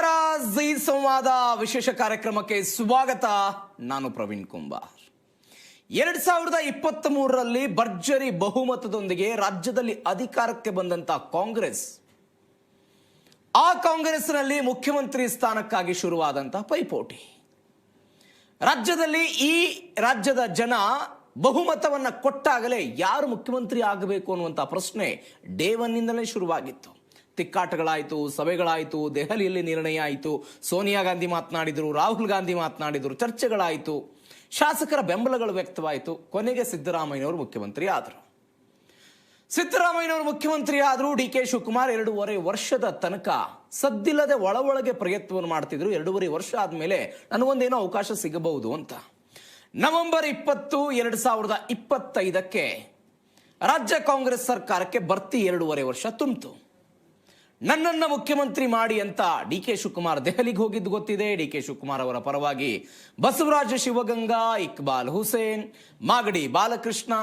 ನಮಸ್ಕಾರ. ಜಿ ಸಂವಾದ ವಿಶೇಷ ಕಾರ್ಯಕ್ರಮಕ್ಕೆ ಸ್ವಾಗತ. ನಾನು ಪ್ರವೀಣ್ ಕುಂಬಾರ್. 2023ರಲ್ಲಿ ಭರ್ಜರಿ ಬಹುಮತದೊಂದಿಗೆ ರಾಜ್ಯದಲ್ಲಿ ಅಧಿಕಾರಕ್ಕೆ ಬಂದಂತ ಕಾಂಗ್ರೆಸ್, ಆ ಕಾಂಗ್ರೆಸ್ನಲ್ಲಿ ಮುಖ್ಯಮಂತ್ರಿ ಸ್ಥಾನಕ್ಕಾಗಿ ಶುರುವಾದಂತಹ ಪೈಪೋಟಿ, ರಾಜ್ಯದಲ್ಲಿ ಈ ರಾಜ್ಯದ ಜನ ಬಹುಮತವನ್ನ ಕೊಟ್ಟಾಗಲೇ ಯಾರು ಮುಖ್ಯಮಂತ್ರಿ ಆಗಬೇಕು ಅನ್ನುವಂಥ ಪ್ರಶ್ನೆ ಡೇ ಒನ್ನಿಂದಲೇ ಶುರುವಾಗಿತ್ತು. ತಿಕ್ಕಾಟಗಳಾಯಿತು, ಸಭೆಗಳಾಯಿತು, ದೆಹಲಿಯಲ್ಲಿ ನಿರ್ಣಯ ಆಯಿತು, ಸೋನಿಯಾ ಗಾಂಧಿ ಮಾತನಾಡಿದರು, ರಾಹುಲ್ ಗಾಂಧಿ ಮಾತನಾಡಿದರು, ಚರ್ಚೆಗಳಾಯಿತು, ಶಾಸಕರ ಬೆಂಬಲಗಳು ವ್ಯಕ್ತವಾಯಿತು. ಕೊನೆಗೆ ಸಿದ್ದರಾಮಯ್ಯನವರು ಮುಖ್ಯಮಂತ್ರಿ ಆದರು. ಸಿದ್ದರಾಮಯ್ಯನವರು ಮುಖ್ಯಮಂತ್ರಿ ಆದರೂ ಡಿ ಕೆ ಶಿವಕುಮಾರ್ 2.5 ವರ್ಷದ ತನಕ ಸದ್ದಿಲ್ಲದೆ ಒಳಗೆ ಪ್ರಯತ್ನವನ್ನು ಮಾಡ್ತಿದ್ರು. 2.5 ವರ್ಷ ಆದಮೇಲೆ ನನಗೊಂದೇನೋ ಅವಕಾಶ ಸಿಗಬಹುದು ಅಂತ ನವೆಂಬರ್ 20, 2025ಕ್ಕೆ ರಾಜ್ಯ ಕಾಂಗ್ರೆಸ್ ಸರ್ಕಾರಕ್ಕೆ ಬರ್ತಿ 2.5 ವರ್ಷ ತುಂಬಿತು. ನನ್ನನ್ನು ಮುಖ್ಯಮಂತ್ರಿ ಮಾಡಿ ಅಂತ ಡಿ ಕೆ ಶಿವಕುಮಾರ್ ದೆಹಲಿಗೆ ಹೋಗಿದ್ದು ಗೊತ್ತಿದೆ. ಡಿ ಕೆ ಶಿವಕುಮಾರ್ ಅವರ ಪರವಾಗಿ ಬಸವರಾಜ ಶಿವಗಂಗಾ, ಇಕ್ಬಾಲ್ ಹುಸೇನ್, ಮಾಗಡಿ ಬಾಲಕೃಷ್ಣ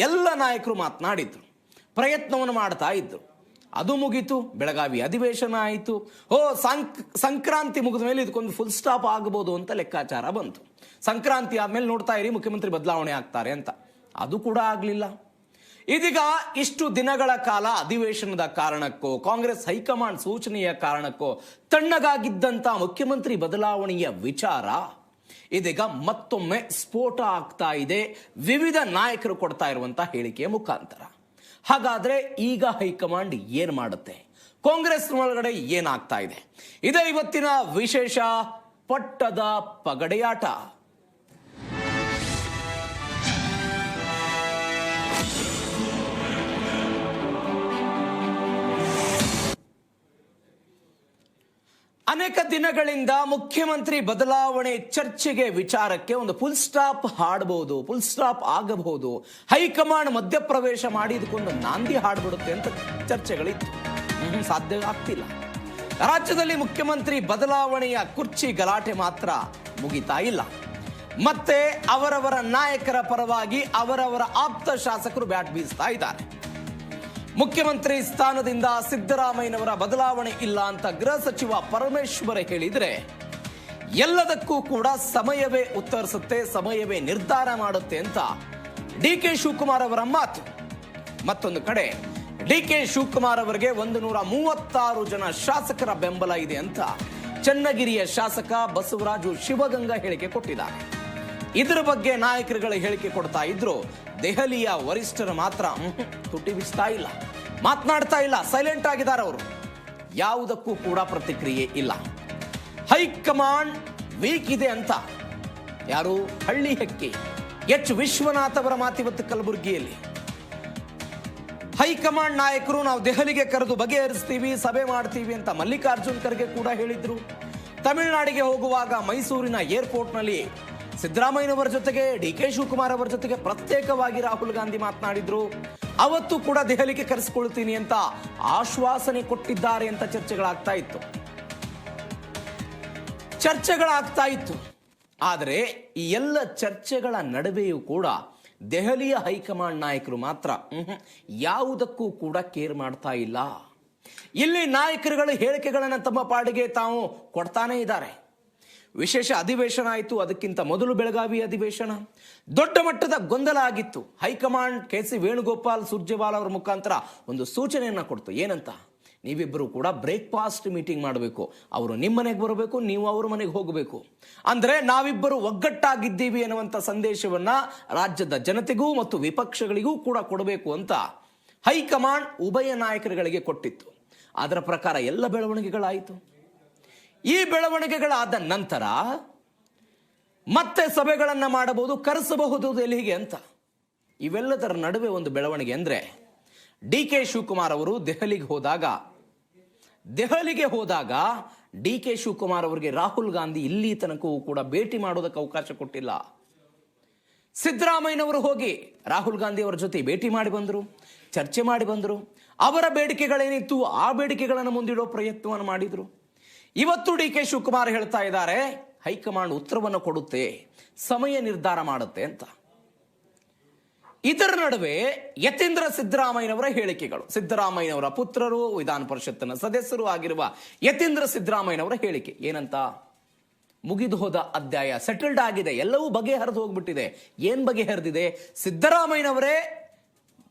ಎಲ್ಲ ನಾಯಕರು ಮಾತನಾಡಿದ್ರು, ಪ್ರಯತ್ನವನ್ನು ಮಾಡ್ತಾ ಇದ್ರು. ಅದು ಮುಗೀತು. ಬೆಳಗಾವಿ ಅಧಿವೇಶನ ಆಯಿತು. ಸಂಕ್ರಾಂತಿ ಮುಗಿದ ಮೇಲೆ ಇದಕ್ಕೊಂದು ಫುಲ್ ಸ್ಟಾಪ್ ಆಗಬಹುದು ಅಂತ ಲೆಕ್ಕಾಚಾರ ಬಂತು. ಸಂಕ್ರಾಂತಿ ಆದ್ಮೇಲೆ ನೋಡ್ತಾ ಇರಿ ಮುಖ್ಯಮಂತ್ರಿ ಬದಲಾವಣೆ ಆಗ್ತಾರೆ ಅಂತ. ಅದು ಕೂಡ ಆಗಲಿಲ್ಲ. ಇದೀಗ ಇಷ್ಟು ದಿನಗಳ ಕಾಲ ಅಧಿವೇಶನದ ಕಾರಣಕ್ಕೋ ಕಾಂಗ್ರೆಸ್ ಹೈಕಮಾಂಡ್ ಸೂಚನೆಯ ಕಾರಣಕ್ಕೋ ತಣ್ಣಗಾಗಿದ್ದಂತ ಮುಖ್ಯಮಂತ್ರಿ ಬದಲಾವಣೆಯ ವಿಚಾರ ಇದೀಗ ಮತ್ತೊಮ್ಮೆ ಸ್ಫೋಟ ಆಗ್ತಾ ಇದೆ, ವಿವಿಧ ನಾಯಕರು ಕೊಡ್ತಾ ಇರುವಂತಹ ಹೇಳಿಕೆಯ ಮುಖಾಂತರ. ಹಾಗಾದ್ರೆ ಈಗ ಹೈಕಮಾಂಡ್ ಏನ್ ಮಾಡುತ್ತೆ, ಕಾಂಗ್ರೆಸ್ ಒಳಗಡೆ ಏನಾಗ್ತಾ ಇದೆ, ಇದೇ ಇವತ್ತಿನ ವಿಶೇಷ ಪಟ್ಟದ ಪಗಡೆಯಾಟ. ಅನೇಕ ದಿನಗಳಿಂದ ಮುಖ್ಯಮಂತ್ರಿ ಬದಲಾವಣೆ ಚರ್ಚೆಗೆ, ವಿಚಾರಕ್ಕೆ ಒಂದು ಫುಲ್ ಸ್ಟಾಪ್ ಹಾಡಬಹುದು, ಫುಲ್ ಸ್ಟಾಪ್ ಆಗಬಹುದು, ಹೈಕಮಾಂಡ್ ಮಧ್ಯಪ್ರವೇಶ ಮಾಡಿದುಕೊಂಡು ನಾಂದಿ ಹಾಡ್ಬಿಡುತ್ತೆ ಅಂತ ಚರ್ಚೆಗಳಿತ್ತು. ಸಾಧ್ಯ ಆಗ್ತಿಲ್ಲ. ರಾಜ್ಯದಲ್ಲಿ ಮುಖ್ಯಮಂತ್ರಿ ಬದಲಾವಣೆಯ ಕುರ್ಚಿ ಗಲಾಟೆ ಮಾತ್ರ ಮುಗಿತಾ ಇಲ್ಲ. ಮತ್ತೆ ಅವರವರ ನಾಯಕರ ಪರವಾಗಿ ಅವರವರ ಆಪ್ತ ಶಾಸಕರು ಬ್ಯಾಟ್ ಬೀಸ್ತಾ ಇದ್ದಾರೆ. ಮುಖ್ಯಮಂತ್ರಿ ಸ್ಥಾನದಿಂದ ಸಿದ್ದರಾಮಯ್ಯನವರ ಬದಲಾವಣೆ ಇಲ್ಲ ಅಂತ ಗೃಹ ಸಚಿವ ಪರಮೇಶ್ವರ್ ಹೇಳಿದರೆ ಎಲ್ಲದಕ್ಕೂ ಕೂಡ ಸಮಯವೇ ಉತ್ತರಿಸುತ್ತೆ, ಸಮಯವೇ ನಿರ್ಧಾರ ಮಾಡುತ್ತೆ ಅಂತ ಡಿ ಕೆ ಶಿವಕುಮಾರ್ ಅವರ ಮಾತು. ಮತ್ತೊಂದು ಕಡೆ ಡಿ ಕೆ ಶಿವಕುಮಾರ್ ಅವರಿಗೆ 136 ಜನ ಶಾಸಕರ ಬೆಂಬಲ ಇದೆ ಅಂತ ಚನ್ನಗಿರಿಯ ಶಾಸಕ ಬಸವರಾಜು ಶಿವಗಂಗಾ ಹೇಳಿಕೆ ಕೊಟ್ಟಿದ್ದಾರೆ. ಇದರ ಬಗ್ಗೆ ನಾಯಕರುಗಳು ಹೇಳಿಕೆ ಕೊಡ್ತಾ ಇದ್ರು. ದೆಹಲಿಯ ವರಿಷ್ಠರು ಮಾತ್ರ ತುಟಿ ಬಿಚ್ತಾ ಇಲ್ಲ, ಮಾತನಾಡ್ತಾ ಇಲ್ಲ, ಸೈಲೆಂಟ್ ಆಗಿದ್ದಾರೆ ಅವರು. ಯಾವುದಕ್ಕೂ ಕೂಡ ಪ್ರತಿಕ್ರಿಯೆ ಇಲ್ಲ. ಹೈಕಮಾಂಡ್ ವೀಕ್ ಇದೆ ಅಂತ ಯಾರು ಹಳ್ಳಿ ಹೆಕ್ಕಿ ಎಚ್ ವಿಶ್ವನಾಥ್ ಅವರ ಮಾತಿವತ್ತು ಕಲಬುರಗಿಯಲ್ಲಿ ಹೈಕಮಾಂಡ್ ನಾಯಕರು ನಾವು ದೆಹಲಿಗೆ ಕರೆದು ಬಗೆಹರಿಸ್ತೀವಿ, ಸಭೆ ಮಾಡ್ತೀವಿ ಅಂತ ಮಲ್ಲಿಕಾರ್ಜುನ್ ಖರ್ಗೆ ಕೂಡ ಹೇಳಿದ್ರು. ತಮಿಳುನಾಡಿಗೆ ಹೋಗುವಾಗ ಮೈಸೂರಿನ ಏರ್ಪೋರ್ಟ್ನಲ್ಲಿ ಸಿದ್ದರಾಮಯ್ಯನವರ ಜೊತೆಗೆ ಡಿ ಕೆ ಶಿವಕುಮಾರ್ ಅವರ ಜೊತೆಗೆ ಪ್ರತ್ಯೇಕವಾಗಿ ರಾಹುಲ್ ಗಾಂಧಿ ಮಾತನಾಡಿದ್ರು. ಅವತ್ತು ಕೂಡ ದೆಹಲಿಗೆ ಕರೆಸಿಕೊಳ್ತೀನಿ ಅಂತ ಆಶ್ವಾಸನೆ ಕೊಟ್ಟಿದ್ದಾರೆ ಅಂತ ಚರ್ಚೆಗಳಾಗ್ತಾ ಇತ್ತು. ಆದರೆ ಈ ಎಲ್ಲ ಚರ್ಚೆಗಳ ನಡುವೆಯೂ ಕೂಡ ದೆಹಲಿಯ ಹೈಕಮಾಂಡ್ ನಾಯಕರು ಮಾತ್ರ ಯಾವುದಕ್ಕೂ ಕೂಡ ಕೇರ್ ಮಾಡ್ತಾ ಇಲ್ಲ. ಇಲ್ಲಿ ನಾಯಕರುಗಳು ಹೇಳಿಕೆಗಳನ್ನು ತಮ್ಮ ಪಾಡಿಗೆ ತಾವು ಕೊಡ್ತಾನೆ ಇದ್ದಾರೆ. ವಿಶೇಷ ಅಧಿವೇಶನ ಆಯಿತು. ಅದಕ್ಕಿಂತ ಮೊದಲು ಬೆಳಗಾವಿ ಅಧಿವೇಶನ ದೊಡ್ಡ ಮಟ್ಟದ ಗೊಂದಲ ಆಗಿತ್ತು. ಹೈಕಮಾಂಡ್ KC ವೇಣುಗೋಪಾಲ್ ಸುರ್ಜೇವಾಲಾ ಅವರ ಮುಖಾಂತರ ಒಂದು ಸೂಚನೆಯನ್ನ ಕೊಡ್ತು. ಏನಂತ, ನೀವಿಬ್ಬರು ಕೂಡ ಬ್ರೇಕ್ಫಾಸ್ಟ್ ಮೀಟಿಂಗ್ ಮಾಡಬೇಕು, ಅವರು ನಿಮ್ಮ ಮನೆಗೆ ಬರಬೇಕು, ನೀವು ಅವ್ರ ಮನೆಗೆ ಹೋಗಬೇಕು, ಅಂದ್ರೆ ನಾವಿಬ್ಬರು ಒಗ್ಗಟ್ಟಾಗಿದ್ದೀವಿ ಎನ್ನುವಂತ ಸಂದೇಶವನ್ನ ರಾಜ್ಯದ ಜನತೆಗೂ ಮತ್ತು ವಿಪಕ್ಷಗಳಿಗೂ ಕೂಡ ಕೊಡಬೇಕು ಅಂತ ಹೈಕಮಾಂಡ್ ಉಭಯ ನಾಯಕರುಗಳಿಗೆ ಕೊಟ್ಟಿತ್ತು. ಅದರ ಪ್ರಕಾರ ಎಲ್ಲ ಬೆಳವಣಿಗೆಗಳಾಯಿತು. ಈ ಬೆಳವಣಿಗೆಗಳಾದ ನಂತರ ಮತ್ತೆ ಸಭೆಗಳನ್ನು ಮಾಡಬಹುದು, ಕರೆಸಬಹುದು ದೆಹಲಿಗೆ ಅಂತ. ಇವೆಲ್ಲದರ ನಡುವೆ ಒಂದು ಬೆಳವಣಿಗೆ ಅಂದ್ರೆ ಡಿ ಕೆ ಶಿವಕುಮಾರ್ ಅವರು ದೆಹಲಿಗೆ ಹೋದಾಗ ಡಿ ಕೆ ಶಿವಕುಮಾರ್ ಅವರಿಗೆ ರಾಹುಲ್ ಗಾಂಧಿ ಇಲ್ಲಿ ತನಕವೂ ಕೂಡ ಭೇಟಿ ಮಾಡೋದಕ್ಕೆ ಅವಕಾಶ ಕೊಟ್ಟಿಲ್ಲ. ಸಿದ್ದರಾಮಯ್ಯನವರು ಹೋಗಿ ರಾಹುಲ್ ಗಾಂಧಿ ಅವರ ಜೊತೆ ಭೇಟಿ ಮಾಡಿ ಬಂದರು, ಚರ್ಚೆ ಮಾಡಿ ಬಂದರು. ಅವರ ಬೇಡಿಕೆಗಳೇನಿತ್ತು ಆ ಬೇಡಿಕೆಗಳನ್ನು ಮುಂದಿಡೋ ಪ್ರಯತ್ನವನ್ನು ಮಾಡಿದ್ರು. ಇವತ್ತು ಡಿ ಕೆ ಶಿವಕುಮಾರ್ ಹೇಳ್ತಾ ಇದ್ದಾರೆ ಹೈಕಮಾಂಡ್ ಉತ್ತರವನ್ನು ಕೊಡುತ್ತೆ, ಸಮಯ ನಿರ್ಧಾರ ಮಾಡುತ್ತೆ ಅಂತ. ಇದರ ನಡುವೆ ಯತೀಂದ್ರ ಸಿದ್ದರಾಮಯ್ಯನವರ ಹೇಳಿಕೆಗಳು, ಸಿದ್ದರಾಮಯ್ಯನವರ ಪುತ್ರರು, ವಿಧಾನ ಪರಿಷತ್ತಿನ ಸದಸ್ಯರು ಆಗಿರುವ ಯತೀಂದ್ರ ಸಿದ್ದರಾಮಯ್ಯನವರ ಹೇಳಿಕೆ ಏನಂತ? ಮುಗಿದು ಹೋದ ಅಧ್ಯಾಯ, ಸೆಟಲ್ಡ್ ಆಗಿದೆ, ಎಲ್ಲವೂ ಬಗೆಹರಿದು ಹೋಗ್ಬಿಟ್ಟಿದೆ. ಏನ್ ಬಗೆಹರಿದಿದೆ? ಸಿದ್ದರಾಮಯ್ಯನವರೇ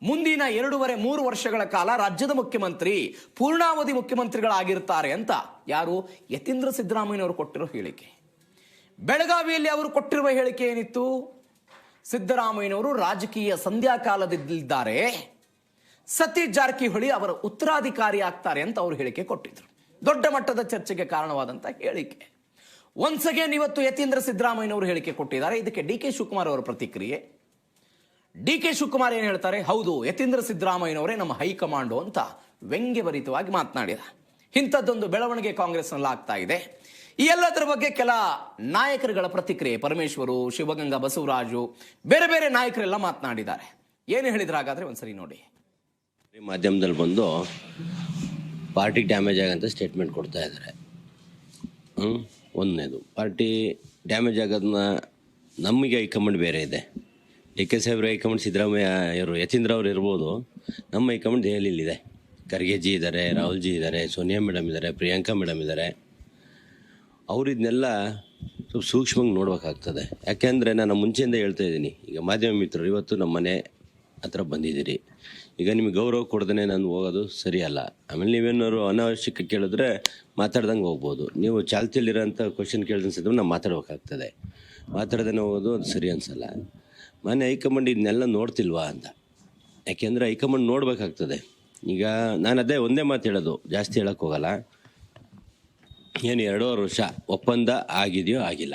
ಮುಂದಿನ 2.5-3 ವರ್ಷಗಳ ಕಾಲ ರಾಜ್ಯದ ಮುಖ್ಯಮಂತ್ರಿ, ಪೂರ್ಣಾವಧಿ ಮುಖ್ಯಮಂತ್ರಿಗಳಾಗಿರ್ತಾರೆ ಅಂತ ಯಾರು? ಯತೀಂದ್ರ ಸಿದ್ದರಾಮಯ್ಯನವರು ಕೊಟ್ಟಿರೋ ಹೇಳಿಕೆ. ಬೆಳಗಾವಿಯಲ್ಲಿ ಅವರು ಕೊಟ್ಟಿರುವ ಹೇಳಿಕೆ ಏನಿತ್ತು? ಸಿದ್ದರಾಮಯ್ಯನವರು ರಾಜಕೀಯ ಸಂಧ್ಯಾಕಾಲದಲ್ಲಿದ್ದಾರೆ, ಸತೀಶ್ ಜಾರಕಿಹೊಳಿ ಅವರ ಉತ್ತರಾಧಿಕಾರಿ ಆಗ್ತಾರೆ ಅಂತ ಅವರು ಹೇಳಿಕೆ ಕೊಟ್ಟಿದ್ರು. ದೊಡ್ಡ ಮಟ್ಟದ ಚರ್ಚೆಗೆ ಕಾರಣವಾದಂತ ಹೇಳಿಕೆ. ಒನ್ಸ್ ಅಗೇನ್ ಇವತ್ತು ಯತೀಂದ್ರ ಸಿದ್ದರಾಮಯ್ಯನವರು ಹೇಳಿಕೆ ಕೊಟ್ಟಿದ್ದಾರೆ. ಇದಕ್ಕೆ ಡಿ ಕೆ ಶಿವಕುಮಾರ್ ಅವರ ಪ್ರತಿಕ್ರಿಯೆ. ಡಿ ಕೆ ಶಿವಕುಮಾರ್ ಏನ್ ಹೇಳ್ತಾರೆ? ಹೌದು, ಯತೀಂದ್ರ ಸಿದ್ದರಾಮಯ್ಯನವರೇ ನಮ್ಮ ಹೈಕಮಾಂಡು ಅಂತ ವ್ಯಂಗ್ಯಭರಿತವಾಗಿ ಮಾತನಾಡಿದ. ಇಂಥದ್ದೊಂದು ಬೆಳವಣಿಗೆ ಕಾಂಗ್ರೆಸ್ನಲ್ಲಿ ಆಗ್ತಾ ಇದೆ. ಈ ಎಲ್ಲದರ ಬಗ್ಗೆ ಕೆಲ ನಾಯಕರುಗಳ ಪ್ರತಿಕ್ರಿಯೆ, ಪರಮೇಶ್ವರು, ಶಿವಗಂಗಾ ಬಸವರಾಜು, ಬೇರೆ ಬೇರೆ ನಾಯಕರೆಲ್ಲ ಮಾತನಾಡಿದ್ದಾರೆ. ಏನು ಹೇಳಿದ್ರು ಹಾಗಾದ್ರೆ ಒಂದ್ಸರಿ ನೋಡಿ. ಮಾಧ್ಯಮದಲ್ಲಿ ಬಂದು ಪಾರ್ಟಿ ಡ್ಯಾಮೇಜ್ ಆಗಂತ ಸ್ಟೇಟ್ಮೆಂಟ್ ಕೊಡ್ತಾ ಇದ್ದಾರೆ. ಒಂದನೇದು, ಪಾರ್ಟಿ ಡ್ಯಾಮೇಜ್ ಆಗೋದನ್ನ ನಮಗೆ ಹೈಕಮಾಂಡ್ ಬೇರೆ ಇದೆ. ಡಿ ಕೆ ಸಾಹೇಬ್ರ ಹೈಕಮಾಂಡ್ ಸಿದ್ದರಾಮಯ್ಯ ಇವರು, ಯತೀಂದ್ರ ಅವ್ರು ಇರ್ಬೋದು. ನಮ್ಮ ಹೈಕಮಾಂಡ್ ದೆಹಲಿಯಲ್ಲಿದೆ. ಖರ್ಗೆ ಜಿ ಇದ್ದಾರೆ, ರಾಹುಲ್ ಜಿ ಇದ್ದಾರೆ, ಸೋನಿಯಾ ಮೇಡಮ್ ಇದ್ದಾರೆ, ಪ್ರಿಯಾಂಕಾ ಮೇಡಮ್ ಇದ್ದಾರೆ. ಅವ್ರು ಇದನ್ನೆಲ್ಲ ಸ್ವಲ್ಪ ಸೂಕ್ಷ್ಮವಾಗಿ ನೋಡ್ಬೇಕಾಗ್ತದೆ. ಯಾಕೆಂದರೆ ನಾನು ಮುಂಚೆಯಿಂದ ಹೇಳ್ತಾ ಇದ್ದೀನಿ, ಈಗ ಮಾಧ್ಯಮ ಮಿತ್ರರು ಇವತ್ತು ನಮ್ಮ ಮನೆ ಹತ್ರ ಬಂದಿದ್ದೀರಿ, ಈಗ ನಿಮಗೆ ಗೌರವ ಕೊಡ್ದೇ ನಾನು ಹೋಗೋದು ಸರಿಯಲ್ಲ. ಆಮೇಲೆ ನೀವೇನಾದ್ರು ಅನಾವಶ್ಯಕ ಕೇಳಿದ್ರೆ ಮಾತಾಡ್ದಂಗೆ ಹೋಗ್ಬೋದು. ನೀವು ಚಾಲ್ತಿಯಲ್ಲಿರೋಂಥ ಕ್ವಶನ್ ಕೇಳಿದ್ರೆ ನಾವು ಮಾತಾಡ್ಬೇಕಾಗ್ತದೆ. ಮಾತಾಡ್ದೇ ಹೋಗೋದು ಅದು ಸರಿ ಅನಿಸಲ್ಲ. ಮನೆ ಹೈಕಮಾಂಡ್ ಇದನ್ನೆಲ್ಲ ನೋಡ್ತಿಲ್ವಾ ಅಂತ. ಯಾಕೆಂದರೆ ಹೈಕಮಾಂಡ್ ನೋಡಬೇಕಾಗ್ತದೆ. ಈಗ ನಾನು ಅದೇ ಒಂದೇ ಮಾತು ಹೇಳೋದು, ಜಾಸ್ತಿ ಹೇಳೋಕ್ಕೆ ಹೋಗಲ್ಲ. ಏನು 2.5 ವರ್ಷ ಒಪ್ಪಂದ ಆಗಿದೆಯೋ ಆಗಿಲ್ಲ,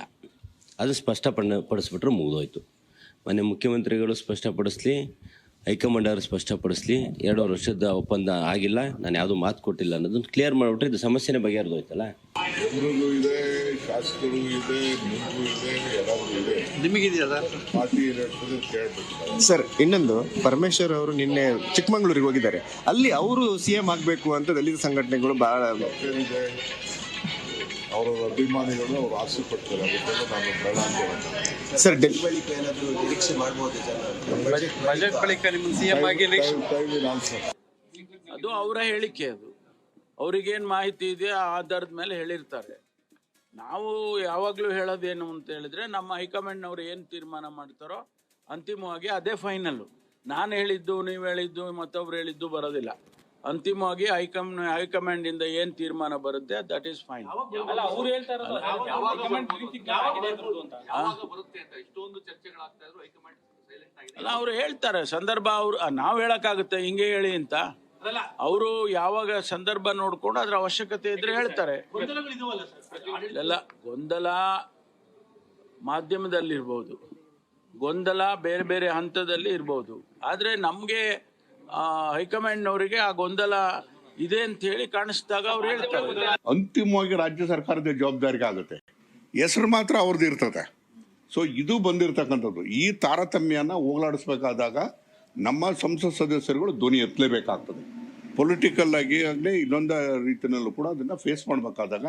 ಅದು ಸ್ಪಷ್ಟಪಡಿಸ್ಬಿಟ್ರೆ ಮುಗಿದೋಯ್ತು. ಮೊನ್ನೆ ಮುಖ್ಯಮಂತ್ರಿಗಳು ಸ್ಪಷ್ಟಪಡಿಸ್ಲಿ, ಹೈಕಮಾಂಡ್ ಅವರು ಸ್ಪಷ್ಟಪಡಿಸ್ಲಿ, 2.5 ವರ್ಷದ ಒಪ್ಪಂದ ಆಗಿಲ್ಲ, ನಾನು ಯಾವುದೂ ಮಾತು ಕೊಟ್ಟಿಲ್ಲ ಅನ್ನೋದನ್ನು ಕ್ಲಿಯರ್ ಮಾಡಿಬಿಟ್ರೆ ಇದು ಸಮಸ್ಯೆನೇ ಬಗೆಹರಿದೋಯ್ತಲ್ಲ. ಇದೆ, ಶಾಸಕರು ಇದೆ, ಮಂತ್ರಿ ಇದೆ, ಎಲ್ಲರೂ ಇದೆ. ನಿಮಗಿದೆಯಲ್ಲ ಪಾರ್ಟಿ ಕೇಳಬೇಕು ಸರ್. ಇನ್ನೊಂದು, ಪರಮೇಶ್ವರ್ ಅವರು ನಿನ್ನೆ ಚಿಕ್ಕಮಂಗ್ಳೂರಿಗೆ ಹೋಗಿದ್ದಾರೆ. ಅಲ್ಲಿ ಅವರು ಸಿಎಂ ಆಗಬೇಕು ಅಂತ ದಲಿತ ಸಂಘಟನೆಗಳು ಬಹಳ ಏನಿದೆ, ಅವರ ಅಭಿಮಾನಿಗಳು ಅವ್ರು ಆಸೆ ಪಡ್ತಾರೆ. ಅದಕ್ಕೆಲ್ಲ ನಾನು ಬೇಡ ಅಂತ ಹೇಳ್ತಾರೆ. ಸರ್, ಬಜೆಟ್ ಬಳಿಕ ನಿಮ್ಮ ಸಿಎಂ ಆಗಿ ಅದು ಅವರ ಹೇಳಿಕೆ. ಅದು ಅವ್ರಿಗೇನು ಮಾಹಿತಿ ಇದೆ ಆ ಆಧಾರದ ಮೇಲೆ ಹೇಳಿರ್ತಾರೆ. ನಾವು ಯಾವಾಗಲೂ ಹೇಳೋದೇನು ಅಂತ ಹೇಳಿದ್ರೆ, ನಮ್ಮ ಹೈಕಮಾಂಡ್ನವ್ರು ಏನು ತೀರ್ಮಾನ ಮಾಡ್ತಾರೋ ಅಂತಿಮವಾಗಿ ಅದೇ ಫೈನಲ್ಲು. ನಾನು ಹೇಳಿದ್ದು, ನೀವು ಹೇಳಿದ್ದು, ಮತ್ತೊಬ್ರು ಹೇಳಿದ್ದು ಬರೋದಿಲ್ಲ. ಅಂತಿಮವಾಗಿ ಹೈಕಮಾಂಡಿಂದ ಏನು ತೀರ್ಮಾನ ಬರುತ್ತೆ ದಟ್ ಈಸ್ ಫೈನ್. ಅಲ್ಲ, ಅವ್ರು ಹೇಳ್ತಾರೆ ಸಂದರ್ಭ. ಅವ್ರು ನಾವು ಹೇಳಕ್ಕಾಗುತ್ತೆ ಹಿಂಗೆ ಹೇಳಿ ಅಂತ. ಅವರು ಯಾವಾಗ ಸಂದರ್ಭ ನೋಡ್ಕೊಂಡು ಅದ್ರ ಅವಶ್ಯಕತೆ ಇದ್ರೆ ಹೇಳ್ತಾರೆ. ಎಲ್ಲ ಗೊಂದಲ ಮಾಧ್ಯಮದಲ್ಲಿರ್ಬೋದು, ಗೊಂದಲ ಬೇರೆ ಬೇರೆ ಹಂತದಲ್ಲಿ ಇರ್ಬೋದು. ಆದ್ರೆ ನಮ್ಗೆ ಹೈಕಮಾಂಡ್ನವರಿಗೆ ಆ ಗೊಂದಲ ಇದೆ ಅಂತ ಹೇಳಿ ಕಾಣಿಸಿದಾಗ ಅವ್ರು ಹೇಳ್ತಾರೆ. ಅಂತಿಮವಾಗಿ ರಾಜ್ಯ ಸರ್ಕಾರದ ಜವಾಬ್ದಾರಿಗೆ ಆಗುತ್ತೆ, ಹೆಸರು ಮಾತ್ರ ಅವ್ರದ್ದು ಇರ್ತದೆ. ಸೊ ಇದು ಬಂದಿರತಕ್ಕಂಥದ್ದು. ಈ ತಾರತಮ್ಯನ ಹೋಗಲಾಡಿಸ್ಬೇಕಾದಾಗ ನಮ್ಮ ಸಂಸತ್ ಸದಸ್ಯರುಗಳು ಧ್ವನಿ ಎತ್ತಲೇಬೇಕಾಗ್ತದೆ. ಪೊಲಿಟಿಕಲ್ ಆಗಿ ಆಗಲಿ ಇನ್ನೊಂದು ರೀತಿಯಲ್ಲೂ ಕೂಡ ಅದನ್ನು ಫೇಸ್ ಮಾಡಬೇಕಾದಾಗ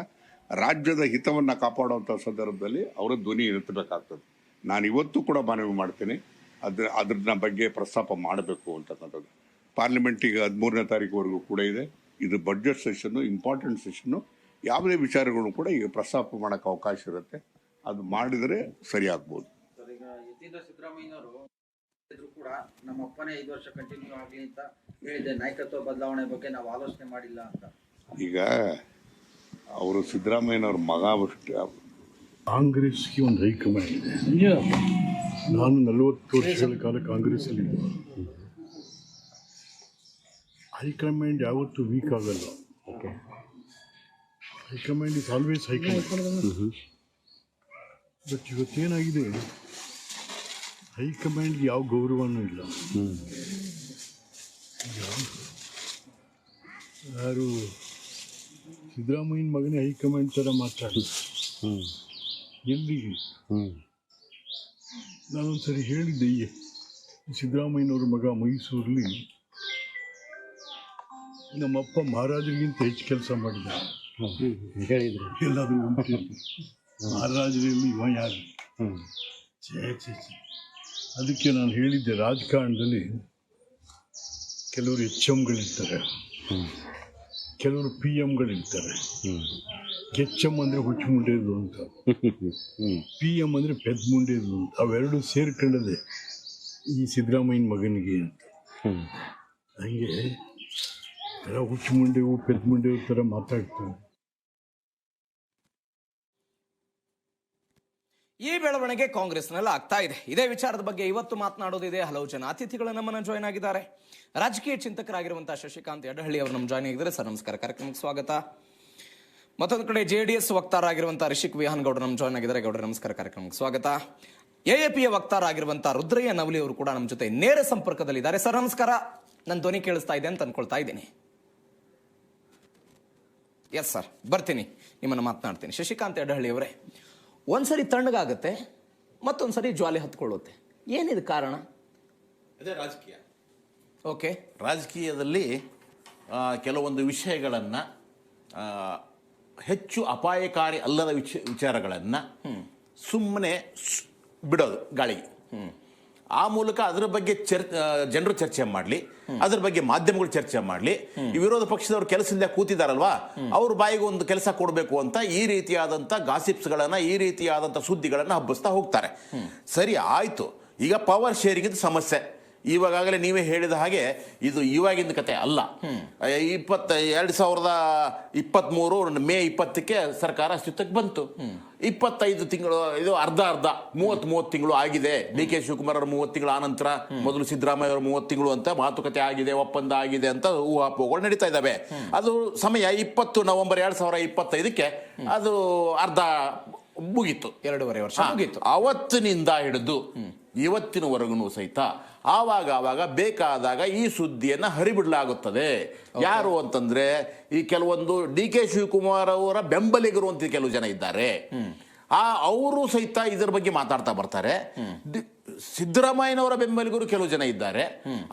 ರಾಜ್ಯದ ಹಿತವನ್ನು ಕಾಪಾಡುವಂಥ ಸಂದರ್ಭದಲ್ಲಿ ಅವರ ಧ್ವನಿ ಎತ್ತಬೇಕಾಗ್ತದೆ. ನಾನು ಇವತ್ತು ಕೂಡ ಮನವಿ ಮಾಡ್ತೀನಿ, ಅದ್ರ ಬಗ್ಗೆ ಪ್ರಸ್ತಾಪ ಮಾಡಬೇಕು ಅಂತಕ್ಕಂಥದ್ದು. ಪಾರ್ಲಿಮೆಂಟಿಗೆ 13ನೇ ತಾರೀಕುವರೆಗೂ ಕೂಡ ಇದೆ. ಇದು ಬಡ್ಜೆಟ್ ಸೆಷನ್ನು, ಇಂಪಾರ್ಟೆಂಟ್ ಸೆಷನ್ನು. ಯಾವುದೇ ವಿಚಾರಗಳನ್ನು ಕೂಡ ಈಗ ಪ್ರಸ್ತಾಪ ಮಾಡೋಕ್ಕೆ ಅವಕಾಶ ಇರುತ್ತೆ. ಅದು ಮಾಡಿದರೆ ಸರಿ ಆಗ್ಬೋದು. ಈಗ ಯತೀಂದ್ರ ಸಿದ್ದರಾಮಯ್ಯನವರು ಕೂಡ ನಮ್ಮ ಅಪ್ಪನೇ 5 ವರ್ಷ ಕಂಟಿನ್ಯೂ ಆಗಲಿ ಅಂತ ಹೇಳಿದೆ. ನಾಯಕತ್ವ ಬದಲಾವಣೆ ಬಗ್ಗೆ ನಾವು ಆಲೋಚನೆ ಮಾಡಿಲ್ಲ ಅಂತ. ಈಗ ಅವರು ಸಿದ್ದರಾಮಯ್ಯನವ್ರ ಮಗ ಕಾಂಗ್ರೆಸ್ಗೆ ಒಂದು ಹೈಕಮಾಂಡ್ ಇದೆ. ನಾನು 40 ವರ್ಷಗಳ ಕಾಲ ಕಾಂಗ್ರೆಸ್ಸಲ್ಲಿ ಹೈಕಮಾಂಡ್ ಯಾವತ್ತೂ ವೀಕ್ ಆಗಲ್ಲ. Okay, high command is always high command. But ಇವತ್ತೇನಾಗಿದೆ, ಹೈಕಮಾಂಡ್ಗೆ ಯಾವ ಗೌರವನೂ ಇಲ್ಲ. ಯಾರು ಸಿದ್ದರಾಮಯ್ಯನ ಮಗನೇ ಹೈಕಮಾಂಡ್ ಥರ ಮಾತಾಡ್ತಾರೆ. ಎಲ್ಲಿಗೆ? ನಾನೊಂದ್ಸರಿ ಹೇಳಿದ್ದೆ, ಸಿದ್ದರಾಮಯ್ಯನವ್ರ ಮಗ ಮೈಸೂರಲ್ಲಿ ನಮ್ಮಪ್ಪ ಮಹಾರಾಜರಿಗಿಂತ ಹೆಚ್ಚು ಕೆಲಸ ಮಾಡಿದ ಹೇಳಿದ್ರು. ಎಲ್ಲಾದರೂ ಮಹಾರಾಜರಲ್ಲಿ ಇವ ಯಾರು? ಛೇ ಛೇ ಛೇ, ಅದಕ್ಕೆ ನಾನು ಹೇಳಿದ್ದೆ, ರಾಜಕಾರಣದಲ್ಲಿ ಕೆಲವರು HMಗಳಿರ್ತಾರೆ, ಕೆಲವರು PMಗಳಿರ್ತಾರೆ. HM ಅಂದರೆ ಹುಚ್ಚು ಮುಂಡೇದು ಅಂತ, PM ಅಂದರೆ ಪೆದ್ ಮುಂಡೇದು ಅಂತ. ಅವೆರಡು ಸೇರ್ಕೊಂಡದೆ ಈ ಸಿದ್ದರಾಮಯ್ಯನ ಮಗನಿಗೆ ಅಂತ. ಹಂಗೆ ಎಲ್ಲ ಹುಚ್ಚು ಮುಂಡೆವು ಪೆದ್ ಮುಂಡೆವು ಥರ ಮಾತಾಡ್ತಾರೆ. ಈ ಬೆಳವಣಿಗೆ ಕಾಂಗ್ರೆಸ್ನಲ್ಲಿ ಆಗ್ತಾ ಇದೆ. ಇದೇ ವಿಚಾರದ ಬಗ್ಗೆ ಇವತ್ತು ಮಾತನಾಡೋದಿದೆ. ಹಲವು ಜನ ಅತಿಥಿಗಳು ನಮ್ಮನ್ನ ಜಾಯ್ನ್ ಆಗಿದ್ದಾರೆ. ರಾಜಕೀಯ ಚಿಂತಕರಾಗಿರುವಂತಹ ಶಶಿಕಾಂತ್ ಯಡಹಳ್ಳಿ ಅವರು ನಮ್ಮ ಜಾಯ್ನ್ ಆಗಿದ್ದಾರೆ. ಸರ್ ನಮಸ್ಕಾರ, ಕಾರ್ಯಕ್ರಮಕ್ಕೆ ಸ್ವಾಗತ. ಮತ್ತೊಂದು ಕಡೆ JDS ವಕ್ತಾರ ಆಗಿರುವಂತಹ ರಿಷಿಕ್ ವಿಹಾನ್ ಗೌಡರು ನಮ್ಮ ಜಾಯ್ನ್ ಆಗಿದ್ದಾರೆ. ಗೌಡರು ನಮಸ್ಕಾರ, ಕಾರ್ಯಕ್ರಮಕ್ಕೆ ಸ್ವಾಗತ. AAPಯ ವಕ್ತಾರ ಆಗಿರುವಂತಹ ರುದ್ರಯ್ಯ ನವಲಿ ಅವರು ಕೂಡ ನಮ್ಮ ಜೊತೆ ನೇರ ಸಂಪರ್ಕದಲ್ಲಿದ್ದಾರೆ. ಸರ್ ನಮಸ್ಕಾರ, ನನ್ನ ಧ್ವನಿ ಕೇಳಿಸ್ತಾ ಇದೆ ಅಂತ ಅನ್ಕೊಳ್ತಾ ಇದ್ದೀನಿ. ಎಸ್ ಸರ್, ಬರ್ತೀನಿ, ನಿಮ್ಮನ್ನು ಮಾತನಾಡ್ತೀನಿ. ಶಶಿಕಾಂತ್ ಯಡಹಳ್ಳಿ ಅವರೇ, ಒಂದ್ಸರಿ ತಣ್ಣಗಾಗುತ್ತೆ, ಮತ್ತೊಂದ್ಸರಿ ಜ್ವಾಲೆ ಹತ್ಕೊಳ್ಳುತ್ತೆ. ಏನಿದು ಕಾರಣ? ಅದೇ ರಾಜಕೀಯ. ಓಕೆ, ರಾಜಕೀಯದಲ್ಲಿ ಕೆಲವೊಂದು ವಿಷಯಗಳನ್ನು, ಹೆಚ್ಚು ಅಪಾಯಕಾರಿ ಅಲ್ಲದ ವಿಚಾರಗಳನ್ನು ಸುಮ್ಮನೆ ಬಿಡೋದು ಗಾಳಿಗೆ. ಆ ಮೂಲಕ ಅದರ ಬಗ್ಗೆ ಜನರು ಚರ್ಚೆ ಮಾಡಲಿ, ಅದ್ರ ಬಗ್ಗೆ ಮಾಧ್ಯಮಗಳು ಚರ್ಚೆ ಮಾಡಲಿ. ಈ ವಿರೋಧ ಪಕ್ಷದವರು ಕೆಲಸದಿಂದ ಕೂತಿದಾರಲ್ವಾ, ಅವ್ರ ಬಾಯಿಗೆ ಒಂದು ಕೆಲಸ ಕೊಡಬೇಕು ಅಂತ ಈ ರೀತಿಯಾದಂಥ ಗಾಸಿಪ್ಸ್ಗಳನ್ನು, ಈ ರೀತಿಯಾದಂಥ ಸುದ್ದಿಗಳನ್ನು ಹಬ್ಬಿಸ್ತಾ ಹೋಗ್ತಾರೆ. ಸರಿ, ಆಯಿತು. ಈಗ ಪವರ್ ಶೇರಿಂಗ್ ಸಮಸ್ಯೆ ಇವಾಗಲೇ ನೀವೇ ಹೇಳಿದ ಹಾಗೆ ಇದು ಇವಾಗಿನ ಕತೆ ಅಲ್ಲ. 2023 ಮೇ 20ಕ್ಕೆ ಸರ್ಕಾರ ಅಸ್ತಿತ್ವಕ್ಕೆ ಬಂತು. 25 ತಿಂಗಳು, ಇದು ಅರ್ಧ 30 ತಿಂಗಳು ಆಗಿದೆ. DK ಶಿವಕುಮಾರ್ ಅವರು 30 ತಿಂಗಳು ಆನಂತರ ಮೊದಲು ಸಿದ್ದರಾಮಯ್ಯ ಅವರು 30 ತಿಂಗಳು ಅಂತ ಮಾತುಕತೆ ಆಗಿದೆ, ಒಪ್ಪಂದ ಆಗಿದೆ ಅಂತ ಊಹಾಪೋಹಗಳು ನಡೀತಾ ಇದ್ದಾವೆ. ಅದು ಸಮಯ 20 ನವೆಂಬರ್ 2025ಕ್ಕೆ ಅದು ಅರ್ಧ ಮುಗೀತು, 2.5 ವರ್ಷ ಮುಗೀತು. ಅವತ್ತಿನಿಂದ ಹಿಡಿದು ಇವತ್ತಿನವರೆಗೂ ಸಹಿತ ಆವಾಗ ಬೇಕಾದಾಗ ಈ ಸುದ್ದಿಯನ್ನ ಹರಿಬಿಡಲಾಗುತ್ತದೆ. ಯಾರು ಅಂತಂದ್ರೆ ಈ ಕೆಲವೊಂದು DK ಶಿವಕುಮಾರ್ ಅವರ ಬೆಂಬಲಿಗರು ಅಂತ ಕೆಲವು ಜನ ಇದ್ದಾರೆ. ಅವರು ಸಹಿತ ಇದರ ಬಗ್ಗೆ ಮಾತಾಡ್ತಾ ಬರ್ತಾರೆ. ಸಿದ್ದರಾಮಯ್ಯನವರ ಬೆಂಬಲಿಗರು ಕೆಲವು ಜನ ಇದ್ದಾರೆ,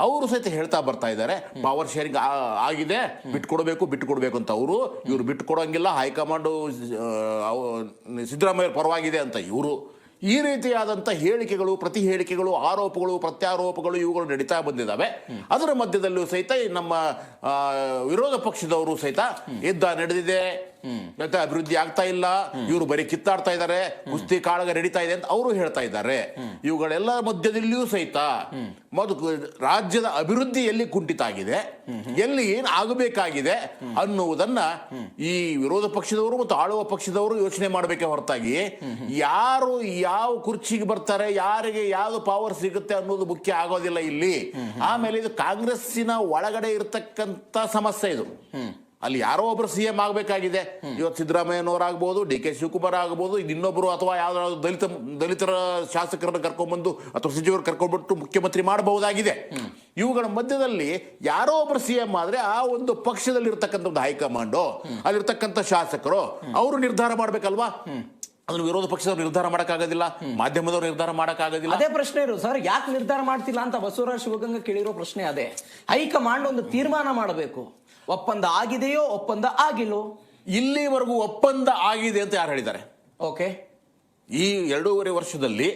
ಅವರು ಸಹಿತ ಹೇಳ್ತಾ ಬರ್ತಾ ಇದ್ದಾರೆ ಪವರ್ ಶೇರಿಂಗ್ ಆಗಿದೆ, ಬಿಟ್ಟುಕೊಡ್ಬೇಕು ಅಂತ. ಇವರು ಬಿಟ್ಟುಕೊಡೋಂಗಿಲ್ಲ, ಹೈಕಮಾಂಡ್ ಸಿದ್ದರಾಮಯ್ಯ ಪರವಾಗಿದೆ ಅಂತ ಇವರು. ಈ ರೀತಿಯಾದಂಥ ಹೇಳಿಕೆಗಳು, ಪ್ರತಿ ಹೇಳಿಕೆಗಳು, ಆರೋಪಗಳು, ಪ್ರತ್ಯಾರೋಪಗಳು ಇವುಗಳು ನಡೀತಾ ಬಂದಿದ್ದಾವೆ. ಅದರ ಮಧ್ಯದಲ್ಲೂ ಸಹಿತ ನಮ್ಮ ವಿರೋಧ ಪಕ್ಷದವರು ಸಹಿತ ನಡೆದಿದೆ, ಅಭಿವೃದ್ಧಿ ಆಗ್ತಾ ಇಲ್ಲ, ಇವರು ಬರೀ ಕಿತ್ತಾಡ್ತಾ ಇದ್ದಾರೆ, ಕುಸ್ತಿ ಕಾಳಗ ನಡೀತಾ ಇದೆ ಅಂತ ಅವರು ಹೇಳ್ತಾ ಇದ್ದಾರೆ. ಇವುಗಳೆಲ್ಲ ಮಧ್ಯದಲ್ಲಿಯೂ ಸಹಿತ ರಾಜ್ಯದ ಅಭಿವೃದ್ಧಿ ಎಲ್ಲಿ ಕುಂಠಿತ ಆಗಿದೆ, ಎಲ್ಲಿ ಏನು ಆಗಬೇಕಾಗಿದೆ ಅನ್ನುವುದನ್ನ ಈ ವಿರೋಧ ಪಕ್ಷದವರು ಮತ್ತು ಆಳುವ ಪಕ್ಷದವರು ಯೋಚನೆ ಮಾಡಬೇಕೆ ಹೊರತಾಗಿ ಯಾರು ಯಾವ ಕುರ್ಚಿಗೆ ಬರ್ತಾರೆ, ಯಾರಿಗೆ ಯಾವ್ದು ಪವರ್ ಸಿಗುತ್ತೆ ಅನ್ನೋದು ಮುಖ್ಯ ಆಗೋದಿಲ್ಲ ಇಲ್ಲಿ. ಆಮೇಲೆ ಇದು ಕಾಂಗ್ರೆಸ್ಸಿನ ಒಳಗಡೆ ಇರತಕ್ಕಂತ ಸಮಸ್ಯೆ ಇದು. ಅಲ್ಲಿ ಯಾರೋ ಒಬ್ರು CM ಆಗಬೇಕಾಗಿದೆ. ಇವತ್ತು ಸಿದ್ದರಾಮಯ್ಯನವರಾಗ್ಬೋದು, DK ಶಿವಕುಮಾರ್ ಆಗ್ಬೋದು, ಇನ್ನೊಬ್ರು ಅಥವಾ ಯಾವ್ದಾದ್ರು ದಲಿತರ ಶಾಸಕರನ್ನು ಕರ್ಕೊಂಡ್ಬಂದು ಅಥವಾ ಸಚಿವರು ಕರ್ಕೊಂಡ್ಬಿಟ್ಟು ಮುಖ್ಯಮಂತ್ರಿ ಮಾಡಬಹುದಾಗಿದೆ. ಇವುಗಳ ಮಧ್ಯದಲ್ಲಿ ಯಾರೋ ಒಬ್ರು CM ಆದ್ರೆ ಆ ಒಂದು ಪಕ್ಷದಲ್ಲಿ ಇರ್ತಕ್ಕಂಥದ್ದು ಹೈಕಮಾಂಡು, ಅಲ್ಲಿರ್ತಕ್ಕಂಥ ಶಾಸಕರು ಅವರು ನಿರ್ಧಾರ ಮಾಡ್ಬೇಕಲ್ವಾ. ಅದನ್ನು ವಿರೋಧ ಪಕ್ಷದವ್ರು ನಿರ್ಧಾರ ಮಾಡಕ್ಕಾಗೋದಿಲ್ಲ, ಮಾಧ್ಯಮದವ್ರು ನಿರ್ಧಾರ ಮಾಡಕ್ಕಾಗೋದಿಲ್ಲ. ಅದೇ ಪ್ರಶ್ನೆ ಇರು ಸರ್, ಯಾಕೆ ನಿರ್ಧಾರ ಮಾಡ್ತಿಲ್ಲ ಅಂತ ಬಸವರಾಜ ಶಿವಗಂಗ ಕೇಳಿರೋ ಪ್ರಶ್ನೆ ಅದೇ. ಹೈಕಮಾಂಡ್ ಒಂದು ತೀರ್ಮಾನ ಮಾಡಬೇಕು, ಒಪ್ಪಂದ ಆಗಿದೆಯೋ ಒಪ್ಪಂದ ಆಗಿಲ್ಲೋ. ಇಲ್ಲಿವರೆಗೂ ಒಪ್ಪಂದ ಆಗಿದೆ ಅಂತ ಯಾರು ಹೇಳಿದ್ದಾರೆ? ಓಕೆ, ಈ 2.5 ವರ್ಷದಲ್ಲಿ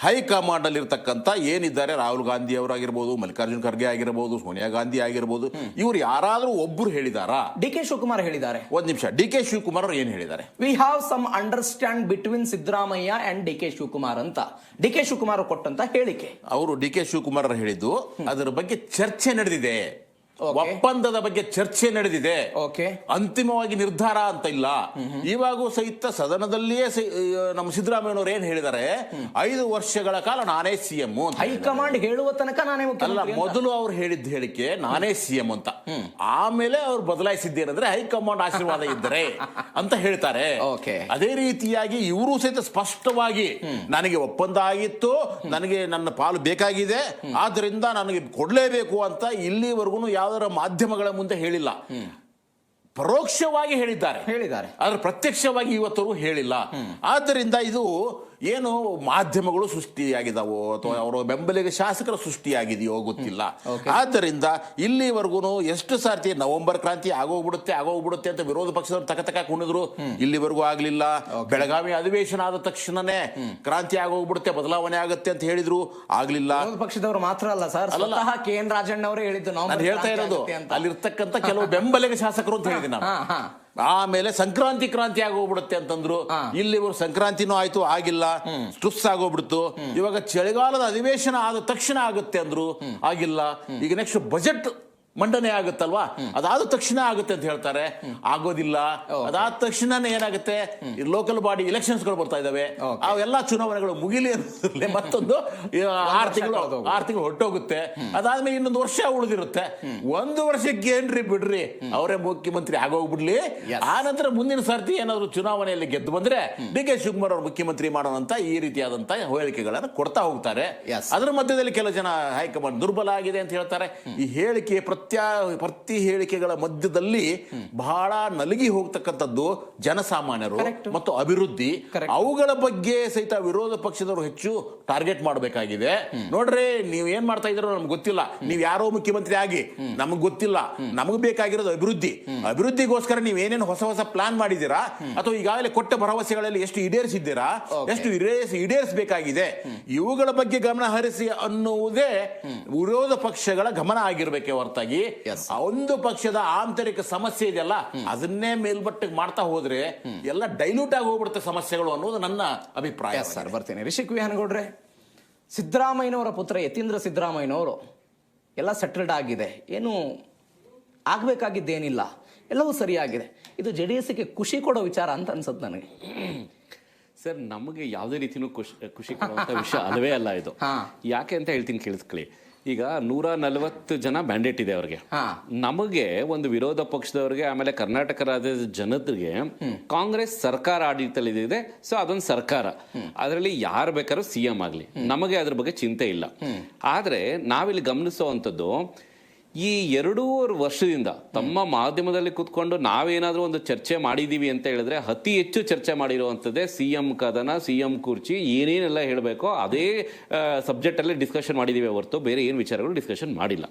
ಹೈಕಮಾಂಡ್ ಅಲ್ಲಿ ಇರ್ತಕ್ಕಂಥ ಏನಿದ್ದಾರೆ, ರಾಹುಲ್ ಗಾಂಧಿ ಅವರಾಗಿರ್ಬೋದು, ಮಲ್ಲಿಕಾರ್ಜುನ್ ಖರ್ಗೆ ಆಗಿರ್ಬೋದು, ಸೋನಿಯಾ ಗಾಂಧಿ ಆಗಿರ್ಬೋದು, ಇವರು ಯಾರಾದ್ರೂ ಒಬ್ಬರು ಹೇಳಿದಾರಾ? DK ಶಿವಕುಮಾರ್ ಹೇಳಿದ್ದಾರೆ. ಒಂದ್ ನಿಮಿಷ, DK ಶಿವಕುಮಾರ್ ಅವರು ಏನ್ ಹೇಳಿದ್ದಾರೆ? We have some understand between Siddaramaiah and DK Shivakumar ಅಂತ DK ಶಿವಕುಮಾರ್ ಕೊಟ್ಟಂತ ಹೇಳಿಕೆ. ಅವರು DK ಶಿವಕುಮಾರ್ ಹೇಳಿದ್ದು ಅದರ ಬಗ್ಗೆ ಚರ್ಚೆ ನಡೆದಿದೆ, ಒಪ್ಪಂದದ ಬಗ್ಗೆ ಚರ್ಚೆ ನಡೆದಿದೆ, ಅಂತಿಮವಾಗಿ ನಿರ್ಧಾರ ಅಂತ ಇಲ್ಲ. ಇವಾಗೂ ಸಹಿತ ಸದನದಲ್ಲಿಯೇ ನಮ್ಮ ಸಿದ್ದರಾಮಯ್ಯನವರು ಏನ್ ಹೇಳಿದ್ದಾರೆ, 5 ವರ್ಷಗಳ ಕಾಲ ನಾನೇ CM ಅಂತ. ಹೈಕಮಾಂಡ್ ಹೇಳುವ ತನಕ ನಾನೇ ಅಲ್ಲ, ಮೊದಲು ಅವ್ರು ಹೇಳಿದ್ದ ಹೇಳಿಕೆ ನಾನೇ CM ಅಂತ, ಆಮೇಲೆ ಅವ್ರು ಬದಲಾಯಿಸಿದ್ದೇನೆಂದ್ರೆ ಹೈಕಮಾಂಡ್ ಆಶೀರ್ವಾದ ಇದ್ದರೆ ಅಂತ ಹೇಳ್ತಾರೆ. ಅದೇ ರೀತಿಯಾಗಿ ಇವರು ಸಹಿತ ಸ್ಪಷ್ಟವಾಗಿ ನನಗೆ ಒಪ್ಪಂದ ಆಗಿತ್ತು, ನನಗೆ ನನ್ನ ಪಾಲು ಬೇಕಾಗಿದೆ, ಆದ್ರಿಂದ ನನಗೆ ಕೊಡ್ಲೇಬೇಕು ಅಂತ ಇಲ್ಲಿವರೆಗೂ ಯಾವ್ದಾರ ಮಾಧ್ಯಮಗಳ ಮುಂದೆ ಹೇಳಿಲ್ಲ. ಪರೋಕ್ಷವಾಗಿ ಹೇಳಿದ್ದಾರೆ, ಆದ್ರೆ ಪ್ರತ್ಯಕ್ಷವಾಗಿ ಇವತ್ತವರೆಗೂ ಹೇಳಿಲ್ಲ. ಆದ್ದರಿಂದ ಇದು ಏನು ಮಾಧ್ಯಮಗಳು ಸೃಷ್ಟಿಯಾಗಿದ್ದಾವೋ ಅಥವಾ ಅವರ ಬೆಂಬಲಿಗ ಶಾಸಕರ ಸೃಷ್ಟಿಯಾಗಿದೆಯೋ ಗೊತ್ತಿಲ್ಲ. ಆದ್ದರಿಂದ ಇಲ್ಲಿವರೆಗೂ ಎಷ್ಟು ಸಾರ್ತಿ ನವೆಂಬರ್ ಕ್ರಾಂತಿ ಆಗೋಗ್ಬಿಡುತ್ತೆ ಅಂತ ವಿರೋಧ ಪಕ್ಷದವರು ತಕ ಕುಣಿದ್ರು, ಇಲ್ಲಿವರೆಗೂ ಆಗ್ಲಿಲ್ಲ. ಬೆಳಗಾವಿ ಅಧಿವೇಶನ ಆದ ತಕ್ಷಣನೇ ಕ್ರಾಂತಿ ಆಗೋಗ್ಬಿಡುತ್ತೆ, ಬದಲಾವಣೆ ಆಗುತ್ತೆ ಅಂತ ಹೇಳಿದ್ರು, ಆಗ್ಲಿಲ್ಲ. ವಿರೋಧ ಪಕ್ಷದವರು ಮಾತ್ರ ಅಲ್ಲ ಸರ್, KN ರಾಜಣ್ಣ ಅವರೇ ಹೇಳಿದ್ದು. ನಾನು ಹೇಳ್ತಾ ಇರೋದು ಅಲ್ಲಿರ್ತಕ್ಕಂಥ ಕೆಲವು ಬೆಂಬಲಿಗ ಶಾಸಕರು ಅಂತ ಹೇಳಿದೆ ನಾನು. ಆಮೇಲೆ ಕ್ರಾಂತಿ ಆಗೋಗ್ಬಿಡುತ್ತೆ ಅಂತಂದ್ರು, ಇಲ್ಲಿ ಸಂಕ್ರಾಂತಿನೂ ಆಯ್ತು, ಆಗಿಲ್ಲ. ಸ್ಟುಸ್ ಆಗೋಗ್ಬಿಡ್ತು. ಇವಾಗ ಚಳಿಗಾಲದ ಅಧಿವೇಶನ ಆದ ತಕ್ಷಣ ಆಗುತ್ತೆ ಅಂದ್ರು, ಆಗಿಲ್ಲ. ಈಗ ನೆಕ್ಸ್ಟ್ ಬಜೆಟ್ ಮಂಡನೆ ಆಗುತ್ತಲ್ವಾ, ಅದಾದ ತಕ್ಷಣ ಆಗುತ್ತೆ ಅಂತ ಹೇಳ್ತಾರೆ, ಆಗೋದಿಲ್ಲ. ಅದಾದ ತಕ್ಷಣ ಏನಾಗುತ್ತೆ, ಲೋಕಲ್ ಬಾಡಿ ಎಲೆಕ್ಷನ್ಸ್ಗಳು ಬರ್ತಾ ಇದಾವೆ, ಅವೆಲ್ಲ ಚುನಾವಣೆಗಳು ಮುಗಿಲಿ ಅನ್ನೋದ್ರಲ್ಲಿ ಮತ್ತೊಂದು 6 ತಿಂಗಳು ಹೊಟ್ಟೋಗುತ್ತೆ. ಅದಾದ್ಮೇಲೆ ಇನ್ನೊಂದು ವರ್ಷ ಉಳಿದಿರುತ್ತೆ. 1 ವರ್ಷಕ್ಕೆ ಏನ್ರಿ ಬಿಡ್ರಿ, ಅವರೇ ಮುಖ್ಯಮಂತ್ರಿ ಆಗೋಗ್ಬಿಡ್ಲಿ. ಆ ನಂತರ ಮುಂದಿನ ಸರ್ತಿ ಏನಾದ್ರು ಚುನಾವಣೆಯಲ್ಲಿ ಗೆದ್ದು ಬಂದ್ರೆ DK ಶಿವಕುಮಾರ್ ಅವರು ಮುಖ್ಯಮಂತ್ರಿ ಮಾಡೋಣಂತ ಈ ರೀತಿಯಾದಂತ ಹೇಳಿಕೆಗಳನ್ನು ಕೊಡ್ತಾ ಹೋಗ್ತಾರೆ. ಅದರ ಮಧ್ಯದಲ್ಲಿ ಕೆಲವು ಜನ ಹೈಕಮಾಂಡ್ ದುರ್ಬಲ ಆಗಿದೆ ಅಂತ ಹೇಳ್ತಾರೆ. ಈ ಹೇಳಿಕೆ ಪ್ರತಿ ಹೇಳಿಕೆಗಳ ಮಧ್ಯದಲ್ಲಿ ಬಹಳ ನಲಗಿ ಹೋಗ್ತಕ್ಕಂಥದ್ದು ಜನಸಾಮಾನ್ಯರು ಮತ್ತು ಅಭಿವೃದ್ಧಿ, ಅವುಗಳ ಬಗ್ಗೆ ಸಹಿತ ವಿರೋಧ ಪಕ್ಷದವರು ಹೆಚ್ಚು ಟಾರ್ಗೆಟ್ ಮಾಡಬೇಕಾಗಿದೆ. ನೋಡ್ರಿ, ನೀವ್ ಏನ್ ಮಾಡ್ತಾ ಇದ್ದೀರೋ ನಮ್ಗೆ ಗೊತ್ತಿಲ್ಲ, ನೀವ್ ಯಾರೋ ಮುಖ್ಯಮಂತ್ರಿ ಆಗಿ ನಮಗ್ ಗೊತ್ತಿಲ್ಲ. ನಮಗ್ ಬೇಕಾಗಿರೋದು ಅಭಿವೃದ್ಧಿಗೋಸ್ಕರ ನೀವ್ ಏನೇನು ಹೊಸ ಪ್ಲಾನ್ ಮಾಡಿದ್ದೀರಾ ಅಥವಾ ಈಗಾಗಲೇ ಕೊಟ್ಟ ಭರವಸೆಗಳಲ್ಲಿ ಎಷ್ಟು ಈಡೇರಿಸಿದ್ದೀರಾ, ಎಷ್ಟು ಈಡೇರಿಸಬೇಕಾಗಿದೆ, ಇವುಗಳ ಬಗ್ಗೆ ಗಮನ ಹರಿಸಿ ಅನ್ನುವುದೇ ವಿರೋಧ ಪಕ್ಷಗಳ ಗಮನ ಆಗಿರ್ಬೇಕೆ ಹೊರತಾಗಿ ಒಂದು ಪಕ್ಷದ ಆಂತರಿಕ ಸಮಸ್ಯೆ ಇದೆಯಲ್ಲ ಅದನ್ನೇ ಮೇಲ್ಮಟ್ಟಕ್ಕೆ ಮಾಡ್ತಾ ಹೋದ್ರೆ ಎಲ್ಲ ಡೈಲ್ಯೂಟ್ ಆಗಿ ಹೋಗ್ಬಿಡುತ್ತೆ ಸಮಸ್ಯೆಗಳು ಅನ್ನೋದು ನನ್ನ ಅಭಿಪ್ರಾಯ. ಸರ್, ಬರ್ತೀನಿ. ರಿಷಿಕ್ ವಿಹಾನಗೌಡ್ರೆ, ಸಿದ್ದರಾಮಯ್ಯನವರ ಪುತ್ರ ಯತೀಂದ್ರ ಸಿದ್ದರಾಮಯ್ಯನವರು ಎಲ್ಲ ಸೆಟಲ್ಡ್ ಆಗಿದೆ, ಏನು ಆಗ್ಬೇಕಾಗಿದ್ದೇನಿಲ್ಲ, ಎಲ್ಲವೂ ಸರಿಯಾಗಿದೆ. ಇದು JDSಗೆ ಖುಷಿ ಕೊಡೋ ವಿಚಾರ ಅಂತ ಅನ್ಸುತ್ತೆ ನನಗೆ. ಸರ್, ನಮಗೆ ಯಾವುದೇ ರೀತಿಯೂ ಖುಷಿ ಕೊಡುವಂತ ವಿಷಯ ಅಲ್ಲವೇ ಅಲ್ಲ ಇದು. ಯಾಕೆ ಅಂತ ಹೇಳ್ತೀನಿ, ಕೇಳಿಸ್ಕೊಳ್ಳಿ. ಈಗ 140 ಜನ ಬ್ಯಾಂಡೇಟ್ ಇದೆ ಅವ್ರಿಗೆ. ನಮಗೆ ಒಂದು ವಿರೋಧ ಪಕ್ಷದವ್ರಿಗೆ, ಆಮೇಲೆ ಕರ್ನಾಟಕ ರಾಜ್ಯದ ಜನತೆಗೆ ಕಾಂಗ್ರೆಸ್ ಸರ್ಕಾರ ಆಡಳಿತದಲ್ಲಿದೆ. ಸೊ ಅದೊಂದು ಸರ್ಕಾರ, ಅದರಲ್ಲಿ ಯಾರು ಬೇಕಾದ್ರೂ CM ಆಗ್ಲಿ, ನಮಗೆ ಅದ್ರ ಬಗ್ಗೆ ಚಿಂತೆ ಇಲ್ಲ. ಆದ್ರೆ ನಾವಿಲ್ಲಿ ಗಮನಿಸುವಂಥದ್ದು, ಈ 2.5 ವರ್ಷದಿಂದ ತಮ್ಮ ಮಾಧ್ಯಮದಲ್ಲಿ ಕೂತ್ಕೊಂಡು ನಾವೇನಾದ್ರೂ ಒಂದು ಚರ್ಚೆ ಮಾಡಿದೀವಿ ಅಂತ ಹೇಳಿದ್ರೆ ಅತಿ ಹೆಚ್ಚು ಚರ್ಚೆ ಮಾಡಿರುವಂಥದ್ದೇ CM ಕದನ, CM ಕುರ್ಚಿ, ಏನೇನೆಲ್ಲ ಹೇಳಬೇಕೋ ಅದೇ ಸಬ್ಜೆಕ್ಟ್ ಅಲ್ಲೇ ಡಿಸ್ಕಷನ್ ಮಾಡಿದೀವಿ ಹೊರತು ಬೇರೆ ಏನು ವಿಚಾರಗಳು ಡಿಸ್ಕಷನ್ ಮಾಡಿಲ್ಲ.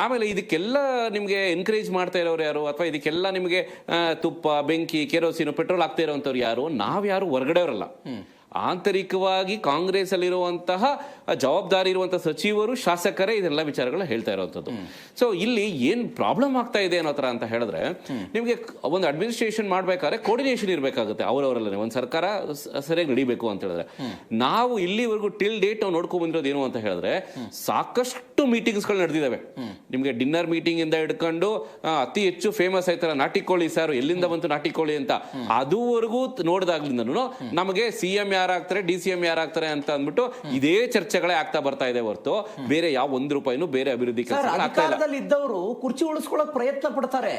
ಆಮೇಲೆ ಇದಕ್ಕೆಲ್ಲ ನಿಮಗೆ ಎನ್ಕರೇಜ್ ಮಾಡ್ತಾ ಇರೋರು ಯಾರು, ಅಥವಾ ಇದಕ್ಕೆಲ್ಲ ನಿಮಗೆ ತುಪ್ಪ, ಬೆಂಕಿ, ಕೆರೋಸಿನ್, ಪೆಟ್ರೋಲ್ ಆಗ್ತಾ ಇರೋವಂಥವ್ರು ಯಾರು? ನಾವ್ಯಾರು ಹೊರಗಡೆಯವರಲ್ಲ. ಆಂತರಿಕವಾಗಿ ಕಾಂಗ್ರೆಸ್ ಅಲ್ಲಿರುವಂತಹ ಜವಾಬ್ದಾರಿ ಇರುವಂತಹ ಸಚಿವರು, ಶಾಸಕರೇ ಇದೆಲ್ಲ ವಿಚಾರಗಳು ಹೇಳ್ತಾ ಇರುವಂತದ್ದು. ಸೊ ಇಲ್ಲಿ ಏನ್ ಪ್ರಾಬ್ಲಮ್ ಆಗ್ತಾ ಇದೆ ಅನ್ನೋ ತರ ಅಂತ ಹೇಳಿದ್ರೆ, ನಿಮಗೆ ಒಂದು ಅಡ್ಮಿನಿಸ್ಟ್ರೇಷನ್ ಮಾಡ್ಬೇಕಾದ್ರೆ ಕೋರ್ಡಿನೇಷನ್ ಇರಬೇಕಾಗುತ್ತೆ ಅವರವರಲ್ಲೇ. ಒಂದು ಸರ್ಕಾರ ಸರಿಯಾಗಿ ನಡಿಬೇಕು ಅಂತ ಹೇಳಿದ್ರೆ, ನಾವು ಇಲ್ಲಿವರೆಗೂ ಟಿಲ್ ಡೇಟ್ ನಾವು ನೋಡ್ಕೊಂಡ್ ಬಂದಿರೋದು ಏನು ಅಂತ ಹೇಳಿದ್ರೆ, ಸಾಕಷ್ಟು ಮೀಟಿಂಗ್ಸ್ಗಳು ನಡೆದಿದ್ದಾವೆ. ನಿಮ್ಗೆ ಡಿನ್ನರ್ ಮೀಟಿಂಗ್ ಇಂದ ಹಿಡ್ಕೊಂಡು ಅತಿ ಹೆಚ್ಚು ಫೇಮಸ್ ಆಯ್ತಾರ ನಾಟಿಕೋಳಿ ಸಾರು, ಎಲ್ಲಿಂದ ಬಂತು ನಾಟಿಕೋಳಿ ಅಂತ, ಅದುವರೆಗೂ ನೋಡಿದಾಗ್ಲಿಂದನು ನಮಗೆ CM ಯಾರಾಗ್ತಾರೆ, DCM ಯಾರಾಗ್ತಾರೆ ಅಂತ ಅಂದ್ಬಿಟ್ಟು ಇದೇ ಚರ್ಚೆಗಳೇ ಆಗ್ತಾ ಬರ್ತಾ ಇದೆ ಹೊರತು ಬೇರೆ ಯಾವ 1 ರೂಪಾಯಿನೂ ಬೇರೆ ಅಭಿವೃದ್ಧಿ ಅಧಿಕಾರದಲ್ಲಿ ಇದ್ದವರು ಕುರ್ಚಿ ಉಳಿಸ್ಕೊಳ್ಳೋಕೆ ಪ್ರಯತ್ನ ಪಡ್ತಾರೆ.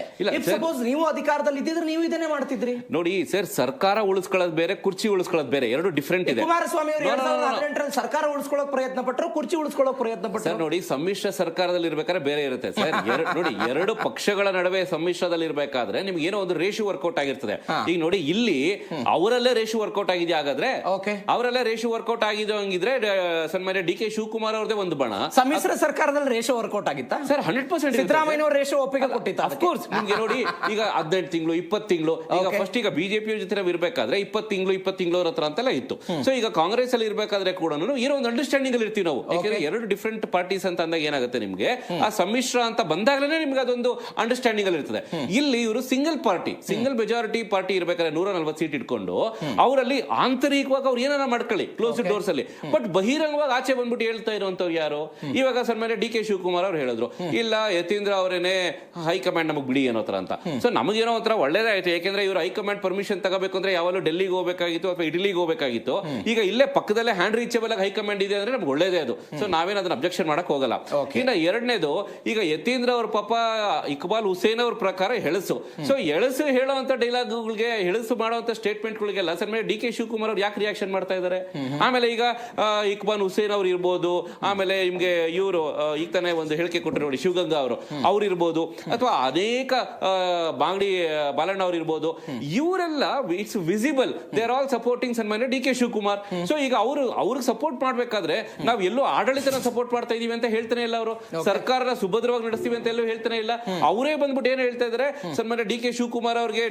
ನೀವು ಅಧಿಕಾರದಲ್ಲಿ ಇದ್ದಿದ್ರೆ ನೀವು ಇದನ್ನೇ ಮಾಡ್ತಿದ್ರಿ. ನೋಡಿ ಸರ್, ಸರ್ಕಾರ ಉಳಿಸ್ಕೊಳ್ಳೋದು ಬೇರೆ, ಕುರ್ಚಿ ಉಳಿಸ್ಕೊಳ್ಳೋದು ಬೇರೆ, ಎರಡು ಡಿಫ್ರೆಂಟ್ ಇದೆ. ಕುಮಾರಸ್ವಾಮಿ ಅವರು 2018ರಲ್ಲಿ ಸರ್ಕಾರ ಉಳಿಸ್ಕೊಳ್ಳೋಕೆ ಪ್ರಯತ್ನ ಪಟ್ಟರು, ಕುರ್ಚಿ ಉಳಿಸ್ಕೊಳ್ಳೋಕೆ ಪ್ರಯತ್ನ ಪಟ್ಟರು. ನೋಡಿ, ಸಮ್ಮಿಶ್ರ ಸರ್ಕಾರದಲ್ಲಿ ಇರ್ಬೇಕಾದ್ರೆ ಬೇರೆ ಇರುತ್ತೆ ಸರ್. ನೋಡಿ, 2 ಪಕ್ಷಗಳ ನಡುವೆ ಸಮ್ಮಿಶ್ರದಲ್ಲಿ ಇರ್ಬೇಕಾದ್ರೆ ನಿಮ್ಗೆ ಏನೋ ಒಂದು ರೇಷು ವರ್ಕೌಟ್ ಆಗಿರ್ತದೆ. ಈಗ ನೋಡಿ, ಇಲ್ಲಿ ಅವರಲ್ಲೇ ರೇಷು ವರ್ಕೌಟ್ ಆಗಿದೆಯಾ? ಹಾಗಾದ್ರೆ ಅವರೆಲ್ಲ ರೇಷು ವರ್ಕೌಟ್ ಆಗಿದ್ದು ಹಂಗಿದ್ರೆ ಸನ್ಮಾನ್ಯ DK ಶಿವಕುಮಾರ್ ಅವ್ರದೇ ಒಂದು ಬಣ. ಸಮ್ಮಿಶ್ರ ಸರ್ಕಾರದಲ್ಲಿ ರೇಷೋ ವರ್ಕೌಟ್ ಆಗಿತ್ತಾ ಸರ್? 100% ಸಿದ್ದರಾಮಯ್ಯ ಅವರು ರೇಷೋ ಒಪ್ಪಿಗೆ ಕೊಟ್ಟಿತ್ತು. ಅಫ್ಕೋರ್ಸ್, ನಿಮ್ಗೆ ನೋಡಿ, ಈಗ 18 ತಿಂಗಳು 20 ತಿಂಗಳು, ಈಗ ಫಸ್ಟ್ ಈಗ ಬಿಜೆಪಿ ಜೊತೆ ನಾವು ಇರ್ಬೇಕಾದ್ರೆ 20 ತಿಂಗಳು ಅವ್ರ ಹತ್ರ ಅಂತೆಲ್ಲ ಇತ್ತು. ಸೊ ಈಗ ಕಾಂಗ್ರೆಸ್ ಅಲ್ಲಿ ಇರ್ಬೇಕಾದ್ರೆ ಕೂಡ ಏನೋ ಒಂದು ಅಂಡರ್ಸ್ಟ್ಯಾಂಡಿಂಗ್ ಅಲ್ಲಿ ಇರ್ತೀವಿ ನಾವು. ಯಾಕಂದ್ರೆ 2 ಡಿಫ್ರೆಂಟ್ ಪಾರ್ಟೀಸ್ ಅಂತ ಅಂದಾಗ ಏನಾಗುತ್ತೆ, ನಿಮ್ಗೆ ಆ ಸಮ್ಮಿಶ್ರ ಅಂತ ಬಂದಾಗಲೇ ನಿಮ್ಗೆ ಅದೊಂದು ಅಂಡರ್ಸ್ಟ್ಯಾಂಡಿಂಗ್ ಅಲ್ಲಿ ಇರ್ತದೆ. ಇಲ್ಲಿ ಇವರು ಸಿಂಗಲ್ ಮೆಜಾರಿಟಿ ಪಾರ್ಟಿ ಇರ್ಬೇಕಾದ್ರೆ 140 ಸೀಟ್ ಇಟ್ಕೊಂಡು ಅವರಲ್ಲಿ ಆಂತರಿಕವಾಗಿ ಅವ್ರು ಏನಾರ ಮಾಡ್ಕೊಳ್ಳಿ ಕ್ಲೋಸ್ ಡೋರ್ಸ್ ಅಲ್ಲಿ, ಬಟ್ ಬಹಿರಂಗವಾಗಿ ಆಚೆ ಬಂದ್ಬಿಟ್ಟು ಹೇಳ್ತಾ ಇರುವಂತವ್ರು ಯಾರು? ಇವಾಗ ಸನ್ಮಾನ್ಯ DK ಶಿವಕುಮಾರ್ ಅವ್ರು ಹೇಳಿದ್ರು, ಇಲ್ಲ ಯತೀಂದ್ರ ಅವರೇನೆ ಹೈಕಮಾಂಡ್ ನಮಗ್ ಬಿಡಿ ಅನ್ನೋ ತರ ಅಂತ. ಸೊ ನಮಗೇನೋ ಒಂಥರ ಒಳ್ಳೇದಾಯ್ತು, ಯಾಕೆಂದ್ರೆ ಇವರು ಹೈಕಮಾಂಡ್ ಪರ್ಮಿಷನ್ ತಗೋಬೇಕು ಅಂದ್ರೆ ಯಾವಾಗಲೂ ಡೆಲ್ಲಿಗೆ ಹೋಗಬೇಕಾಗಿತ್ತು ಅಥವಾ ಇಟಲಿಗೆ ಹೋಗಬೇಕಾಗಿತ್ತು. ಈಗ ಇಲ್ಲೇ ಪಕ್ಕದಲ್ಲೇ ಹ್ಯಾಂಡ್ ರೀಚಬಲ್ ಆಗಿ ಹೈಕಮಾಂಡ್ ಇದೆ ಅಂದ್ರೆ ನಮ್ಗೆ ಒಳ್ಳೇದೇ ಅದು. ಸೊ ನಾವೇನು ಅದನ್ನ ಅಬ್ಜೆಕ್ಷನ್ ಮಾಡಕ್ ಹೋಗಲ್ಲ. ಒಪ್ಪಲ್ಲ. ಇನ್ನು ಎರಡನೇದು, ಈಗ ಯತೀಂದ್ರ ಅವ್ರ ಪಾಪ ಇಕ್ಬಾಲ್ ಹುಸೇನ್ ಅವ್ರ ಪ್ರಕಾರ ಹೆಳಸು. ಸೊ ಎಳಸು ಹೇಳುವಂತ ಡೈಲಾಗ್ಗಳಿಗೆ, ಹೆಳಸು ಮಾಡುವಂತ ಸ್ಟೇಟ್ಮೆಂಟ್ಗಳಿಗೆಲ್ಲ ಸರ್ ಮೇಲೆ ಡಿ.ಕೆ. ಶಿವಕುಮಾರ್ ಅವ್ರು ಯಾಕೆ ರಿಯಾಕ್ಷನ್ ಮಾಡ್ತಾ ಇದ್ದಾರೆ? ಆಮೇಲೆ ಈಗ ಇಕ್ಬಾಲ್ ಹುಸೇನ್ ಅವ್ರು ಇರ್ಬೋದು, ಆಮೇಲೆ ನಿಮ್ಗೆ ಇವರು ಈಗ ತಾನೇ ಒಂದು ಹೇಳಿಕೆ ಕೊಟ್ಟರು ನೋಡಿ ಶಿವಗಂಗಾ ಅವ್ರು ಇರ್ಬೋದು, ಅಥವಾ ಅನೇಕ ಬಾಂಗ್ಡಿ ಬಾಲಣ್ಣ ಅವ್ರು ಇರ್ಬೋದು, ಇವರೆಲ್ಲ it's visible they are all supporting ಸನ್ಮಾನ್ಯ ಡಿ.ಕೆ. ಶಿವಕುಮಾರ್. ಸೊ ಈಗ ಅವ್ರಿಗೆ ಸಪೋರ್ಟ್ ಮಾಡ್ಬೇಕಾದ್ರೆ ನಾವು ಎಲ್ಲೋ ಆಡಳಿತನ ಸಪೋರ್ಟ್ ಮಾಡ್ತಾ ಇದೀವಿ ಅಂತ ಹೇಳ್ತಾನೆ ಇಲ್ಲ, ಅವರು ಸರ್ಕಾರನ ಸುಭದ್ರವಾಗಿ ನಡೆಸ್ತೀವಿ ಅಂತ ಎಲ್ಲೂ ಹೇಳ್ತಾನೆ ಇಲ್ಲ. ಅವರೇ ಬಂದ್ಬಿಟ್ಟು ಏನ್ ಹೇಳ್ತಾ ಇದಾರೆ, ಸನ್ಮಾನ್ಯ ಡಿ.ಕೆ. ಶಿವಕುಮಾರ್ ಅವ್ರಿಗೆ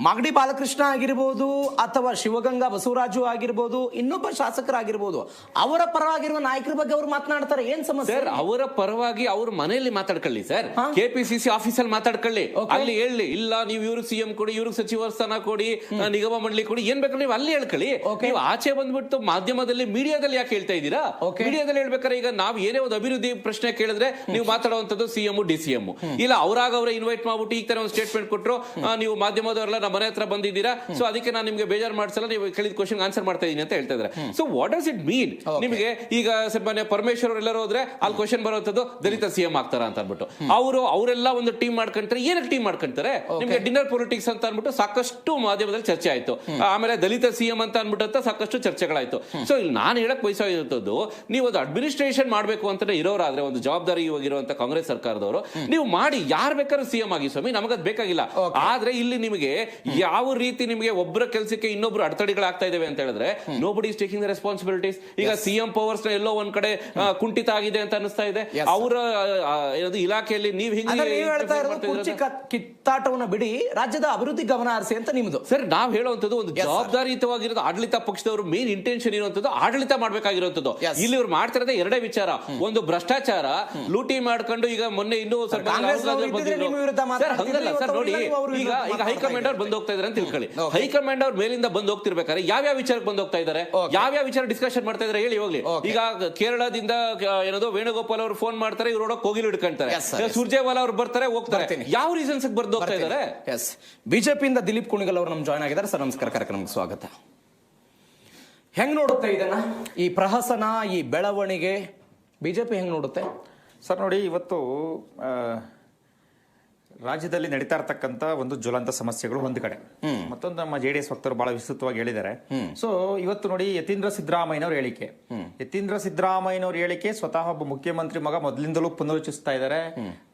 ಮಾಗಡಿ ಬಾಲಕೃಷ್ಣ ಆಗಿರ್ಬೋದು ಅಥವಾ ಶಿವಗಂಗಾ ಬಸವರಾಜು ಆಗಿರ್ಬೋದು, ಇನ್ನೊಬ್ಬ ಶಾಸಕರಾಗಿರ್ಬೋದು, ಅವರ ಪರವಾಗಿರುವ ನಾಯಕರ ಬಗ್ಗೆ ಅವ್ರು ಮಾತನಾಡ್ತಾರೆ. ಏನ್ ಸಮಸ್ಯೆ ಸರ್? ಅವರ ಪರವಾಗಿ ಅವ್ರ ಮನೆಯಲ್ಲಿ ಮಾತಾಡ್ಕೊಳ್ಳಿ ಸರ್, KPCC ಆಫೀಸಲ್ಲಿ ಮಾತಾಡ್ಕೊಳ್ಳಿ, ಅಲ್ಲಿ ಹೇಳಿ ಇಲ್ಲ ನೀವು ಇವ್ರಿಗೆ CM ಕೊಡಿ, ಇವ್ರಿಗೆ ಸಚಿವ ಸ್ಥಾನ ಕೊಡಿ, ನಿಗಮ ಮಂಡಳಿ ಕೊಡಿ, ಏನ್ ಬೇಕಾದ್ರೆ ನೀವು ಅಲ್ಲಿ ಹೇಳ್ಕೊಳ್ಳಿ. ನೀವು ಆಚೆ ಬಂದ್ಬಿಟ್ಟು ಮಾಧ್ಯಮದಲ್ಲಿ ಮೀಡಿಯಾದಲ್ಲಿ ಯಾಕೆ ಹೇಳ್ತಾ ಇದ್ದೀರಾ? ಮೀಡಿಯಾದಲ್ಲಿ ಹೇಳ್ಬೇಕಾದ್ರೆ ಈಗ ನಾವು ಏನೇ ಒಂದು ಅಭಿವೃದ್ಧಿ ಪ್ರಶ್ನೆ ಕೇಳಿದ್ರೆ ನೀವು ಮಾತಾಡುವಂತದ್ದು CM DCM, ಇಲ್ಲ ಅವ್ರಾಗ ಅವರೇ ಇನ್ವೈಟ್ ಮಾಡ್ಬಿಟ್ಟು ಈಗ ತರ ಒಂದು ಸ್ಟೇಟ್ಮೆಂಟ್ ಕೊಟ್ಟರು, ನೀವು ಮಾಧ್ಯಮದವರೆಲ್ಲ ನಮ್ಮ ಮನೆ ಹತ್ರ ಬಂದಿದ್ದೀರಾ, ಸೊ ಅದಕ್ಕೆ ನಾನು ನಿಮ್ಗೆ ಬೇಜಾರು ಮಾಡ್ಸಲ್ಲ, ನೀವು ಕೇಳಿದ ಕ್ವಶನ್ ಆನ್ಸರ್ ಮಾಡ್ತಾ ಇದೀನಿ ಅಂತ ಹೇಳ್ತಾ ಇದ್ದಾರೆ. So what does it mean? ನಿಮಗೆ ಈಗ ಸನ್ಮಾನ್ಯ ಪರಮೇಶ್ವರ್ ಎಲ್ಲರೂ ಹೋದ್ರೆ ಅಲ್ಲಿ ಕ್ವಶನ್ ಬರುವಂತದ್ದು ದಲಿತ CM ಆಗ್ತಾರ ಅಂತ ಅನ್ಬಿಟ್ಟು ಅವರೆಲ್ಲ ಒಂದು ಟೀಮ್ ಮಾಡ್ಕೊಂತಾರೆ. ಏನಕ್ಕೆ ಟೀಮ್ ಮಾಡ್ಕೊಂತಾರೆ? ನಿಮ್ಗೆ ಡಿನ್ನರ್ ಪೊಲಿಟಿಕ್ಸ್ ಅಂತ ಅನ್ಬಿಟ್ಟು ಸಾಕಷ್ಟು ಮಾಧ್ಯಮದಲ್ಲಿ ಚರ್ಚೆ ಆಯ್ತು, ಆಮೇಲೆ ದಲಿತ CM ಅಂತ ಅನ್ಬಿಟ್ಟು ಸಾಕಷ್ಟು ಚರ್ಚೆಗಳಾಯ್ತು. ಸೊ ಇಲ್ಲಿ ನಾನು ಹೇಳಕ್ ಬಯಸೋದು, ನೀವು ಒಂದು ಅಡ್ಮಿನಿಸ್ಟ್ರೇಷನ್ ಮಾಡ್ಬೇಕು ಅಂತ ಇರೋರಾದ್ರೆ, ಒಂದು ಜವಾಬ್ದಾರಿ ಇರುವಂತ ಕಾಂಗ್ರೆಸ್ ಸರ್ಕಾರದವರು, ನೀವು ಮಾಡಿ, ಯಾರು ಬೇಕಾದ್ರೂ CM ಆಗಿ ಸ್ವಾಮಿ, ನಮಗದ್ ಬೇಕಾಗಿಲ್ಲ. ಆದ್ರೆ ಇಲ್ಲಿ ನಿಮಗೆ ಯಾವ ರೀತಿ ನಿಮಗೆ ಒಬ್ಬರ ಕೆಲಸಕ್ಕೆ ಇನ್ನೊಬ್ರು ಅಡೆತಡೆಗಳಾಗ್ತಾ ಇದಾವೆ ಅಂತ ಹೇಳಿದ್ರೆ, nobody is taking the responsibilities. ಈಗ CM ಪವರ್ಸ್ ಎಲ್ಲೋ ಒಂದ್ ಕಡೆ ಕುಂಠಿತ ಆಗಿದೆ ಅಂತ ಅನಿಸ್ತಾ ಇದೆ. ಅವರ ಇಲಾಖೆಯಲ್ಲಿ ನೀವು ಕಿತ್ತಾಟವನ್ನು ಬಿಡಿ, ರಾಜ್ಯದ ಅಭಿವೃದ್ಧಿ ಗಮನ ಹರಿಸಿ ಅಂತ ನಿಮ್ದು. ಸರ್ ನಾವು ಹೇಳುವಂತದ್ದು ಒಂದು ಜವಾಬ್ದಾರಿಯುತವಾಗಿರೋದು ಆಡಳಿತ ಪಕ್ಷದವರು ಮೇನ್ ಇಂಟೆನ್ಷನ್ ಇರುವಂತದ್ದು ಆಡಳಿತ ಮಾಡ್ಬೇಕಾಗಿರುವಂತದ್ದು. ಇಲ್ಲಿ ಇವ್ರು ಮಾಡ್ತಿರೋದೇ ಎರಡೇ ವಿಚಾರ, ಒಂದು ಭ್ರಷ್ಟಾಚಾರ, ಲೂಟಿ ಮಾಡ್ಕೊಂಡು. ಈಗ ಮೊನ್ನೆ ಇನ್ನೂ ಸ್ವಲ್ಪ ನೋಡಿ, ಈಗ ಹೈಕಮಾಂಡ್ ಅವ್ರು ಬಂದ್ ಹೋಗ್ತಾ ಇದಾರೆ ಅಂತ ತಿಳ್ಕೊಳ್ಳಿ. ಹೈಕಮಾಂಡ್ ಅವ್ರ ಮೇಲಿಂದ ಬಂದ್ ಹೋಗ್ತಿರ್ಬೇಕಾದ್ರೆ ಯಾವ್ಯಾವ ವಿಚಾರಕ್ಕೆ ಬಂದ್ ಹೋಗ್ತಾ ಇದಾರೆ, ಯಾವ್ಯಾವ ವಿಚಾರ ಡಿಸ್ಕಷನ್ ಮಾಡ್ತಾ ಇದಾರೆ ಹೇಳಿ ಹೋಗ್ಲಿ. ಈಗ ಕೇರಳದಿಂದ ಏನೋ ವೇಣುಗೋಪಾಲ್ ಅವರು ಫೋನ್ ಮಾಡ್ತಾರೆ, ಇವ್ರು ಕೋಗಿಲು ಹಿಡ್ಕೊಂತಾರೆ, ಸುರ್ಜೇವಾಲಾ ಅವ್ರು ಬರ್ತಾರೆ ಹೋಗ್ತಾರೆ, ಯಾವ ರೀಸನ್ಸ್ ಬಂದ್ ಹೋಗ್ತಾ ಇದಾರೆ? ಬಿಜೆಪಿಯಿಂದ ದಿಲೀಪ್ ಕುಣಿಗಲ್ ಅವರು ನಮ್ ಜಾಯ್ನ್ ಆಗಿದ್ದಾರೆ. ಸರ್ ನಮಸ್ಕಾರ, ಕಾರ್ಯಕ್ರಮಕ್ಕೆ ಸ್ವಾಗತ. ಹೆಂಗ್ ನೋಡುತ್ತೆ ಇದನ್ನ, ಈ ಪ್ರಹಸನ, ಈ ಬೆಳವಣಿಗೆ ಬಿಜೆಪಿ ಹೆಂಗ್ ನೋಡುತ್ತೆ? ಸರ್ ನೋಡಿ, ಇವತ್ತು ರಾಜ್ಯದಲ್ಲಿ ನಡೀತಾ ಇರತಕ್ಕಂತ ಒಂದು ಜ್ವಲಂತ ಸಮಸ್ಯೆಗಳು ಒಂದು ಕಡೆ, ಮತ್ತೊಂದು ನಮ್ಮ JDS ವಕ್ತರು ಬಹಳ ವಿಸ್ತೃತವಾಗಿ ಹೇಳಿದ್ದಾರೆ. ಸೊ ಇವತ್ತು ನೋಡಿ, ಯತೀಂದ್ರ ಸಿದ್ದರಾಮಯ್ಯನವ್ರ ಹೇಳಿಕೆ, ಯತೀಂದ್ರ ಸಿದ್ದರಾಮಯ್ಯನವ್ರ ಹೇಳಿಕೆ ಸ್ವತಃ ಒಬ್ಬ ಮುಖ್ಯಮಂತ್ರಿ ಮಗ ಮೊದಲಿಂದಲೂ ಪುನರುಚ್ಚಿಸ್ತಾ ಇದ್ದಾರೆ,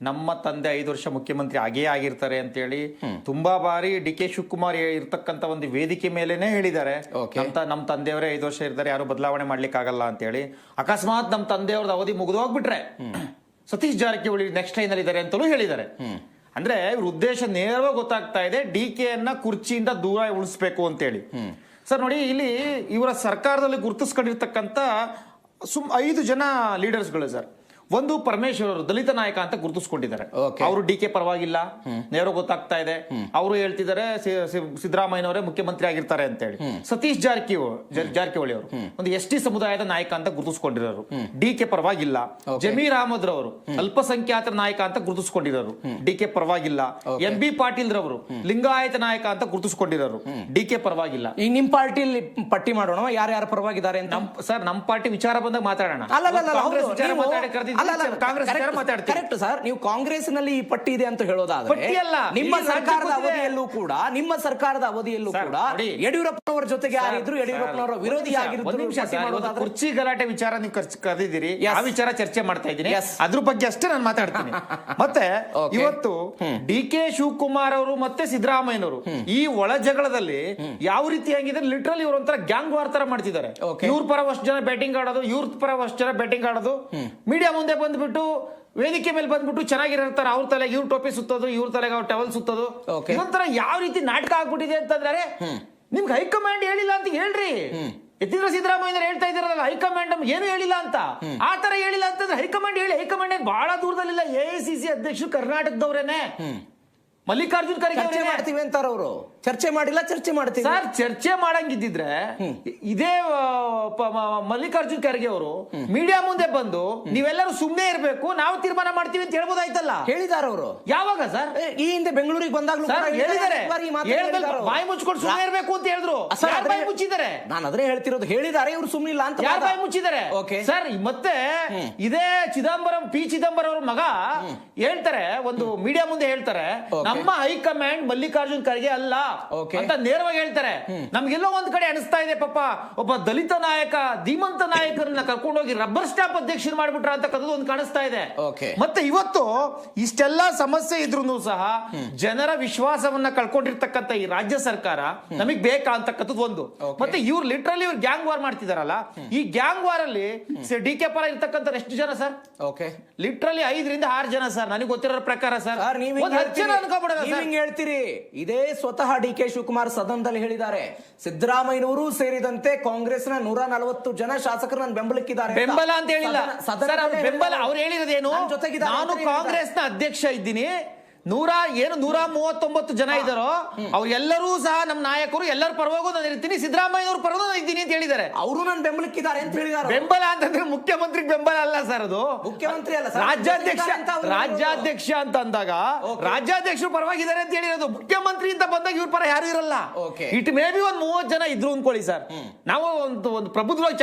ನಮ್ಮ ತಂದೆ 5 ವರ್ಷ ಮುಖ್ಯಮಂತ್ರಿ ಆಗೇ ಆಗಿರ್ತಾರೆ ಅಂತ ಹೇಳಿ ತುಂಬಾ ಬಾರಿ DK ಶಿವಕುಮಾರ್ ಇರ್ತಕ್ಕಂತ ಒಂದು ವೇದಿಕೆ ಮೇಲೆನೆ ಹೇಳಿದ್ದಾರೆ, ನಮ್ಮ ತಂದೆಯವರೇ 5 ವರ್ಷ ಇರ್ತಾರೆ, ಯಾರು ಬದಲಾವಣೆ ಮಾಡ್ಲಿಕ್ಕೆ ಆಗಲ್ಲ ಅಂತ ಹೇಳಿ. ಅಕಸ್ಮಾತ್ ನಮ್ಮ ತಂದೆಯವ್ರದ್ದು ಅವಧಿ ಮುಗಿದು ಹೋಗ್ಬಿಟ್ರೆ ಸತೀಶ್ ಜಾರಕಿಹೊಳಿ ನೆಕ್ಸ್ಟ್ ಲೈನ್ ಅಲ್ಲಿ ಇದ್ದಾರೆ ಅಂತಲೂ ಹೇಳಿದ್ದಾರೆ. ಅಂದ್ರೆ ಇವ್ರ ಉದ್ದೇಶ ನೇರವಾಗಿ ಗೊತ್ತಾಗ್ತಾ ಇದೆ, DKಯನ್ನ ಕುರ್ಚಿಯಿಂದ ದೂರ ಉಳಿಸ್ಬೇಕು ಅಂತೇಳಿ. ಸರ್ ನೋಡಿ, ಇಲ್ಲಿ ಇವರ ಸರ್ಕಾರದಲ್ಲಿ ಗುರುತಿಸ್ಕೊಂಡಿರ್ತಕ್ಕಂಥ 5 ಜನ ಲೀಡರ್ಸ್ಗಳು ಸರ್. ಒಂದು ಪರಮೇಶ್ವರ್ ಅವರು ದಲಿತ ನಾಯಕ ಅಂತ ಗುರುತಿಸ್ಕೊಂಡಿದ್ದಾರೆ, ಅವರು DK ಪರವಾಗಿಲ್ಲ, ನೇರ ಗೊತ್ತಾಗ್ತಾ ಇದೆ. ಅವರು ಹೇಳ್ತಿದ್ದಾರೆ ಸಿದ್ದರಾಮಯ್ಯನವರೇ ಮುಖ್ಯಮಂತ್ರಿ ಆಗಿರ್ತಾರೆ ಅಂತ ಹೇಳಿ. ಸತೀಶ್ ಜಾರಕಿಹೊಳಿ ಅವರು ಒಂದು ST ಸಮುದಾಯದ ನಾಯಕ ಅಂತ ಗುರುತಿಸ್ಕೊಂಡಿರೋರು, DK ಪರವಾಗಿಲ್ಲ. ಜಮೀರ್ ಅಹಮದ್ ರವರು ಅಲ್ಪಸಂಖ್ಯಾತರ ನಾಯಕ ಅಂತ ಗುರುತಿಸ್ಕೊಂಡಿರೋರು, DK ಪರವಾಗಿಲ್ಲ. MB ಪಾಟೀಲ್ ರವರು ಲಿಂಗಾಯತ ನಾಯಕ ಅಂತ ಗುರುತಿಸ್ಕೊಂಡಿರೋರು, DK ಪರವಾಗಿಲ್ಲ. ಈಗ ನಿಮ್ ಪಾರ್ಟಿಯಲ್ಲಿ ಪಟ್ಟಿ ಮಾಡೋಣ ಯಾರ್ಯಾರು ಪರವಾಗಿದ್ದಾರೆ ಅಂತ. ಸರ್ ನಮ್ಮ ಪಾರ್ಟಿ ವಿಚಾರ ಬಂದಾಗ ಮಾತಾಡೋಣ. ಕರೆಕ್ಟ್ ಸರ್, ನೀವು ಕಾಂಗ್ರೆಸ್ ನಲ್ಲಿ ಈ ಪಟ್ಟಿ ಇದೆ ಅಂತ ಹೇಳೋದಾದ್ರೆ, ನಿಮ್ಮ ಸರ್ಕಾರದ ಅವಧಿಯಲ್ಲೂ ಕೂಡ ಯಡಿಯೂರಪ್ಪನವರ ಜೊತೆಗೆ ಯಾರಿದ್ರು, ಯಡಿಯೂರಪ್ಪನವರ ವಿರೋಧಿಯಾಗಿದ್ರು. ಕುರ್ಚಿ ಗಲಾಟೆ ವಿಚಾರ ನೀವು ಕರೆದಿದ್ದೀರಿ, ಆ ವಿಚಾರ ಚರ್ಚೆ ಮಾಡ್ತಾ ಇದ್ದೀನಿ, ಅದ್ರ ಬಗ್ಗೆ ಅಷ್ಟೇ ನಾನು ಮಾತಾಡ್ತೀನಿ. ಮತ್ತೆ ಇವತ್ತು DK ಶಿವಕುಮಾರ್ ಅವರು ಮತ್ತೆ ಸಿದ್ದರಾಮಯ್ಯನವರು ಈ ಒಳ ಜಗಳದಲ್ಲಿ ಯಾವ ರೀತಿ ಆಗಿದೆ, ಲಿಟ್ರಲಿ ಇವರು ಒಂಥರ ಗ್ಯಾಂಗ್ ವಾರ್ ತರ ಮಾಡ್ತಿದ್ದಾರೆ. ಇವ್ರ ಪರ ಅಷ್ಟು ಜನ ಬ್ಯಾಟಿಂಗ್ ಆಡೋದು, ಇವ್ರ ಪರ ಅಷ್ಟು ಜನ ಬ್ಯಾಟಿಂಗ್ ಆಡೋದು, ಮೀಡಿಯಾ ಮುಂದೆ ಬಂದ್ಬಿಟ್ಟು ವೇದಿಕೆ ಮೇಲೆ ಬಂದ್ಬಿಟ್ಟು ಚೆನ್ನಾಗಿರ್ತಾರೆ, ಅವ್ರ ತಲೆಗೆ ಇವ್ರ ಟೋಪಿ ಸುತ್ತೋದು, ಇವ್ರ ತಲೆಗೆ ಅವ್ರ ಟವಲ್ ಸುತ್ತೋದು, ಇದೊಂಥರ ಯಾವ ರೀತಿ ನಾಟಕ ಆಗ್ಬಿಟ್ಟಿದೆ ಅಂತಂದ್ರೆ, ನಿಮ್ಗೆ ಹೈಕಮಾಂಡ್ ಹೇಳಿಲ್ಲ ಅಂತ ಹೇಳ್ರಿ. ಯತೀಂದ್ರ ಸಿದ್ದರಾಮಯ್ಯ ಹೇಳ್ತಾ ಇದಾರಲ್ಲ, ಹೈಕಮಾಂಡ್ ನಮ್ಗೆ ಏನು ಹೇಳಿಲ್ಲ ಅಂತ. ಆ ತರ ಹೇಳಿಲ್ಲ ಅಂತಂದ್ರೆ ಹೈಕಮಾಂಡ್ ಹೇಳಿ, ಹೈಕಮಾಂಡ್ ಬಹಳ ದೂರದಲ್ಲಿಲ್ಲ, AICC ಅಧ್ಯಕ್ಷರು ಕರ್ನಾಟಕದವ್ರೇನೆ. ಮಲ್ಲಿಕಾರ್ಜುನ್ ಖರ್ಗೆ ಚರ್ಚೆ ಅವರೇ ಮಾಡ್ತೀವಿ ಅಂತಾರ ಅವರು. ಚರ್ಚೆ ಮಾಡಿಲ್ಲ, ಚರ್ಚೆ ಮಾಡ್ತೀವಿ ಸರ್. ಚರ್ಚೆ ಮಾಡಂಗಿದ್ದಿದ್ರೆ ಇದೇ ಮಲ್ಲಿಕಾರ್ಜುನ್ ಖರ್ಗೆ ಅವರು ಮೀಡಿಯಾ ಮುಂದೆ ಬಂದು ನೀವೆಲ್ಲರೂ ಸುಮ್ಮನೆ ಇರಬೇಕು, ನಾವು ತೀರ್ಮಾನ ಮಾಡ್ತೀವಿ ಅಂತ ಹೇಳ್ಬೋದಾಯ್ತಲ್ಲ. ಹೇಳಿದಾರ ಅವರು. ಯಾವಾಗ ಸರ್? ಈ ಹಿಂದೆ ಬೆಂಗಳೂರಿಗೆ ಬಂದಾಗ್ಲೂ ಸರ್ ಹೇಳಿದ್ದಾರೆ, ಬಾಯಿ ಮುಚ್ಕೊಂಡು ಸುಮ್ಮನೆ ಇರಬೇಕು ಅಂತ ಹೇಳಿದ್ರು. ಯಾರು ಬಾಯಿ ಮುಚ್ಚಿದ್ದಾರೆ? ನಾನು ಅದ್ರೆ ಹೇಳ್ತಿರೋದು, ಹೇಳಿದ್ದಾರೆ ಇವ್ರು ಸುಮ್ಮನಿಲ್ಲ ಅಂತ. ಯಾರು ಬಾಯಿ ಮುಚ್ಚಿದ್ದಾರೆ? ಸರ್ ಮತ್ತೆ ಇದೇ ಪಿ ಚಿದಂಬರಂ ಅವ್ರ ಮಗ ಹೇಳ್ತಾರೆ, ಒಂದು ಮೀಡಿಯಾ ಮುಂದೆ ಹೇಳ್ತಾರೆ, ನಮ್ಮ ಹೈಕಮಾಂಡ್ ಮಲ್ಲಿಕಾರ್ಜುನ್ ಖರ್ಗೆ ಅಲ್ಲ ಅಂತ ನೇರವಾಗಿ ಹೇಳ್ತಾರೆ. ನಮ್ಗೆಲ್ಲೋ ಒಂದ್ ಕಡೆ ಅನಿಸ್ತಾ ಇದೆ, ಪಾಪ ಒಬ್ಬ ದಲಿತ ನಾಯಕ, ಧೀಮಂತ ನಾಯಕರನ್ನ ಕರ್ಕೊಂಡೋಗಿ ರಬ್ಬರ್ ಸ್ಟಾಂಪ್ ಅಧ್ಯಕ್ಷರು ಮಾಡ್ಬಿಟ್ರ ಅಂತಕ್ಕಂಥದ್ದು ಒಂದು ಕಾಣಿಸ್ತಾ ಇದೆ. ಮತ್ತೆ ಇವತ್ತು ಇಷ್ಟೆಲ್ಲ ಸಮಸ್ಯೆ ಇದ್ರೂ ಸಹ ಜನರ ವಿಶ್ವಾಸವನ್ನ ಕಳ್ಕೊಂಡಿರ್ತಕ್ಕಂಥ ಈ ರಾಜ್ಯ ಸರ್ಕಾರ ನಮಗ್ ಬೇಕಾ ಅಂತಕ್ಕಂಥದ್ದು ಒಂದು. ಮತ್ತೆ ಇವ್ರು ಲಿಟ್ರಲಿ ಇವ್ರು ಗ್ಯಾಂಗ್ ವಾರ್ ಮಾಡ್ತಿದಾರಲ್ಲ, ಈ ಗ್ಯಾಂಗ್ ವಾರ್ ಅಲ್ಲಿ ಡಿ.ಕೆ. ಪರ ಇರ್ತಕ್ಕಂಥ ಎಷ್ಟು ಜನ ಸರ್? ಲಿಟ್ರಲಿ 5 ರಿಂದ 6 ಜನ ಸರ್, ನನಗೆ ಗೊತ್ತಿರೋ ಪ್ರಕಾರ ಸರ್. ಹೇಳ್ತೀರಿ ಇದೇ ಸ್ವತಃ ಡಿ.ಕೆ. ಶಿವಕುಮಾರ್ ಸದನದಲ್ಲಿ ಹೇಳಿದ್ದಾರೆ, ಸಿದ್ದರಾಮಯ್ಯನವರು ಸೇರಿದಂತೆ ಕಾಂಗ್ರೆಸ್ನ 140 ಜನ ಶಾಸಕರು ನನ್ನ ಬೆಂಬಲಕ್ಕಿದ್ದಾರೆ. ಬೆಂಬಲ ಅಂತ ಹೇಳಿಲ್ಲ ಬೆಂಬಲ ಅವ್ರು ಹೇಳಿರೋದೇನು, ನಾನು ಕಾಂಗ್ರೆಸ್ನ ಅಧ್ಯಕ್ಷ ಇದ್ದೀನಿ, 139 ಜನ ಇದ್ದಾರೋ ಅವ್ರೆಲ್ಲರೂ ಸಹ ನಮ್ಮ ನಾಯಕರು, ಎಲ್ಲರ ಪರವಾಗೂ ನಾನು ಇರ್ತೀನಿ, ಸಿದ್ದರಾಮಯ್ಯವ್ರ ಪರವಾಗೂ ಇದ್ದೀನಿ ಅಂತ ಹೇಳಿದ್ದಾರೆ. ಅವರು ನನ್ನ ಬೆಂಬಲಕ್ಕಿದ್ದಾರೆ ಅಂತ ಹೇಳಿದ್ದಾರೆ. ಬೆಂಬಲ ಅಂತಂದ್ರೆ ಮುಖ್ಯಮಂತ್ರಿಗೆ ಬೆಂಬಲ ಅಲ್ಲ ಸರ್, ಅದು ಮುಖ್ಯಮಂತ್ರಿ ಅಲ್ಲ, ರಾಜ್ಯಾಧ್ಯಕ್ಷ ಅಂತ ಅಂದಾಗ ರಾಜ್ಯಾಧ್ಯಕ್ಷರು ಪರವಾಗಿದ್ದಾರೆ ಅಂತ ಹೇಳಿರೋದು. ಮುಖ್ಯಮಂತ್ರಿ ಅಂತ ಬಂದಾಗ ಇವ್ರ ಪರ ಯಾರು ಇರಲ್ಲ. ಇಟ್ ಮೇ ಬಿ ಒಂದ್ 30 ಜನ ಇದ್ರು ಅನ್ಕೊಳ್ಳಿ ಸರ್, ನಾವು ಒಂದು ಪ್ರಬುದ್ಧವಾಗಿ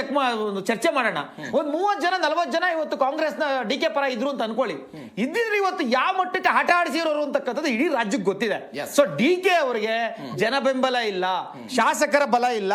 ಚರ್ಚೆ ಮಾಡೋಣ. ಒಂದ್ 30 ಜನ 40 ಜನ ಇವತ್ತು ಕಾಂಗ್ರೆಸ್ನ ಡಿ.ಕೆ. ಪರ ಇದ್ರು ಅಂತ ಅನ್ಕೊಳ್ಳಿ. ಇದ್ದಿದ್ರೆ ಇವತ್ತು ಯಾವ ಮಟ್ಟಕ್ಕೆ ಆಟ ಆಡಿಸಿರೋ ಅಂತಕ್ಕಂಥದ್ದು ಇಡೀ ರಾಜ್ಯಕ್ಕೆ ಗೊತ್ತಿದೆ. ಸೊ ಡಿ.ಕೆ. ಅವರಿಗೆ ಜನ ಬೆಂಬಲ ಇಲ್ಲ, ಶಾಸಕರ ಬಲ ಇಲ್ಲ,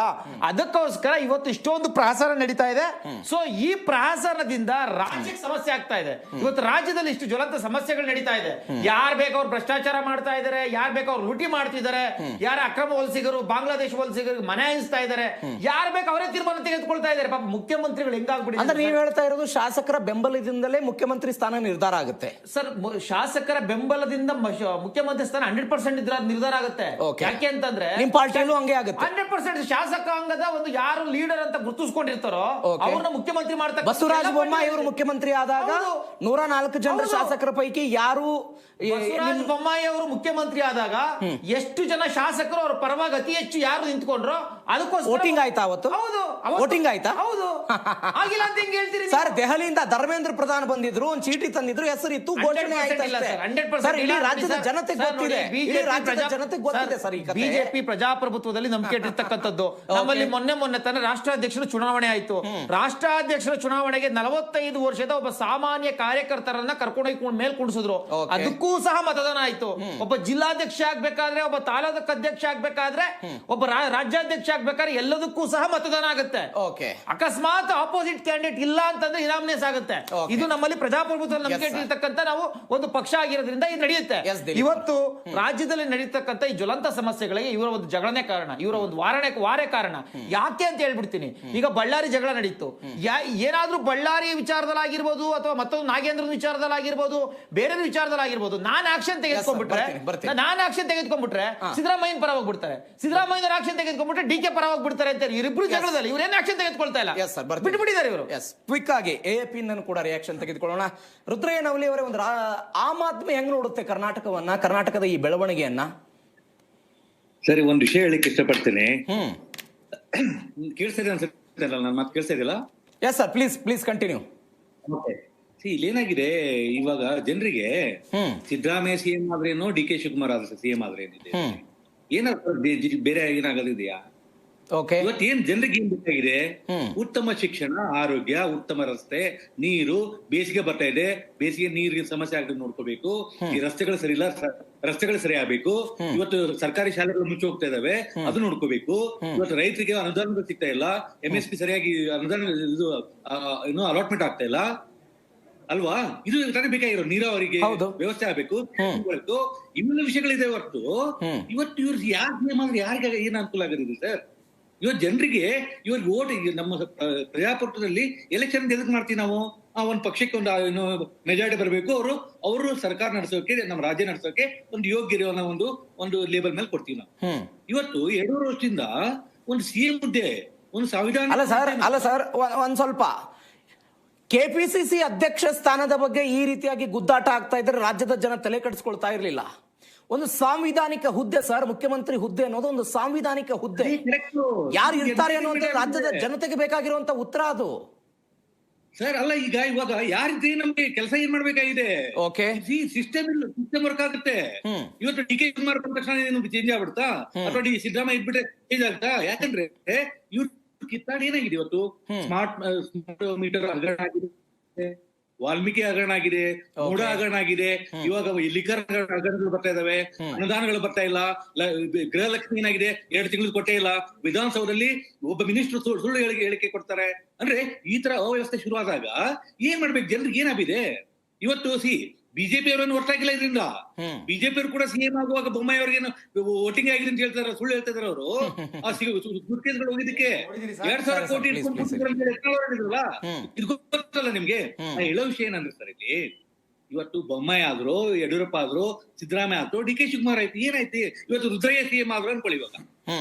ಅದಕ್ಕೋಸ್ಕರ ಇವತ್ತು ಇಷ್ಟೊಂದು ಪ್ರಹಸನ ನಡೀತಾ ಇದೆ. ಸೊ ಈ ಪ್ರಹಸನದಿಂದ ರಾಜ್ಯಕ್ಕೆ ಸಮಸ್ಯೆ ಆಗ್ತಾ ಇದೆ. ಇವತ್ತು ರಾಜ್ಯದಲ್ಲಿ ಇಷ್ಟು ಜ್ವಲಂತ ಸಮಸ್ಯೆಗಳು ನಡೀತಾ ಇದೆ. ಯಾರು ಬೇಕವ್ರು ಭ್ರಷ್ಟಾಚಾರ ಮಾಡ್ತಾ ಇದ್ದಾರೆ, ಯಾರು ಬೇಕವ್ರು ಲೂಟಿ ಮಾಡ್ತಿದ್ದಾರೆ, ಯಾರ ಅಕ್ರಮ ವಲಸಿಗರು, ಬಾಂಗ್ಲಾದೇಶ ವಲಸಿಗರು ಮನೆ ಹಂಚ್ತಾ ಇದ್ದಾರೆ, ಯಾರು ಬೇಕು ಅವರೇ ತೀರ್ಮಾನ ತೆಗೆದುಕೊಳ್ತಾ ಇದ್ದಾರೆ. ಪಾಪ ಮುಖ್ಯಮಂತ್ರಿಗಳು ಹೆಂಗಾಗ್ಬಿಡಿ ಅಂದ್ರೆ ನೀವು ಹೇಳ್ತಾ ಇರೋದು ಶಾಸಕರ ಬೆಂಬಲದಿಂದಲೇ ಮುಖ್ಯಮಂತ್ರಿ ಸ್ಥಾನ ನಿರ್ಧಾರ ಆಗುತ್ತೆ ಸರ್. ಶಾಸಕರ ಬೆಂಬಲದಿಂದ ಮುಖ್ಯಮಂತ್ರಿ ಸ್ಥಾನ 100% ಇದ್ರ ನಿರ್ಧಾರ ಆಗುತ್ತೆ. ಯಾಕೆ ಅಂತಂದ್ರೆ ನಿಮ್ ಪಾರ್ಟಿಯಲ್ಲೂ ಹಂಗೆ ಆಗುತ್ತೆ. 100% ಶಾಸಕಾಂಗದ ಒಂದು ಯಾರು ಲೀಡರ್ ಅಂತ ಗುರುತಿಸ್ಕೊಂಡಿರ್ತಾರೋ ಅವ್ರನ್ನ ಮುಖ್ಯಮಂತ್ರಿ ಮಾಡ್ತಾರೆ. ಬಸವರಾಜ ಬೊಮ್ಮಾಯಿ ಅವರು ಮುಖ್ಯಮಂತ್ರಿ ಆದಾಗ 104 ಜನರ ಶಾಸಕರ ಪೈಕಿ ಯಾರು, ಬಸವರಾಜ ಬೊಮ್ಮಾಯಿ ಅವರು ಮುಖ್ಯಮಂತ್ರಿ ಆದಾಗ ಎಷ್ಟು ಜನ ಶಾಸಕರು ಅವ್ರ ಪರವಾಗಿ ಅತಿ ಹೆಚ್ಚು ಯಾರು ನಿಂತ್ಕೊಂಡ್ರು ಅದಕ್ಕೋಸ್ಕರ ವೋಟಿಂಗ್ ಆಯ್ತಾ ಅವತ್ತು? ಹೌದು, ವೋಟಿಂಗ್ ಆಯ್ತಾ? ಹೌದು. ಆಗಿಲ್ಲ ಅಂತ ಹೆಂಗ್ ಹೇಳ್ತೀರಿ ಸರ್? ದೆಹಲಿಯಿಂದ ಧರ್ಮೇಂದ್ರ ಪ್ರಧಾನ್ ಬಂದಿದ್ರು, ಒಂದು ಚೀಟಿ ತಂದಿದ್ರು, ಹೆಸರಿತ್ತು, ಘೋಷಣೆ ಆಯ್ತು. ರಾಜ್ಯದ ಜನತೆ ಗೊತ್ತಿದೆ, ಜನತೆ ಗೊತ್ತಿದೆ ಸರ್. ಬಿಜೆಪಿ ಪ್ರಜಾಪ್ರಭುತ್ವದಲ್ಲಿ ನಂಬಿಕೆ ಇಟ್ಟಿರ್ತಕ್ಕಂಥದ್ದು. ನಮ್ಮಲ್ಲಿ ಮೊನ್ನೆ ತನ್ನ ರಾಷ್ಟ್ರಾಧ್ಯಕ್ಷರ ಚುನಾವಣೆ ಆಯ್ತು. ರಾಷ್ಟ್ರಾಧ್ಯಕ್ಷರ ಚುನಾವಣೆಗೆ 45 ವರ್ಷದ ಒಬ್ಬ ಸಾಮಾನ್ಯ ಕಾರ್ಯಕರ್ತರನ್ನ ಕರ್ಕೊಂಡೋಗಿ ಮೇಲ್ ಕುಣಿಸಿದ್ರು. ಅದಕ್ಕೂ ಸಹ ಮತದಾನ ಆಯ್ತು. ಒಬ್ಬ ಜಿಲ್ಲಾಧ್ಯಕ್ಷ ಆಗ್ಬೇಕಾದ್ರೆ, ಒಬ್ಬ ತಾಲೂಕು ಅಧ್ಯಕ್ಷ ಆಗ್ಬೇಕಾದ್ರೆ, ಒಬ್ಬ ರಾಜ್ಯಾಧ್ಯಕ್ಷ ಆಗ್ಬೇಕಾದ್ರೆ ಎಲ್ಲದಕ್ಕೂ ಸಹ ಮತದಾನ ಆಗುತ್ತೆ. ಅಕಸ್ಮಾತ್ ಆಪೋಸಿಟ್ ಕ್ಯಾಂಡಿಡೇಟ್ ಇಲ್ಲ ಅಂತಂದ್ರೆ ಇನಾಮಿನೇಸ್ ಆಗುತ್ತೆ. ಇದು ನಮ್ಮಲ್ಲಿ ಪ್ರಜಾಪ್ರಭುತ್ವ ನಂಬಿಕೆ ಇಟ್ಟಿರ್ತಕ್ಕಂಥ ನಾವು ಒಂದು ಪಕ್ಷ ಆಗಿರೋದ್ರಿಂದ ಇದು ನಡೆಯುತ್ತೆ. ಇವತ್ತು ರಾಜ್ಯದಲ್ಲಿ ನಡೀತಕ್ಕಂಥ ಈ ಜ್ವಲಂತ ಸಮಸ್ಯೆಗಳಿಗೆ ಇವರ ಒಂದು ಜಗಳನೆ ಕಾರಣ, ಇವರ ಒಂದು ವಾರೇ ಕಾರಣ. ಯಾಕೆ ಅಂತ ಹೇಳ್ಬಿಡ್ತೀನಿ. ಈಗ ಬಳ್ಳಾರಿ ಜಗಳ ನಡೀತು, ಏನಾದ್ರೂ ಬಳ್ಳಾರಿ ವಿಚಾರದಲ್ಲಾಗಿರ್ಬೋದು ಅಥವಾ ಮತ್ತೊಂದು ನಾಗೇಂದ್ರನ ವಿಚಾರದಲ್ಲಾಗಿರ್ಬೋದು, ಬೇರೆ ವಿಚಾರದಲ್ಲಾಗಿರ್ಬೋದು, ನಾನು ಆಕ್ಷನ್ ತೆಗೆದುಕೊಂಡ್ಬಿಟ್ರೆ ಸಿದ್ದರಾಮಯ್ಯನ ಪರ ಹೋಗ್ಬಿಡ್ತಾರೆ, ಸಿದ್ದರಾಮಯ್ಯನ ಆಕ್ಷನ್ ತೆಗೆದುಕೊಂಡ್ಬಿಟ್ರೆ ಡಿ.ಕೆ. ಪರ ಹೋಗ್ಬಿಡ್ತಾರೆ ಅಂತ ಇವರಿಬ್ರು ಜಗಳದಲ್ಲಿ ಇವ್ರೇನು ಆಕ್ಷನ್ ತೆಗೆದುಕೊಳ್ತಾ ಇಲ್ಲ, ಬಿಟ್ಬಿಟ್ಟಿದ್ದಾರೆ ಇವರು. ಕ್ವಿಕ್ ಆಗಿ ಎಎಪಿ ಕೂಡ ರಿಯಾಕ್ಷನ್ ತೆಗೆದುಕೊಳ್ಳೋಣ. ರುದ್ರಯ್ಯ ನವಲಿ ಅವರೇ, ಒಂದು ಆಮ್ ಆದ್ಮಿ ಹೆಂಗ್ ನೋಡುತ್ತೆ ಕರ್ನಾಟಕವನ್ನ, ಕರ್ನಾಟಕದ ಈ ಬೆಳವಣಿಗೆಯನ್ನ? ಸರಿ, ಒಂದು ವಿಷಯ ಹೇಳಿಕ್ಕೆ ಇಷ್ಟಪಡ್ತೇನೆ. ಕೇಳಿಸ್ತಾ ಅನ್ಸುತ್ತೆ, ನನ್ನ ಮಾತು ಕೇಳಿಸ್ತಾ ಇದೆಯಲ್ಲ? Yes sir, please continue. ಇಲ್ಲೇನಾಗಿದೆ, ಇವಾಗ ಜನರಿಗೆ ಸಿದ್ದರಾಮಯ್ಯ ಸಿಎಂ ಆದ್ರೇನೋ, ಡಿ.ಕೆ. ಶಿವಕುಮಾರ್ ಆದ್ರೆ ಸಿಎಂ ಆದ್ರೆ ಏನಿದೆ, ಏನಾದ್ರು ಬೇರೆ ಏನಾಗೋದಿದೆಯಾ? ಇವತ್ತು ಏನ್ ಜನರಿಗೆ ಏನ್ ಬೇಕಾಗಿದೆ? ಉತ್ತಮ ಶಿಕ್ಷಣ, ಆರೋಗ್ಯ, ಉತ್ತಮ ರಸ್ತೆ, ನೀರು. ಬೇಸಿಗೆ ಬರ್ತಾ ಇದೆ, ಬೇಸಿಗೆ ನೀರಿಗೆ ಸಮಸ್ಯೆ ಆಗದೆ ನೋಡ್ಕೋಬೇಕು. ಈ ರಸ್ತೆಗಳು ಸರಿ ಇಲ್ಲ, ರಸ್ತೆಗಳು ಸರಿ ಆಗ್ಬೇಕು. ಇವತ್ತು ಸರ್ಕಾರಿ ಶಾಲೆಗಳು ಮುಚ್ಚಿ ಹೋಗ್ತಾ ಇದಾವೆ, ಅದು ನೋಡ್ಕೋಬೇಕು. ಇವತ್ತು ರೈತರಿಗೆ ಅನುದಾನ ಸಿಗ್ತಾ ಇಲ್ಲ, MSP ಸರಿಯಾಗಿ ಅನುದಾನ ಇನ್ನೂ ಅಲಾಟ್ಮೆಂಟ್ ಆಗ್ತಾ ಇಲ್ಲ ಅಲ್ವಾ? ಇದು ತಾನೇ ಬೇಕಾಗಿರೋ. ನೀರಾವರಿಗೆ ವ್ಯವಸ್ಥೆ ಆಗ್ಬೇಕು, ಇವೆಲ್ಲ ವಿಷಯಗಳಿದೆ ಹೊರತು ಇವತ್ತು ಇವ್ರು ಯಾರಿಗೆ ಏನ್ ಅನುಕೂಲ ಆಗೋದಿದೆ ಸರ್? ಇವತ್ತು ಜನರಿಗೆ ಇವ್ರಿಗೆ ಓಟ್, ನಮ್ಮ ಪ್ರಜಾಪ್ರಭುತ್ವದಲ್ಲಿ ಎಲೆಕ್ಷನ್ ಎದಕ್ ಮಾಡ್ತೀವಿ ನಾವು? ಒಂದ್ ಪಕ್ಷಕ್ಕೆ ಒಂದು ಮೆಜಾರಿಟಿ ಬರಬೇಕು, ಅವರು ಸರ್ಕಾರ ನಡೆಸೋಕೆ, ನಮ್ಮ ರಾಜ್ಯ ನಡೆಸೋಕೆ ಒಂದು ಯೋಗ್ಯ ಇರೋ ಒಂದು ಲೇಬಲ್ ಮೇಲೆ ಕೊಡ್ತೀವಿ ನಾವು. ಇವತ್ತು 2 ವರ್ಷದಿಂದ ಒಂದು ಸಿಎಂ ಹುದ್ದೆ, ಒಂದು ಸಂವಿಧಾನ ಅಲ್ಲ ಸರ್, ಒಂದ್ ಸ್ವಲ್ಪ ಕೆಪಿಸಿಸಿ ಅಧ್ಯಕ್ಷ ಸ್ಥಾನದ ಬಗ್ಗೆ ಈ ರೀತಿಯಾಗಿ ಗುದ್ದಾಟ ಆಗ್ತಾ ಇದ್ರೆ ರಾಜ್ಯದ ಜನ ತಲೆ ಕೆಡಿಸ್ಕೊಳ್ತಾ ಇರ್ಲಿಲ್ಲ. ಒಂದು ಸಾಂವಿಧಾನಿಕ ಹುದ್ದೆ ಸರ್, ಮುಖ್ಯಮಂತ್ರಿ ಹುದ್ದೆ ಅನ್ನೋದು ಒಂದು ಸಾಂವಿಧಾನಿಕ ಹುದ್ದೆ. ಯಾರು ಇರ್ತಾರೆ ಅನ್ನೋದು ರಾಜ್ಯದ ಜನತೆಗೆ ಬೇಕಾಗಿರುವಂತ ಉತ್ತರ ಅದು. ಸರ್ ಅಲ್ಲ, ಇವಾಗ ಯಾರಿದ್ರೆ ನಮ್ಗೆ ಕೆಲಸ ಏನ್ ಮಾಡ್ಬೇಕಾಗಿದೆ? ಓಕೆ, ಸಿಸ್ಟಮ್ ವರ್ಕ್ ಆಗುತ್ತೆ. ಇವತ್ತು ಡಿ ಕೆ ಶಿವಕುಮಾರ್ ಬಂದ ತಕ್ಷಣ ಏನು ಚೇಂಜ್ ಆಗ್ಬಿಡ್ತಾ, ಅಥವಾ ಸಿದ್ದರಾಮಯ್ಯ ಇದ್ಬಿಟ್ರೆ ಚೇಂಜ್ ಆಗುತ್ತಾ? ಯಾಕಂದ್ರೆ ಇವ್ರು ಕಿತ್ತಾಡಿ ಏನಾಗಿದೆ ಇವತ್ತು? ಸ್ಮಾರ್ಟ್ ಮೀಟರ್ ಹಗರಣ ಆಗಿದೆ, ವಾಲ್ಮೀಕಿ ಹಗರಣ ಆಗಿದೆ, ಮೂಡ ಹಗರಣ ಆಗಿದೆ, ಇವಾಗ ಲಿಕ್ಕರ್ ಹಗರಣಗಳು ಬರ್ತಾ ಇದಾವೆ, ಅನುದಾನಗಳು ಬರ್ತಾ ಇಲ್ಲ, ಗೃಹಲಕ್ಷ್ಮಿ ಏನಾಗಿದೆ 2 ತಿಂಗಳು ಕೊಟ್ಟೇ ಇಲ್ಲ, ವಿಧಾನಸೌಧದಲ್ಲಿ ಒಬ್ಬ ಮಿನಿಸ್ಟರ್ ಸುಳ್ಳು ಹೇಳಿಕೆ ಕೊಡ್ತಾರೆ. ಅಂದ್ರೆ ಈ ತರ ಅವ್ಯವಸ್ಥೆ ಶುರುವಾದಾಗ ಏನ್ ಮಾಡ್ಬೇಕು? ಜನರಿಗೆ ಏನಾಗಿದೆ ಇವತ್ತು? ಬಿಜೆಪಿ ಅವರನ್ನು ಒಟ್ಟಾಗಿಲ್ಲ ಇದರಿಂದ. ಬಿಜೆಪಿ ಅವರು ಕೂಡ ಸಿಎಂ ಆಗುವಾಗ ಬೊಮ್ಮಾಯಿ ಅವ್ರಿಗೇನು ವೋಟಿಂಗ್ ಆಗಿದೆ ಅಂತ ಹೇಳ್ತಾರೆ, ಸುಳ್ಳು ಹೇಳ್ತಾ ಇದಾರೆ ಅವರು. ಆ ಸುಟ್ಕೇಸ್ಗಳು ಹೋಗಿದ್ದಕ್ಕೆ 2,000 ಕೋಟಿ ಹೇಳಿದ್ರಲ್ಲ, ಇದು ಗೊತ್ತಲ್ಲ ನಿಮ್ಗೆ? ಹೇಳೋ ವಿಷಯ ಏನಂದ್ರೆ ಸರ್, ಇಲ್ಲಿ ಇವತ್ತು ಬೊಮ್ಮಾಯಿ ಆದ್ರು, ಯಡಿಯೂರಪ್ಪ ಆದ್ರು, ಸಿದ್ದರಾಮಯ್ಯ ಆದ್ರು, ಡಿ ಕೆ ಶಿವಕುಮಾರ್ ಆಯ್ತು, ಏನಾಯ್ತು? ಇವತ್ತು ರುದ್ರಯ್ಯ ಸಿಎಂ ಆದ್ರು ಅನ್ಕೊಳ್ಳಿ. ಇವಾಗ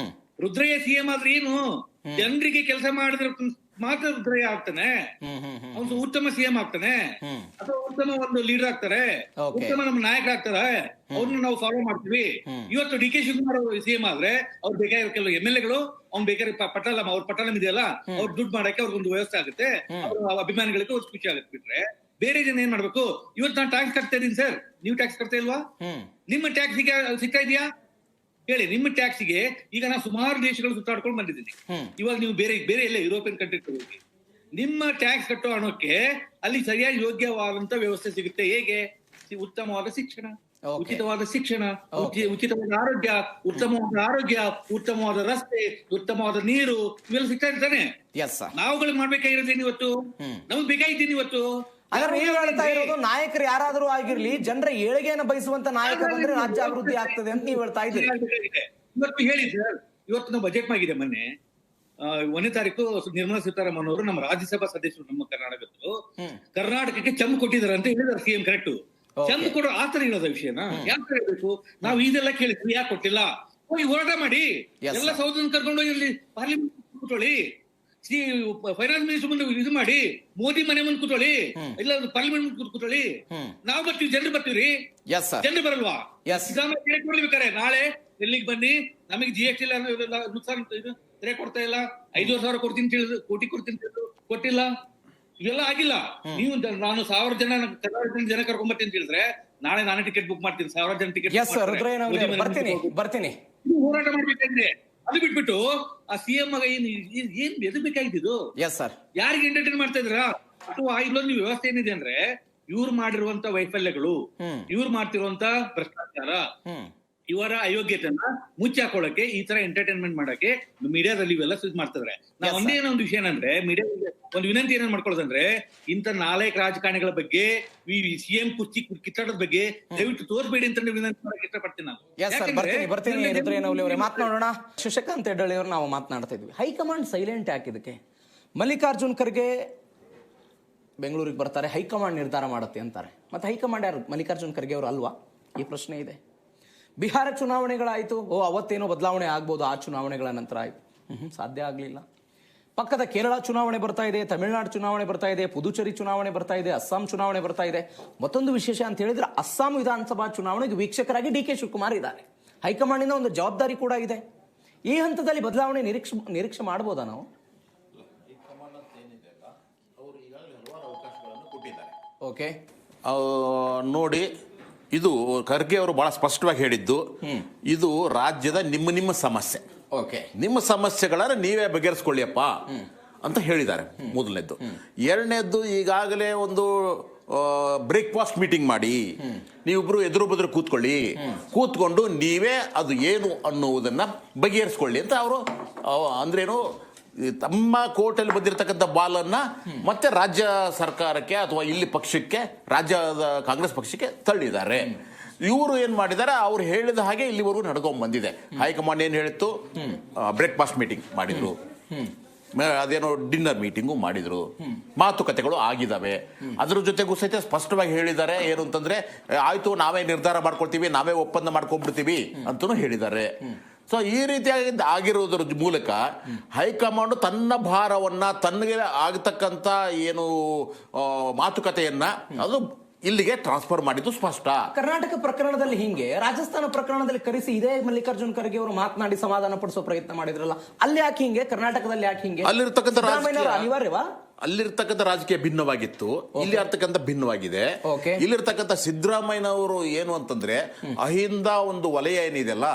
ರುದ್ರಯ್ಯ ಸಿಎಂ ಆದ್ರೆ ಏನು? ಜನರಿಗೆ ಕೆಲಸ ಮಾಡಿದ್ರೆ ಮಾತ್ರ ರುದ್ರಯ್ಯ ಆಗ್ತಾನೆ, ಅವ್ನು ಉತ್ತಮ ಸಿಎಂ ಆಗ್ತಾನೆ, ಅಥವಾ ಉತ್ತಮ ಒಂದು ಲೀಡರ್ ಆಗ್ತಾರೆ, ಉತ್ತಮ ನಮ್ಮ ನಾಯಕರಾಗ್ತಾರೆ, ಅವ್ರನ್ನ ನಾವು ಫಾಲೋ ಮಾಡ್ತೀವಿ. ಇವತ್ತು ಡಿ ಕೆ ಶಿವಕುಮಾರ್ ಸಿಎಂ ಆದ್ರೆ ಅವ್ರು ಬೇಕಾಗಿರೋ ಕೆಲವು MLA ಅವ್ನ್ ಬೇಕಾದ್ರೆ ಪಟಾಲಂ, ಅವ್ರ ಪಟಾಲಂ ಇದೆಯಲ್ಲ, ಅವ್ರು ದುಡ್ಡು ಮಾಡಕ್ಕೆ ಅವ್ರಿಗೊಂದು ವ್ಯವಸ್ಥೆ ಆಗುತ್ತೆ, ಅವ್ರ ಅಭಿಮಾನಿಗಳಿಗೆ ಒಂದು ಖುಷಿ ಆಗುತ್ತೆ. ಬಿಟ್ರೆ ಬೇರೆ ಜನ ಏನ್ ಮಾಡ್ಬೇಕು? ಇವತ್ತು ನಾನು ಟ್ಯಾಕ್ಸ್ ಕಟ್ತಾ ಇದೀನಿ ಸರ್, ನೀವು ಟ್ಯಾಕ್ಸ್ ಕಟ್ತಾ ಇಲ್ವಾ? ನಿಮ್ಮ ಟ್ಯಾಕ್ಸಿಗೆ ಸಿಗ್ತಾ ಇದೆಯಾ ಹೇಳಿ? ನಿಮ್ಮ ಟ್ಯಾಕ್ಸಿಗೆ ಈಗ ನಾನು ಸುಮಾರು ದೇಶಗಳು ಸುತ್ತಾಡ್ಕೊಂಡು ಬಂದಿದ್ದೀನಿ. ಇವಾಗ ನೀವು ಬೇರೆ ಎಲ್ಲ ಯುರೋಪಿಯನ್ ಕಂಟ್ರಿ ಹೋಗಿ ನಿಮ್ಮ ಟ್ಯಾಕ್ಸ್ ಕಟ್ಟೋ ಹಣಕ್ಕೆ ಅಲ್ಲಿ ಸರಿಯಾಗಿ ಯೋಗ್ಯವಾದಂತ ವ್ಯವಸ್ಥೆ ಸಿಗುತ್ತೆ. ಹೇಗೆ? ಉತ್ತಮವಾದ ಶಿಕ್ಷಣ, ಉಚಿತವಾದ ಶಿಕ್ಷಣ, ಉಚಿತವಾದ ಆರೋಗ್ಯ, ಉತ್ತಮವಾದ ರಸ್ತೆ, ಉತ್ತಮವಾದ ನೀರು, ಇವೆಲ್ಲ ಸಿಗ್ತಾ ಇರ್ತಾನೆ. ನಾವುಗಳು ಮಾಡ್ಬೇಕಾಗಿರೋದೇನು ಇವತ್ತು? ನಮ್ಗೆ ಬೇಕಾಗಿದ್ದೀನಿ ಇವತ್ತು. ಆದ್ರೆ ನೀವು ಹೇಳ್ತಾ ಇರೋದು ನಾಯಕರು ಯಾರಾದ್ರೂ ಆಗಿರ್ಲಿ, ಜನರ ಏಳಿಗೆಯನ್ನು ಬಯಸುವಂತ ನಾಯಕ ಬಂದ್ರೆ ರಾಜ್ಯ ಅಭಿವೃದ್ಧಿ ಆಗ್ತದೆ ಅಂತ ನೀವು ಹೇಳ್ತಾ ಇದ್ದೀರಿ. ಇವತ್ತು ಹೇಳಿ ಸರ್, ಇವತ್ತು ನಾವು ಬಜೆಟ್ ಆಗಿದೆ. ಮೊನ್ನೆ 1ನೇ ತಾರೀಕು ನಿರ್ಮಲಾ ಸೀತಾರಾಮನ್ ಅವರು, ನಮ್ಮ ರಾಜ್ಯಸಭಾ ಸದಸ್ಯರು, ನಮ್ಮ ಕರ್ನಾಟಕಕ್ಕೆ ಚಂಬು ಕೊಟ್ಟಿದ್ದಾರೆ ಅಂತ ಹೇಳಿದಾರೆ ಸಿಎಂ. ಕರೆಕ್ಟ್, ಚಂಬು ಕೊಡೋ ಆತರ ಹೇಳೋದ ವಿಷಯನ ಯಾಕೆ ಹೇಳ್ಬೇಕು? ನಾವು ಇದೆಲ್ಲ ಕೇಳಿದ್ವಿ, ಯಾಕೆ ಕೊಟ್ಟಿಲ್ಲ? ಹೋಗಿ ಹೋರಾಟ ಮಾಡಿ, ಎಲ್ಲ ಸೌದನ್ನು ಕರ್ಕೊಂಡು ಹೋಗಿ ಪಾರ್ಲಿಮೆಂಟ್ ಕೂತ್ಕೊಳ್ಳಿ, ಫೈನಾನ್ಸ್ ಮಿನಿಸ್ಟರ್ ಮುಂದೆ ಇದು ಮಾಡಿ, ಮೋದಿ ಮನೆ ಮುಂದೆ ಕೂತ್ಕೊಳ್ಳಿ, ಇಲ್ಲ ಪಾರ್ಲಿಮೆಂಟ್ ಮುಂದೆ ಕೂತ್ಕೊಳ್ಳಿ. ನಾವು ಬರ್ತೀವಿ, ಜನರು ಬರ್ತೀವ್ರಿ, ಜನರು ಬರಲ್ವಾ? ಕೊಡ್ಬೇಕಾರೆ ನಾಳೆ ಎಲ್ಲಿಗೆ ಬನ್ನಿ, ನಮಗೆ GST ನುಕ್ಸಾನ್ ತೆರೆ ಕೊಡ್ತಾ ಇಲ್ಲ, 5,000 ಕೊಡ್ತೀನಿ ತಿಳಿದು, ಕೋಟಿ ಕೊಡ್ತೀನಿ ತಿಳಿದು ಕೊಟ್ಟಿಲ್ಲ, ಇವೆಲ್ಲ ಆಗಿಲ್ಲ. ನೀವು ನಾನು 1,000 ಜನ ಕರ್ಕೊಂಡ್ಬರ್ತೀನಿ ಅಂತ ಹೇಳಿದ್ರೆ, ನಾಳೆ ನಾನೇ ಟಿಕೆಟ್ ಬುಕ್ ಮಾಡ್ತೀನಿ, 1,000 ಜನ ಟಿಕೆಟ್ ಬರ್ತೀನಿ. ಹೋರಾಟ ಮಾಡ್ಬೇಕಾಗಿದೆ. ಅದು ಬಿಟ್ಬಿಟ್ಟು ಆ ಸಿಎಂ ಏನ್ ಎದಬೇಕಾಗಿದ್ದು? ಯಾರಿಗೆ ಎಂಟರ್ಟೈನ್ ಮಾಡ್ತಾ ಇದ್ರ? ಅಥವಾ ಇಲ್ಲೊಂದು ವ್ಯವಸ್ಥೆ ಏನಿದೆ ಅಂದ್ರೆ, ಇವ್ರು ಮಾಡಿರುವಂತ ವೈಫಲ್ಯಗಳು, ಇವ್ರು ಮಾಡ್ತಿರುವಂತ ಭ್ರಷ್ಟಾಚಾರ, ಇವರ ಅಯೋಗ್ಯತೆಯನ್ನ ಮುಚ್ಚಾಕೊಳ್ಳಕ್ಕೆ ಈ ತರ ಎಂಟರ್ಟೈನ್ಮೆಂಟ್ ಮಾಡಕ್ಕೆ ಮೀಡಿಯಾದಲ್ಲಿ ಇವೆಲ್ಲ ಸುದ್ದಿ ಮಾಡ್ತಿದ್ರೆ. ನಾವು ಒಂದೇನೊಂದು ವಿಷಯ ಏನಂದ್ರೆ, ಮೀಡಿಯಾ ಒಂದು ವಿನಂತಿ ಏನೇನ್ ಮಾಡ್ಕೊಳ್ಳೋದಂದ್ರೆ, ಇಂತ 4 ರಾಜಕಾರಣಿಗಳ ಬಗ್ಗೆ, ಸಿಎಂ ಕುರ್ಚಿ ಕಿತ್ತಾಡೋದ್ ಬಗ್ಗೆ ದಯವಿಟ್ಟು ತೋರ್ಬೇಡಿ ಅಂತ ವಿನಂತಿ ಮಾಡಕ್ಕೆ ಇಷ್ಟಪಡ್ತೀನಿ ನಾನು. ಬರ್ತೀನಿ ಮಾತನಾಡೋಣ. ಶಶಿಕಾಂತ್ ಹೆಡ್ಡಳ್ಳಿ ಅವರು ನಾವು ಮಾತನಾಡ್ತಾ ಇದ್ವಿ. ಹೈಕಮಾಂಡ್ ಸೈಲೆಂಟ್ ಯಾಕೆ ಇದಕ್ಕೆ? ಮಲ್ಲಿಕಾರ್ಜುನ್ ಖರ್ಗೆ ಬೆಂಗಳೂರಿಗೆ ಬರ್ತಾರೆ, ಹೈಕಮಾಂಡ್ ನಿರ್ಧಾರ ಮಾಡುತ್ತೆ ಅಂತಾರೆ. ಮತ್ತೆ ಹೈಕಮಾಂಡ್ ಯಾರು? ಮಲ್ಲಿಕಾರ್ಜುನ್ ಖರ್ಗೆ ಅವರು ಅಲ್ವಾ? ಈ ಪ್ರಶ್ನೆ ಇದೆ. ಬಿಹಾರ ಚುನಾವಣೆಗಳಾಯಿತು, ಅವತ್ತೇನೋ ಬದಲಾವಣೆ ಆಗ್ಬೋದು, ಆ ಚುನಾವಣೆಗಳ ನಂತರ ಆಯ್ತು, ಸಾಧ್ಯ ಆಗಲಿಲ್ಲ. ಪಕ್ಕದ ಕೇರಳ ಚುನಾವಣೆ ಬರ್ತಾ ಇದೆ, ತಮಿಳುನಾಡು ಚುನಾವಣೆ ಬರ್ತಾ ಇದೆ, ಪುದುಚೇರಿ ಚುನಾವಣೆ ಬರ್ತಾ ಇದೆ, ಅಸ್ಸಾಂ ಚುನಾವಣೆ ಬರ್ತಾ ಇದೆ. ಮತ್ತೊಂದು ವಿಶೇಷ ಅಂತ ಹೇಳಿದ್ರೆ, ಅಸ್ಸಾಂ ವಿಧಾನಸಭಾ ಚುನಾವಣೆಗೆ ವೀಕ್ಷಕರಾಗಿ ಡಿ ಕೆ ಶಿವಕುಮಾರ್ ಇದ್ದಾರೆ. ಹೈಕಮಾಂಡಿನ ಒಂದು ಜವಾಬ್ದಾರಿ ಕೂಡ ಇದೆ. ಈ ಹಂತದಲ್ಲಿ ಬದಲಾವಣೆ ನಿರೀಕ್ಷೆ ಮಾಡಬಹುದಾ ನಾವು? ಓಕೆ, ನೋಡಿ, ಇದು ಖರ್ಗೆ ಅವರು ಬಹಳ ಸ್ಪಷ್ಟವಾಗಿ ಹೇಳಿದ್ದು, ಇದು ರಾಜ್ಯದ ನಿಮ್ಮ ಸಮಸ್ಯೆ, ನಿಮ್ಮ ಸಮಸ್ಯೆಗಳನ್ನ ನೀವೇ ಬಗೆಹರಿಸ್ಕೊಳ್ಳಿಯಪ್ಪ ಅಂತ ಹೇಳಿದ್ದಾರೆ. ಮೊದಲನೇದ್ದು. ಎರಡನೇದ್ದು, ಈಗಾಗಲೇ ಒಂದು ಬ್ರೇಕ್ಫಾಸ್ಟ್ ಮೀಟಿಂಗ್ ಮಾಡಿ ನೀವಿಬ್ರು ಎದುರು ಬದುರು ಕೂತ್ಕೊಂಡು ನೀವೇ ಅದು ಏನು ಅನ್ನುವುದನ್ನ ಬಗೆಹರಿಸ್ಕೊಳ್ಳಿ ಅಂತ ಅವರು, ಅಂದ್ರೇನು, ತಮ್ಮ ಕೋರ್ಟಲ್ಲಿ ಬಂದಿರತಕ್ಕಂಥ ಬಾಲನ್ನ ಮತ್ತೆ ರಾಜ್ಯ ಸರ್ಕಾರಕ್ಕೆ ಅಥವಾ ಇಲ್ಲಿ ಪಕ್ಷಕ್ಕೆ, ರಾಜ್ಯದ ಕಾಂಗ್ರೆಸ್ ಪಕ್ಷಕ್ಕೆ ತಳ್ಳಿದ್ದಾರೆ. ಇವರು ಏನ್ ಮಾಡಿದ್ದಾರೆ, ಅವ್ರು ಹೇಳಿದ ಹಾಗೆ ಇಲ್ಲಿವರೆಗೂ ನಡ್ಕೊಂಡ್ ಬಂದಿದೆ. ಹೈಕಮಾಂಡ್ ಏನ್ ಹೇಳಿತ್ತು, ಬ್ರೇಕ್ಫಾಸ್ಟ್ ಮೀಟಿಂಗ್ ಮಾಡಿದ್ರು, ಅದೇನೋ ಡಿನ್ನರ್ ಮೀಟಿಂಗು ಮಾಡಿದ್ರು, ಮಾತುಕತೆಗಳು ಆಗಿದ್ದಾವೆ. ಅದ್ರ ಜೊತೆಗೂ ಸಹಿತ ಸ್ಪಷ್ಟವಾಗಿ ಹೇಳಿದ್ದಾರೆ ಏನು ಅಂತಂದ್ರೆ, ಆಯ್ತು ನಾವೇ ನಿರ್ಧಾರ ಮಾಡ್ಕೊಳ್ತೀವಿ, ನಾವೇ ಒಪ್ಪಂದ ಮಾಡ್ಕೊಂಡ್ಬಿಡ್ತೀವಿ ಅಂತಲೂ ಹೇಳಿದ್ದಾರೆ. ಸೊ ಈ ರೀತಿಯಾಗಿ ಆಗಿರೋದ್ರ ಮೂಲಕ ಹೈಕಮಾಂಡ್ ತನ್ನ ಭಾರವನ್ನ, ತನ್ನಗೆ ಆಗತಕ್ಕಂಥ ಏನು ಮಾತುಕತೆಯನ್ನ ಅದು ಇಲ್ಲಿಗೆ ಟ್ರಾನ್ಸ್ಫರ್ ಮಾಡಿದ್ದು ಸ್ಪಷ್ಟ. ಕರ್ನಾಟಕ ಪ್ರಕರಣದಲ್ಲಿ ಹಿಂಗೆ, ರಾಜಸ್ಥಾನ ಪ್ರಕರಣದಲ್ಲಿ ಕರೆಸಿ ಇದೇ ಮಲ್ಲಿಕಾರ್ಜುನ್ ಖರ್ಗೆ ಅವರು ಮಾತನಾಡಿ ಸಮಾಧಾನ ಪಡಿಸೋ ಪ್ರಯತ್ನ ಮಾಡಿದ್ರಲ್ಲ, ಅಲ್ಲಿ ಯಾಕೆ ಹಿಂಗೆ? ಕರ್ನಾಟಕದಲ್ಲಿ ಯಾಕೆ ಹಿಂಗೆ? ಅಲ್ಲಿರ್ತಕ್ಕಂಥ ಅನಿವಾರ್ಯವಾ? ಅಲ್ಲಿರ್ತಕ್ಕಂಥ ರಾಜಕೀಯ ಭಿನ್ನವಾಗಿತ್ತು, ಇಲ್ಲಿ ಇರ್ತಕ್ಕಂಥ ಭಿನ್ನವಾಗಿದೆ. ಇಲ್ಲಿರ್ತಕ್ಕಂಥ ಸಿದ್ದರಾಮಯ್ಯನವರು ಏನು ಅಂತಂದ್ರೆ ಅಹಿಂದ ಒಂದು ವಲಯ ಏನಿದೆಯಲ್ಲ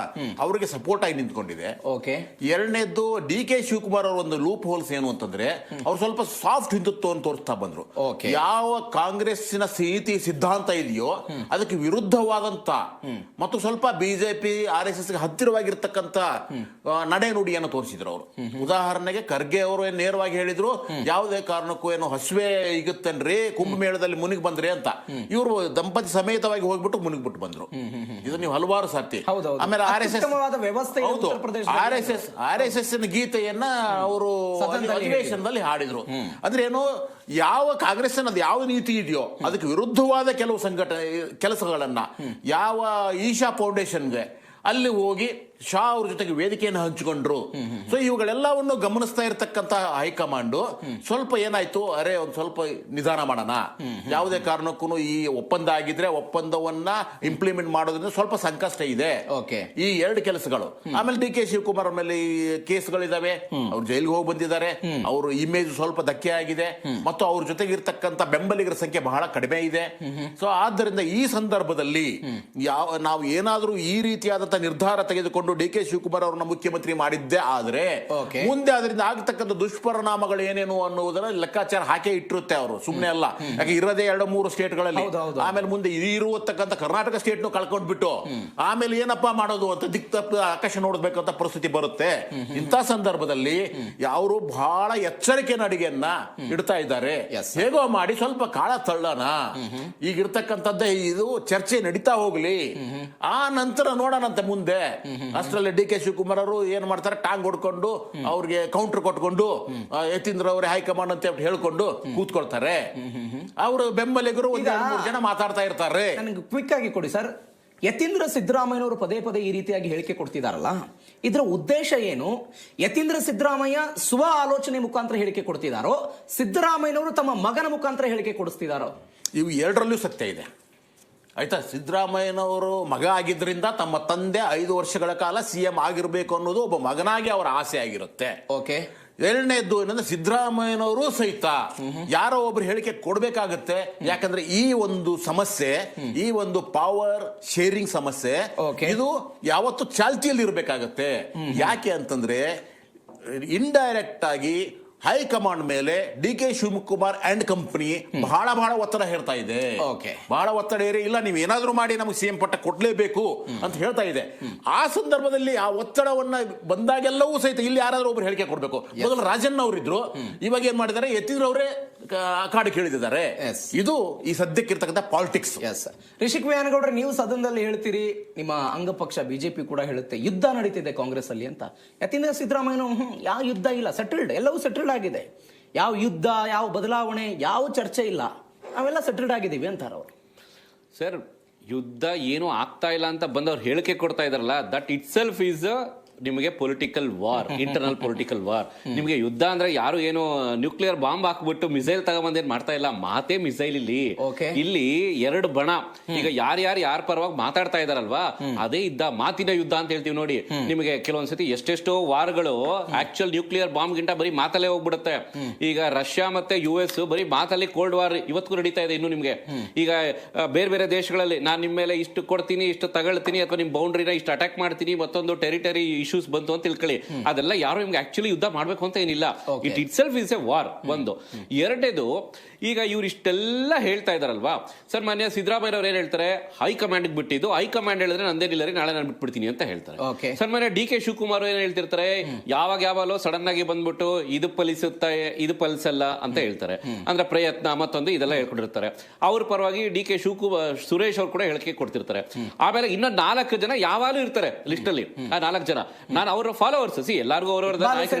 ಅವರಿಗೆ ಸಪೋರ್ಟ್ ಆಗಿ ನಿಂತ್ಕೊಂಡಿದೆ. ಎರಡನೇದ್ದು ಡಿ ಕೆ ಶಿವಕುಮಾರ್ ಅವರ ಒಂದು ಲೂಪ್ ಹೋಲ್ಸ್ ಏನು ಅಂತಂದ್ರೆ ಅವ್ರು ಸ್ವಲ್ಪ ಸಾಫ್ಟ್ ಹಿಂದುತ್ವವನ್ನು ತೋರಿಸ್ತಾ ಬಂದ್ರು. ಯಾವ ಕಾಂಗ್ರೆಸ್ಸಿನ ನೀತಿ ಸಿದ್ಧಾಂತ ಇದೆಯೋ ಅದಕ್ಕೆ ವಿರುದ್ಧವಾದಂತ ಮತ್ತು ಸ್ವಲ್ಪ ಬಿಜೆಪಿ RSS ಗೆ ಹತ್ತಿರವಾಗಿರ್ತಕ್ಕಂಥ ನಡೆ ನುಡಿಯನ್ನು ತೋರಿಸಿದ್ರು ಅವರು. ಉದಾಹರಣೆಗೆ ಖರ್ಗೆ ಅವರು ನೇರವಾಗಿ ಹೇಳಿದ್ರು, ಯಾವುದೇ ಕಾರಣಕ್ಕೂ ಏನು ಹಸುವೆ ಈಗುತ್ತೇನ್ರಿ ಕುಂಭಮೇಳದಲ್ಲಿ ಮುನಿಗ್ ಬಂದ್ರಿ ಅಂತ. ಇವರು ದಂಪತಿ ಸಮೇತವಾಗಿ ಹೋಗ್ಬಿಟ್ಟು ಮುನಿಗ್ಬಿಟ್ಟು ಬಂದ್ರು. ಇದು ನೀವು ಹಲವಾರು ಸರ್ತಿ. ಆಮೇಲೆ RSS ಗೀತೆಯನ್ನ ಅವರು ಅಧಿವೇಶನದಲ್ಲಿ ಹಾಡಿದ್ರು. ಅಂದ್ರೆ ಏನು, ಯಾವ ಕಾಂಗ್ರೆಸ್ ಅದು ಯಾವ ನೀತಿ ಇದೆಯೋ ಅದಕ್ಕೆ ವಿರುದ್ಧವಾದ ಕೆಲವು ಕೆಲಸಗಳನ್ನ ಯಾವ ಈಶಾ ಫೌಂಡೇಶನ್ಗೆ ಅಲ್ಲಿ ಹೋಗಿ ಶಾ ಅವ್ರ ಜೊತೆಗೆ ವೇದಿಕೆಯನ್ನು ಹಂಚಿಕೊಂಡ್ರು. ಸೊ ಇವುಗಳೆಲ್ಲವನ್ನು ಗಮನಿಸ್ತಾ ಇರತಕ್ಕಂತ ಹೈಕಮಾಂಡ್ ಸ್ವಲ್ಪ ಏನಾಯ್ತು, ಅರೆ ಒಂದ್ ಸ್ವಲ್ಪ ನಿಧಾನ ಮಾಡೋಣ, ಯಾವುದೇ ಕಾರಣಕ್ಕೂ ಈ ಒಪ್ಪಂದ ಆಗಿದ್ರೆ ಒಪ್ಪಂದವನ್ನ ಇಂಪ್ಲಿಮೆಂಟ್ ಮಾಡೋದ್ರಿಂದ ಸ್ವಲ್ಪ ಸಂಕಷ್ಟ ಇದೆ. ಈ ಎರಡು ಕೆಲಸಗಳು. ಆಮೇಲೆ ಡಿ ಕೆ ಶಿವಕುಮಾರ್ ಮೇಲೆ ಕೇಸ್ಗಳಿದಾವೆ, ಅವ್ರು ಜೈಲಿಗೆ ಹೋಗಿ ಬಂದಿದ್ದಾರೆ, ಅವ್ರ ಇಮೇಜ್ ಸ್ವಲ್ಪ ಧಕ್ಕೆ ಆಗಿದೆ ಮತ್ತು ಅವ್ರ ಜೊತೆಗೆ ಇರ್ತಕ್ಕಂಥ ಬೆಂಬಲಿಗರ ಸಂಖ್ಯೆ ಬಹಳ ಕಡಿಮೆ ಇದೆ. ಸೊ ಆದ್ದರಿಂದ ಈ ಸಂದರ್ಭದಲ್ಲಿ ನಾವು ಏನಾದ್ರೂ ಈ ರೀತಿಯಾದಂತಹ ನಿರ್ಧಾರ ತೆಗೆದುಕೊಂಡು ಡಿ ಕೆ ಶಿವಕುಮಾರ್ ಅವರನ್ನ ಮುಖ್ಯಮಂತ್ರಿ ಮಾಡಿದ್ದೇ ಆದ್ರೆ ಮುಂದೆ ಅದರಿಂದ ಆಗತಕ್ಕಂಥ ದುಷ್ಪರಿಣಾಮಗಳು ಏನೇನು ಅನ್ನುವುದನ್ನ ಲೆಕ್ಕಾಚಾರ ಹಾಕೇ ಇಟ್ಟಿರುತ್ತೆ ಅವರು, ಸುಮ್ಮನೆ ಅಲ್ಲ. ಯಾಕೆ ಇರೋದೇ 2-3 ಸ್ಟೇಟ್ಗಳಲ್ಲಿ, ಆಮೇಲೆ ಮುಂದೆ ಇರುವತಕ್ಕಂಥ ಕರ್ನಾಟಕ ಸ್ಟೇಟ್ ಕಳ್ಕೊಂಡ್ಬಿಟ್ಟು ಆಮೇಲೆ ಏನಪ್ಪಾ ಮಾಡೋದು ಅಂತ ದಿಕ್ತಪ್ಪ ಆಕಾಶ ನೋಡ್ಬೇಕಂತ ಪರಿಸ್ಥಿತಿ ಬರುತ್ತೆ. ಇಂಥ ಸಂದರ್ಭದಲ್ಲಿ ಅವರು ಬಹಳ ಎಚ್ಚರಿಕೆ ನಡಿಗೆಯನ್ನ ಇಡ್ತಾ ಇದ್ದಾರೆ. ಹೇಗೋ ಮಾಡಿ ಸ್ವಲ್ಪ ಕಾಳ ತಳ್ಳೋಣ, ಈಗ ಇರ್ತಕ್ಕಂಥದ್ದೇ ಇದು ಚರ್ಚೆ ನಡೀತಾ ಹೋಗ್ಲಿ, ಆ ನಂತರ ನೋಡೋಣಂತೆ ಮುಂದೆ. ಅಷ್ಟರಲ್ಲಿ ಡಿ ಕೆ ಶಿವಕುಮಾರ್ ಅವರು ಏನ್ ಮಾಡ್ತಾರೆ, ಟಾಂಗ್ ಹೊಡ್ಕೊಂಡು ಅವ್ರಿಗೆ ಕೌಂಟರ್ ಕೊಟ್ಕೊಂಡು ಯತೀಂದ್ರ ಅವರೇ ಹೈಕಮಾಂಡ್ ಅಂತ ಹೇಳ್ಕೊಂಡು ಕೂತ್ಕೊಳ್ತಾರೆ. ಅವರು ಬೆಂಬಲಿಗರು 1-2-3 ಜನ ಮಾತಾಡ್ತಾ ಇರ್ತಾರೆ. ನನಗೆ ಕ್ವಿಕ್ ಆಗಿ ಕೊಡಿ ಸರ್, ಯತೀಂದ್ರ ಸಿದ್ದರಾಮಯ್ಯನವರು ಪದೇ ಪದೇ ಈ ರೀತಿಯಾಗಿ ಹೇಳಿಕೆ ಕೊಡ್ತಿದಾರಲ್ಲ, ಇದರ ಉದ್ದೇಶ ಏನು? ಯತೀಂದ್ರ ಸಿದ್ದರಾಮಯ್ಯ ಸ್ವ ಆಲೋಚನೆ ಮುಖಾಂತರ ಹೇಳಿಕೆ ಕೊಡ್ತಿದಾರೋ, ಸಿದ್ದರಾಮಯ್ಯನವರು ತಮ್ಮ ಮಗನ ಮುಖಾಂತರ ಹೇಳಿಕೆ ಕೊಡಿಸ್ತಿದಾರೋ? ಇವು ಎರಡರಲ್ಲೂ ಸತ್ಯ ಇದೆ. ಆಯ್ತಾ, ಸಿದ್ದರಾಮಯ್ಯನವರು ಮಗ ಆಗಿದ್ರಿಂದ ತಮ್ಮ ತಂದೆ 5 ವರ್ಷಗಳ ಕಾಲ CM ಆಗಿರ್ಬೇಕು ಅನ್ನೋದು ಒಬ್ಬ ಮಗನಾಗಿ ಅವರ ಆಸೆ ಆಗಿರುತ್ತೆ. ಎರಡನೇದ್ದು ಏನಂದ್ರೆ ಸಿದ್ದರಾಮಯ್ಯನವರು ಸಹಿತ ಯಾರೋ ಒಬ್ರು ಹೇಳಿಕೆ ಕೊಡ್ಬೇಕಾಗತ್ತೆ. ಯಾಕಂದ್ರೆ ಈ ಒಂದು ಸಮಸ್ಯೆ, ಈ ಒಂದು ಪವರ್ ಶೇರಿಂಗ್ ಸಮಸ್ಯೆ ಇದು ಯಾವತ್ತು ಚಾಲ್ತಿಯಲ್ಲಿ ಇರ್ಬೇಕಾಗತ್ತೆ. ಯಾಕೆ ಅಂತಂದ್ರೆ ಇಂಡೈರೆಕ್ಟ್ ಆಗಿ ಹೈಕಮಾಂಡ್ ಮೇಲೆ D K Shivakumar and company ಬಹಳ ಒತ್ತಡ ಹೇರ್ತಾ ಇದೆ. ಬಹಳ ಒತ್ತಡ ಏರಿ, ಇಲ್ಲ ನೀವು ಏನಾದ್ರೂ ಮಾಡಿ ನಮಗೆ CM ಪಟ್ಟ ಕೊಡ್ಲೇಬೇಕು ಅಂತ ಹೇಳ್ತಾ ಇದೆ. ಆ ಸಂದರ್ಭದಲ್ಲಿ ಆ ಒತ್ತಡವನ್ನ ಬಂದಾಗೆಲ್ಲವೂ ಸಹಿತ ಇಲ್ಲಿ ಯಾರಾದ್ರೂ ಒಬ್ರು ಹೇಳಿಕೆ ಕೊಡ್ಬೇಕು. ಮೊದಲು ರಾಜಣ್ಣ ಅವರಿದ್ರು, ಇವಾಗ ಏನ್ ಮಾಡಿದ್ದಾರೆ, ಯತೀಂದ್ರ ಅವರೇ ಕಾಡು ಕೇಳಿದ್ದಾರೆ. ಇದು ಈ ಸದ್ಯಕ್ಕಿರ್ತಕ್ಕಂಥ ಪಾಲಿಟಿಕ್ಸ್. ರಿಷಿಕ್ ವ್ಯಾನಗೌಡ್ರೆ, ನೀವು ಸದನದಲ್ಲಿ ಹೇಳ್ತೀರಿ, ನಿಮ್ಮ ಅಂಗಪಕ್ಷ ಬಿಜೆಪಿ ಕೂಡ ಹೇಳುತ್ತೆ ಯುದ್ಧ ನಡೀತಿದೆ ಕಾಂಗ್ರೆಸ್ ಅಲ್ಲಿ ಅಂತ. ಯತೀಂದ್ರ ಸಿದ್ದರಾಮಯ್ಯ ಯಾವ ಯುದ್ಧ ಇಲ್ಲ, ಸೆಟಲ್ಡ್, ಎಲ್ಲವೂ ಸೆಟಲ್ಡ್ ಆಗಿದೆ, ಯಾವ ಯುದ್ಧ, ಯಾವ ಬದಲಾವಣೆ, ಯಾವ ಚರ್ಚೆ ಇಲ್ಲ, ನಾವೆಲ್ಲ ಸೆಟಲ್ಡ್ ಆಗಿದ್ದೀವಿ ಅಂತಾರ ಅವರು. ಸರ್, ಯುದ್ಧ ಏನು ಆಗ್ತಾ ಇಲ್ಲ ಅಂತ ಬಂದವ್ರು ಹೇಳಿಕೆ ಕೊಡ್ತಾ ಇದಾರಲ್ಲ, ದಟ್ ಇಟ್ ಸೆಲ್ಫ್ ಈಸ್ ನಿಮಗೆ political war, internal political war. ನಿಮಗೆ ಯುದ್ಧ ಅಂದ್ರೆ ಯಾರು ಏನು ನ್ಯೂಕ್ಲಿಯರ್ ಬಾಂಬ್ ಹಾಕ್ಬಿಟ್ಟು ಮಿಸೈಲ್ ತಗೊಂಬಂದೇನ್ ಮಾಡ್ತಾ ಇಲ್ಲ, ಮಾತೇ ಮಿಸೈಲ್ ಇಲ್ಲಿ 2 ಬಣ. ಈಗ ಯಾರ ಪರವಾಗಿ ಮಾತಾಡ್ತಾ ಇದಾರಲ್ವಾ, ಅದೇ ಯುದ್ಧ, ಮಾತಿನ ಯುದ್ಧ ಅಂತ ಹೇಳ್ತೀವಿ ನೋಡಿ. ನಿಮಗೆ ಕೆಲವೊಂದ್ಸತಿ ಎಷ್ಟೆಷ್ಟೋ ವಾರ್ಗಳು ಆಕ್ಚುಯಲ್ ನ್ಯೂಕ್ಲಿಯರ್ ಬಾಂಬ್ ಗಿಂತ ಬರೀ ಮಾತಲ್ಲೇ ಹೋಗ್ಬಿಡುತ್ತೆ. ಈಗ ರಷ್ಯಾ ಮತ್ತೆ US ಬರೀ ಮಾತಲ್ಲಿ ಕೋಲ್ಡ್ ವಾರ್ ಇವತ್ತು ನಡೀತಾ ಇದೆ. ಇನ್ನು ನಿಮ್ಗೆ ಈಗ ಬೇರೆ ದೇಶಗಳಲ್ಲಿ ನಾನು ನಿಮ್ಮ ಮೇಲೆ ಇಷ್ಟು ಕೊಡ್ತೀನಿ, ಇಷ್ಟು ತಗೊಳ್ತೀನಿ, ಅಥವಾ ನಿಮ್ ಬೌಂಡ್ರಿನ ಇಷ್ಟು ಅಟ್ಯಾಕ್ ಮಾಡ್ತೀನಿ, ಮತ್ತೊಂದು ಟೆರಿಟರಿ ಇಶ್ಯೂಸ್ ಬಂತು ಅಂತ ತಿಳ್ಕೊಳ್ಳಿ. ಅದೆಲ್ಲ ಯಾರು ನಿಮ್ಗೆ ಆಕ್ಚುಲಿ ಯುದ್ಧ ಮಾಡ್ಬೇಕು ಅಂತ ಏನಿಲ್ಲ. It it self is A war. ಒಂದು. ಎರಡನೇದು, ಈಗ ಇವ್ರು ಇಷ್ಟೆಲ್ಲ ಹೇಳ್ತಾ ಇದಾರಲ್ವಾ ಸರ್, ಮಾನ್ಯ ಸಿದ್ದರಾಮಯ್ಯ ಅವ್ರು ಏನ್ ಹೇಳ್ತಾರೆ, ಹೈಕಮಾಂಡ್ ಬಿಟ್ಟಿದ್ದು, ಹೈಕಮಾಂಡ್ ಹೇಳಿದ್ರೆ ನಂದೇನಿಲ್ಲ ರೀ, ನಾಳೆ ನಾನು ಬಿಟ್ಬಿಡ್ತೀನಿ ಅಂತ ಹೇಳ್ತಾರೆ. ಸರ್, ಮಾನ್ಯ ಡಿ ಕೆ ಶಿವಕುಮಾರ್ ಏನ್ ಹೇಳ್ತಿರ್ತಾರೆ, ಯಾವಾಗಲೋ ಸಡನ್ ಆಗಿ ಬಂದ್ಬಿಟ್ಟು ಇದು ಫಲಿಸುತ್ತೆ, ಇದು ಫಲಿಸಲ್ಲ ಅಂತ ಹೇಳ್ತಾರೆ. ಅಂದ್ರೆ ಪ್ರಯತ್ನ ಮತ್ತೊಂದು ಇದೆಲ್ಲ ಹೇಳ್ಕೊಂಡಿರ್ತಾರೆ. ಅವ್ರ ಪರವಾಗಿ ಡಿ ಕೆ ಸುರೇಶ್ ಅವ್ರು ಕೂಡ ಹೇಳಿಕೆ ಕೊಡ್ತಿರ್ತಾರೆ. ಆಮೇಲೆ ಇನ್ನೂ 4 ಜನ ಯಾವಾಗಲೂ ಇರ್ತಾರೆ ಲಿಸ್ಟ್ ಅಲ್ಲಿ. ಆ 4 ಜನ ನಾನು ಅವರ ಫಾಲೋವರ್ಸ್. ಎಲ್ಲರಿಗೂ ಅವರವರ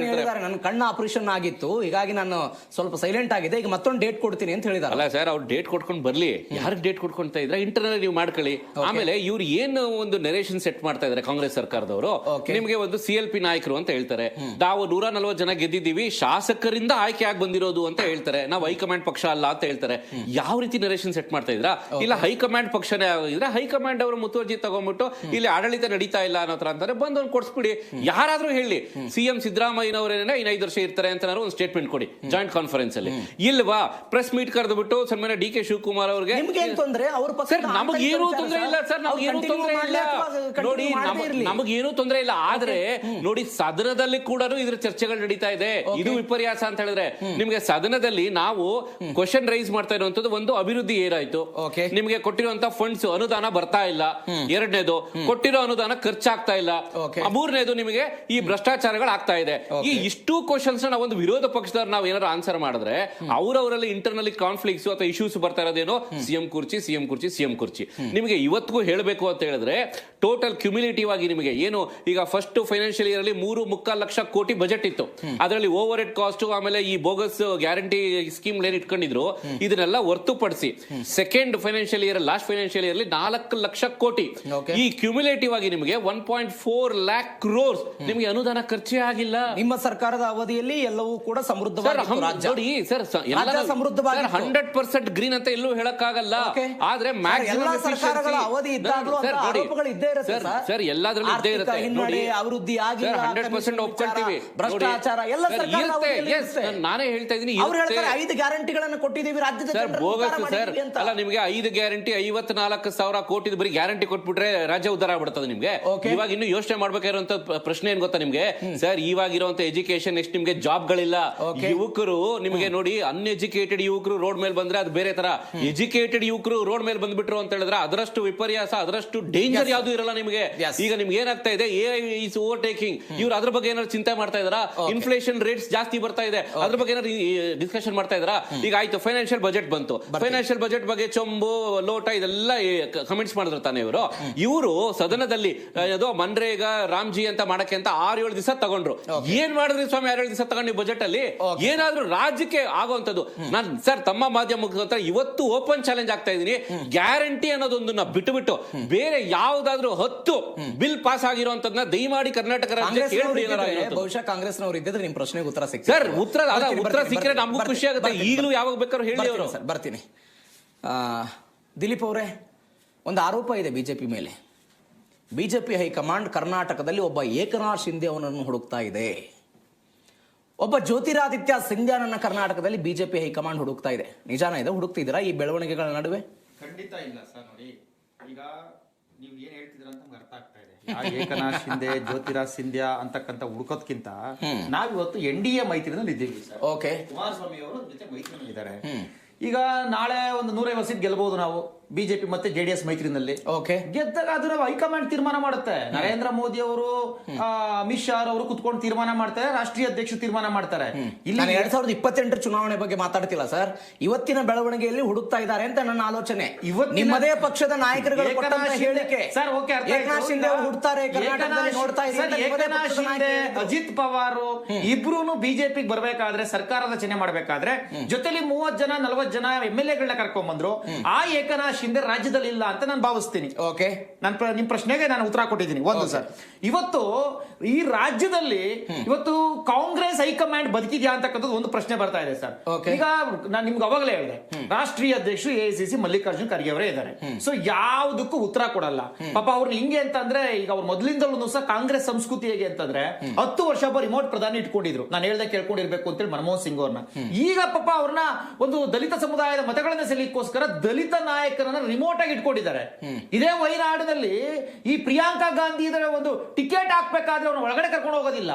ನನ್ನ ಕಣ್ಣ ಆಪರೇಷನ್ ಆಗಿತ್ತು, ಹೀಗಾಗಿ ನಾನು ಸ್ವಲ್ಪ ಸೈಲೆಂಟ್ ಆಗಿದೆ, ಈಗ ಮತ್ತೊಂದು ಡೇಟ್ ಕೊಡ್ತೀನಿ ಅಂತ ಹೇಳಿದಾರೆ. ಅಲ್ಲ ಸರ್, ಅವ್ರು ಡೇಟ್ ಕೊಟ್ಕೊಂಡು ಬರ್ಲಿ, ಯಾರಿಗೆ ಡೇಟ್ ಕೊಟ್ಕೊಂತ ಇದ್ರೆ ಇಂಟರ್ನಲ್ ನೀವು ಮಾಡ್ಕೊಳ್ಳಿ. ಆಮೇಲೆ ಇವ್ರು ಏನು ಒಂದು ನೆರೇಷನ್ ಸೆಟ್ ಮಾಡ್ತಾ ಇದಾರೆ ಕಾಂಗ್ರೆಸ್ ಸರ್ಕಾರದವರು, ನಿಮಗೆ ಒಂದು CLP ನಾಯಕರು ಅಂತ ಹೇಳ್ತಾರೆ, ನಾವು 140 ಜನ ಗೆದ್ದಿದ್ದೀವಿ, ಶಾಸಕರಿಂದ ಆಯ್ಕೆ ಆಗಿ ಬಂದಿರೋದು ಅಂತ ಹೇಳ್ತಾರೆ, ನಾವು ಹೈಕಮಾಂಡ್ ಪಕ್ಷ ಅಲ್ಲ ಅಂತ ಹೇಳ್ತಾರೆ. ಯಾವ ರೀತಿ ನೆರೇಷನ್ ಸೆಟ್ ಮಾಡ್ತಾ ಇದ್ರ? ಇಲ್ಲ ಹೈಕಮಾಂಡ್ ಪಕ್ಷನೇ ಆಗಿದ್ರೆ ಹೈಕಮಾಂಡ್ ಅವರು ಮುತುವರ್ಜಿ ತಗೊಂಡ್ಬಿಟ್ಟು ಇಲ್ಲಿ ಆಡಳಿತ ನಡೀತಾ ಇಲ್ಲ ಅನ್ನೋ ತರ ಅಂತಾರೆ, ಬಂದವ್ರು ಕೊಡ್ಸ್ಬಿಡಿ. ಯಾರಾದ್ರೂ ಹೇಳಿ CM ಸಿದ್ದರಾಮಯ್ಯನವರೇನೆ 5 ವರ್ಷ ಇರ್ತಾರೆ ಅಂತ ಒಂದು ಸ್ಟೇಟ್ಮೆಂಟ್ ಕೊಡಿ ಜಾಯಿಂಟ್ ಕಾನ್ಫರೆನ್ಸ್ ಅಲ್ಲಿ. ಇಲ್ವಾ ಪ್ರೆಸ್ ಮೀಟ್ ಕರೆದ್ಬಿಟ್ಟು ಸನ್ಮಾನ್ಯ DK ಶಿವಕುಮಾರ್ ಅವ್ರಿಗೆ ನಮಗೇನು ತೊಂದರೆ ಇಲ್ಲ ಸರ್, ನಮಗೇನು ತೊಂದರೆ ಇಲ್ಲ ನೋಡಿ, ನಮಗೇನು ತೊಂದರೆ ಇಲ್ಲ. ಆದ್ರೆ ನೋಡಿ, ಸದನದಲ್ಲಿ ಕೂಡ ಇದ್ರ ಚರ್ಚೆಗಳು ನಡೀತಾ ಇದೆ. ಇದು ವಿಪರ್ಯಾಸ ಅಂತ ಹೇಳಿದ್ರೆ, ನಿಮ್ಗೆ ಸದನದಲ್ಲಿ ನಾವು ಕ್ವಶನ್ ರೈಸ್ ಮಾಡ್ತಾ ಇರುವಂತದ್ದು ಒಂದು, ಅಭಿವೃದ್ಧಿ ಏನಾಯ್ತು, ನಿಮ್ಗೆ ಕೊಟ್ಟಿರುವಂತ ಫಂಡ್ಸ್ ಅನುದಾನ ಬರ್ತಾ ಇಲ್ಲ, ಎರಡನೇದು ಕೊಟ್ಟಿರೋ ಅನುದಾನ ಖರ್ಚಾಗ್ತಾ ಇಲ್ಲ, ಮೂರನೇದು ನಿಮಗೆ ಈ ಭ್ರಷ್ಟಾಚಾರಗಳು ಆಗ್ತಾ ಇದೆ. ಈ ಇಷ್ಟು ಕ್ವಶನ್ಸ್ ನಾವು ಒಂದು ವಿರೋಧ ಪಕ್ಷದವ್ರು ನಾವು ಏನಾದ್ರು ಆನ್ಸರ್ ಮಾಡಿದ್ರೆ ಅವರವರಲ್ಲಿ ಇಂಟರ್ನಲಿ ಕಾನ್ಫ್ಲಿಕ್ಟ್ಸ್ ಅಥವಾ ಇಶ್ಯೂಸ್ ಬರ್ತಾ ಇರೋದೇನೋ ಸಿಎಂ ಕುರ್ಚಿ. ನಿಮಗೆ ಇವತ್ತಿಗೂ ಹೇಳಬೇಕು ಅಂತ ಹೇಳಿದ್ರೆ, ಟೋಟಲ್ ಕ್ಯುಮ್ಯುಲೇಟಿವ್ ಆಗಿ ನಿಮಗೆ ಏನು ಈಗ ಫಸ್ಟ್ ಫೈನಾನ್ಷಿಯಲ್ ಇಯರ್ ಅಲ್ಲಿ 3.25 ಲಕ್ಷ ಕೋಟಿ ಬಜೆಟ್ ಇತ್ತು. ಅದರಲ್ಲಿ ಓವರ್ ಹೆಡ್ ಕಾಸ್ಟ್, ಆಮೇಲೆ ಈ ಬೋಗಸ್ ಗ್ಯಾರಂಟಿ ಸ್ಕೀಮ್ ಏನ್ ಇಟ್ಕೊಂಡಿದ್ರು ಇದನ್ನೆಲ್ಲ ಹೊರತುಪಡಿಸಿ second financial year, last financial year ಅಲ್ಲಿ 4 ಲಕ್ಷ ಕೋಟಿ, ಈ ಕ್ಯುಮ್ಯುಲೇಟಿವ್ ಆಗಿ ನಿಮಗೆ 1.4 lakh crores ನಿಮಗೆ ಅನುದಾನ ಖರ್ಚೇ ಆಗಿಲ್ಲ. ನಿಮ್ಮ ಸರ್ಕಾರದ ಅವಧಿಯಲ್ಲಿ ಎಲ್ಲವೂ ಕೂಡ ಸಮೃದ್ಧವಾಗಿ ನೋಡಿ ಸರ್, 100% ಗ್ರೀನ್ ಅಂತ ಎಲ್ಲೂ ಹೇಳಕ್ಕಾಗಲ್ಲ. ಆದ್ರೆ ಸರ್ ಎಲ್ಲಾದ್ರಲ್ಲೂ ಇದ್ದೇ ಇರುತ್ತೆ ನೋಡಿ, ಅಭಿವೃದ್ಧಿ 100% ಒಪ್ಕೊಳ್ತೀವಿ. ಭ್ರಷ್ಟಾಚಾರ ಎಲ್ಲ ನಾನೇ ಹೇಳ್ತಾ ಇದೀನಿ, 5 ಗ್ಯಾರಂಟಿಗಳನ್ನು ಕೊಟ್ಟಿದ್ದೀವಿ ರಾಜ್ಯದ ಅಲ್ಲ ನಿಮ್ಗೆ 5 ಗ್ಯಾರಂಟಿ 54,000 ಕೋಟಿ ಬರೀ ಗ್ಯಾರಂಟಿ ಕೊಟ್ಬಿಟ್ರೆ ರಾಜ್ಯ ಉದ್ಧಾರ ಆಗ್ಬಿಡ್ತದೆ ನಿಮ್ಗೆ. ಇವಾಗ ಇನ್ನು ಯೋಚನೆ ಮಾಡ್ಬೇಕಾಗಿರುವಂತ ಪ್ರಶ್ನೆ ಏನ್ ಗೊತ್ತಾ ನಿಮ್ಗೆ ಸರ್, ಇವಾಗ ಇರುವಂತ ಎಜುಕೇಶನ್ ನೆಕ್ಸ್ಟ್ ನಿಮ್ಗೆ ಜಾಬ್ ಗಳಿಲ್ಲ. ಯುವಕರು ನಿಮ್ಗೆ ನೋಡಿ, ಅನ್ಎಜುಕೇಟೆಡ್ ಯುವಕರು ರೋಡ್ ಮೇಲೆ ಬಂದ್ರೆ ಅದು ಬೇರೆ ತರ, ಎಜುಕೇಟೆಡ್ ಯುವಕರು ರೋಡ್ ಮೇಲೆ ಬಂದ್ಬಿಟ್ರು ಅಂತ ಹೇಳಿದ್ರೆ ಅದರಷ್ಟು ವಿಪರ್ಯಾಸ, ಅದರಷ್ಟು ಡೇಂಜರ್ ಯಾವ್ದು ಇರಲ್ಲ ನಿಮ್ಗೆ. ಈಗ ನಿಮ್ಗೆ ಏನಾಗ್ತಾ ಇದೆ, AI is overtaking. ಇವ್ರು ಅದ್ರ ಬಗ್ಗೆ ಏನಾದ್ರು ಚಿಂತೆ ಮಾಡ್ತಾ ಇದಾರಾ? ಇನ್ಫ್ಲೇಷನ್ ರೇಟ್ಸ್ ಜಾಸ್ತಿ ಬರ್ತಾ ಇದೆ, ಅದ್ರ ಬಗ್ಗೆ ಏನಾದ್ರು ಡಿಸ್ಕಷನ್ ಮಾಡ್ತಾ ಇದಾರಾ? ಈಗ ಆಯ್ತು ಫೈನಾನ್ಷಿಯಲ್ ಬಜೆಟ್ ಬಂತು, ಫೈನಾನ್ಷಿಯಲ್ ಬಜೆಟ್ ಬಗ್ಗೆ ಚೊಂಬು ಲೋಟ ಇದೆಲ್ಲ ಕಮೆಂಟ್ಸ್ ಮಾಡಿದ್ರು ತಾನೆ ಇವರು ಸದನದಲ್ಲಿ. ಅದು ಮನ್ರೇಗಾ ರಾಮ್ಜಿ ಅಂತ ಮಾಡಕ್ಕೆ ಅಂತ 6-7 ದಿವಸ ತಗೊಂಡ್ರು. ಏನ್ ಮಾಡಿದ್ರಿ ಸ್ವಾಮಿ 6-7 ದಿವಸ ತಗೊಂಡು ಬಜೆಟ್ ಅಲ್ಲಿ? ಏನಾದ್ರೂ ರಾಜ್ಯಕ್ಕೆ ಆಗುವಂತದ್ದು? ನಾನ್ ಸರ್ ತಮ್ಮ ಮಾಧ್ಯಮ ಮುಖಾಂತರ ಇವತ್ತು ಓಪನ್ ಚಾಲೆಂಜ್ ಆಗ್ತಾ ಇದೀನಿ, ಗ್ಯಾರಂಟಿ ಅನ್ನೋದೊಂದನ್ನ ಬಿಟ್ಟು ಬೇರೆ ಯಾವ್ದಾದ್ರು 10 ಬಿಲ್ ಪಾಸ್ ಆಗಿರುವಂತದನ್ನ ದಯಮಾಡಿ ಕರ್ನಾಟಕ ರಾಜ್ಯ ಕೇಳ್ಬಿಡಿ. ಬಹುಶಃ ಕಾಂಗ್ರೆಸ್ನವರು ಇದ್ದಿದ್ರೆ ನಿಮ್ ಪ್ರಶ್ನೆಗೆ ಉತ್ತರ ಸಿಕ್ಕಿದೆ ಸರ್. ಉತ್ತರ ಸಿಕ್ಕರೆ ನಮಗೂ ಖುಷಿ ಆಗುತ್ತೆ. ಈಗಲೂ ಯಾವಾಗ ಬೇಕಾದ್ರೂ ಹೇಳಿ ಅವರು. ಬರ್ತೀನಿ. ದಿಲೀಪ್ ಅವರೇ, ಒಂದು ಆರೋಪ ಇದೆ ಬಿಜೆಪಿ ಮೇಲೆ. ಬಿಜೆಪಿ ಹೈಕಮಾಂಡ್ ಕರ್ನಾಟಕದಲ್ಲಿ ಒಬ್ಬ ಏಕನಾಥ್ ಶಿಂದೆ ಅವನನ್ನು ಹುಡುಕ್ತಾ ಇದೆ. ಒಬ್ಬ ಜ್ಯೋತಿರಾದಿತ್ಯ ಸಿಂಧ್ಯಾನನ್ನ ಕರ್ನಾಟಕದಲ್ಲಿ ಬಿಜೆಪಿ ಹೈಕಮಾಂಡ್ ಹುಡುಕ್ತಾ ಇದೆ. ನಿಜಾನ ಇದೆ? ಹುಡುಕ್ತಿದ್ದೀರಾ ಈ ಬೆಳವಣಿಗೆಗಳ ನಡುವೆ? ಖಂಡಿತ ಇಲ್ಲ ಸರ್. ನೋಡಿ, ಈಗ ನೀವು ಏನ್ ಹೇಳ್ತಿದ್ರ ಅಂತ ನಮ್ಗೆ ಅರ್ಥ ಆಗ್ತಾ ಇದೆ. ಏಕನಾಥ್ ಶಿಂದೆ, ಜ್ಯೋತಿರಾಜ್ ಸಿಂಧ್ಯಾ ಅಂತಕ್ಕಂಥ ಹುಡುಕೋದ್ಕಿಂತ ನಾವಿವತ್ತು NDA ಮೈತ್ರಿನಲ್ಲಿ ಇದ್ದೀವಿ ಸರ್. ಕುಮಾರಸ್ವಾಮಿ ಅವರು ಜೊತೆ ಮೈತ್ರಿನಲ್ಲಿ ಇದ್ದಾರೆ. ಈಗ ನಾಳೆ ಒಂದು 150 ಸೀಟ್ ಗೆಲ್ಬಹುದು ನಾವು ಬಿಜೆಪಿ ಮತ್ತೆ JDS ಮೈತ್ರಿನಲ್ಲಿ. ಗೆದ್ದಾಗ ಅದು ನಾವು ಹೈಕಮಾಂಡ್ ತೀರ್ಮಾನ ಮಾಡುತ್ತೆ. ನರೇಂದ್ರ ಮೋದಿ ಅವರು, ಅಮಿತ್ ಶಾ ಅವರು ಕುತ್ಕೊಂಡು ತೀರ್ಮಾನ ಮಾಡ್ತಾರೆ, ರಾಷ್ಟ್ರೀಯ ಅಧ್ಯಕ್ಷರು ತೀರ್ಮಾನ ಮಾಡ್ತಾರೆ. ಇಲ್ಲಿ 2028 ಚುನಾವಣೆ ಬಗ್ಗೆ ಮಾತಾಡ್ತಿಲ್ಲ ಸರ್, ಇವತ್ತಿನ ಬೆಳವಣಿಗೆಯಲ್ಲಿ ಹುಡುಕ್ತಾ ಇದ್ದಾರೆ ಅಂತ ನನ್ನ ಆಲೋಚನೆ. ನಿಮ್ಮದೇ ಪಕ್ಷದ ನಾಯಕರುಗಳು ಹೇಳಿಕೆ ಸರ್, ಏಕನಾಥ್ ಶಿಂದೆ ಅವರು ಹುಡುಕ್ತಾರೆ ಕರ್ನಾಟಕದಲ್ಲಿ, ನೋಡ್ತಾ ಇದ್ದಾರೆ. ಅಜಿತ್ ಪವಾರ್ ಇಬ್ರು ಬಿಜೆಪಿಗೆ ಬರ್ಬೇಕಾದ್ರೆ, ಸರ್ಕಾರದ ರಚನೆ ಮಾಡ್ಬೇಕಾದ್ರೆ ಜೊತೆಲಿ 30 ಜನ 40 ಜನ MLA ಕರ್ಕೊಂಡ್ ಬಂದ್ರು. ಆ ಏಕನಾಥ್ ಶಿಂದೆ ರಾಜ್ಯದಲ್ಲಿ ಇಲ್ಲ ಅಂತ ನಾನು ಭಾವಿಸ್ತೀನಿ. ನಿಮ್ ಪ್ರಶ್ನೆಗೆ ನಾನು ಉತ್ತರ ಕೊಟ್ಟಿದ್ದೀನಿ. ಒಂದು ಸರ್, ಇವತ್ತು ಈ ರಾಜ್ಯದಲ್ಲಿ ಇವತ್ತು ಕಾಂಗ್ರೆಸ್ ಹೈಕಮಾಂಡ್ ಬದುಕಿದ್ಯಾ ಅಂತಕ್ಕಂಥದ್ದು ಒಂದು ಪ್ರಶ್ನೆ ಬರ್ತಾ ಇದೆ ಸರ್. ಈಗ ನಾನು ನಿಮ್ಗೆ ಅವಾಗಲೇ ಹೇಳಿದೆ, ರಾಷ್ಟ್ರೀಯ ಅಧ್ಯಕ್ಷರು AICC ಮಲ್ಲಿಕಾರ್ಜುನ್ ಖರ್ಗೆ ಅವರೇ ಇದ್ದಾರೆ. ಸೊ ಯಾವುದಕ್ಕೂ ಉತ್ತರ ಕೊಡಲ್ಲ ಪಾಪ ಅವ್ರನ್ನ. ಹಿಂಗೆ ಅಂತಂದ್ರೆ ಈಗ ಅವ್ರು ಮೊದಲಿಂದಲೂ ಸಹ ಕಾಂಗ್ರೆಸ್ ಸಂಸ್ಕೃತಿ ಹೇಗೆ ಅಂತಂದ್ರೆ 10 ವರ್ಷ ಒಬ್ಬ ರಿಮೋಟ್ ಪ್ರಧಾನಿ ಇಟ್ಕೊಂಡಿದ್ರು. ನಾನು ಹೇಳ್ದೆ ಕೇಳ್ಕೊಂಡಿರ್ಬೇಕು ಅಂತೇಳಿ ಮನಮೋಹನ್ ಸಿಂಗ್ ಅವ್ರನ್ನ. ಈಗ ಪಾಪ ಅವ್ರನ್ನ ಒಂದು ದಲಿತ ಸಮುದಾಯದ ಮತಗಳನ್ನ ಸೆಲಿಕ್ಕೋಸ್ಕರ ದಲಿತ ನಾಯಕರನ್ನ ರಿಮೋಟ್ ಆಗಿ ಇಟ್ಕೊಂಡಿದ್ದಾರೆ. ಇದೇ ವಯನಾಡಿನಲ್ಲಿ ಈ ಪ್ರಿಯಾಂಕಾ ಗಾಂಧಿ ಇದರ ಒಂದು ಟಿಕೆಟ್ ಹಾಕ್ಬೇಕಾದ್ರೆ ಅವ್ರನ್ನ ಒಳಗಡೆ ಕರ್ಕೊಂಡು ಹೋಗೋದಿಲ್ಲ.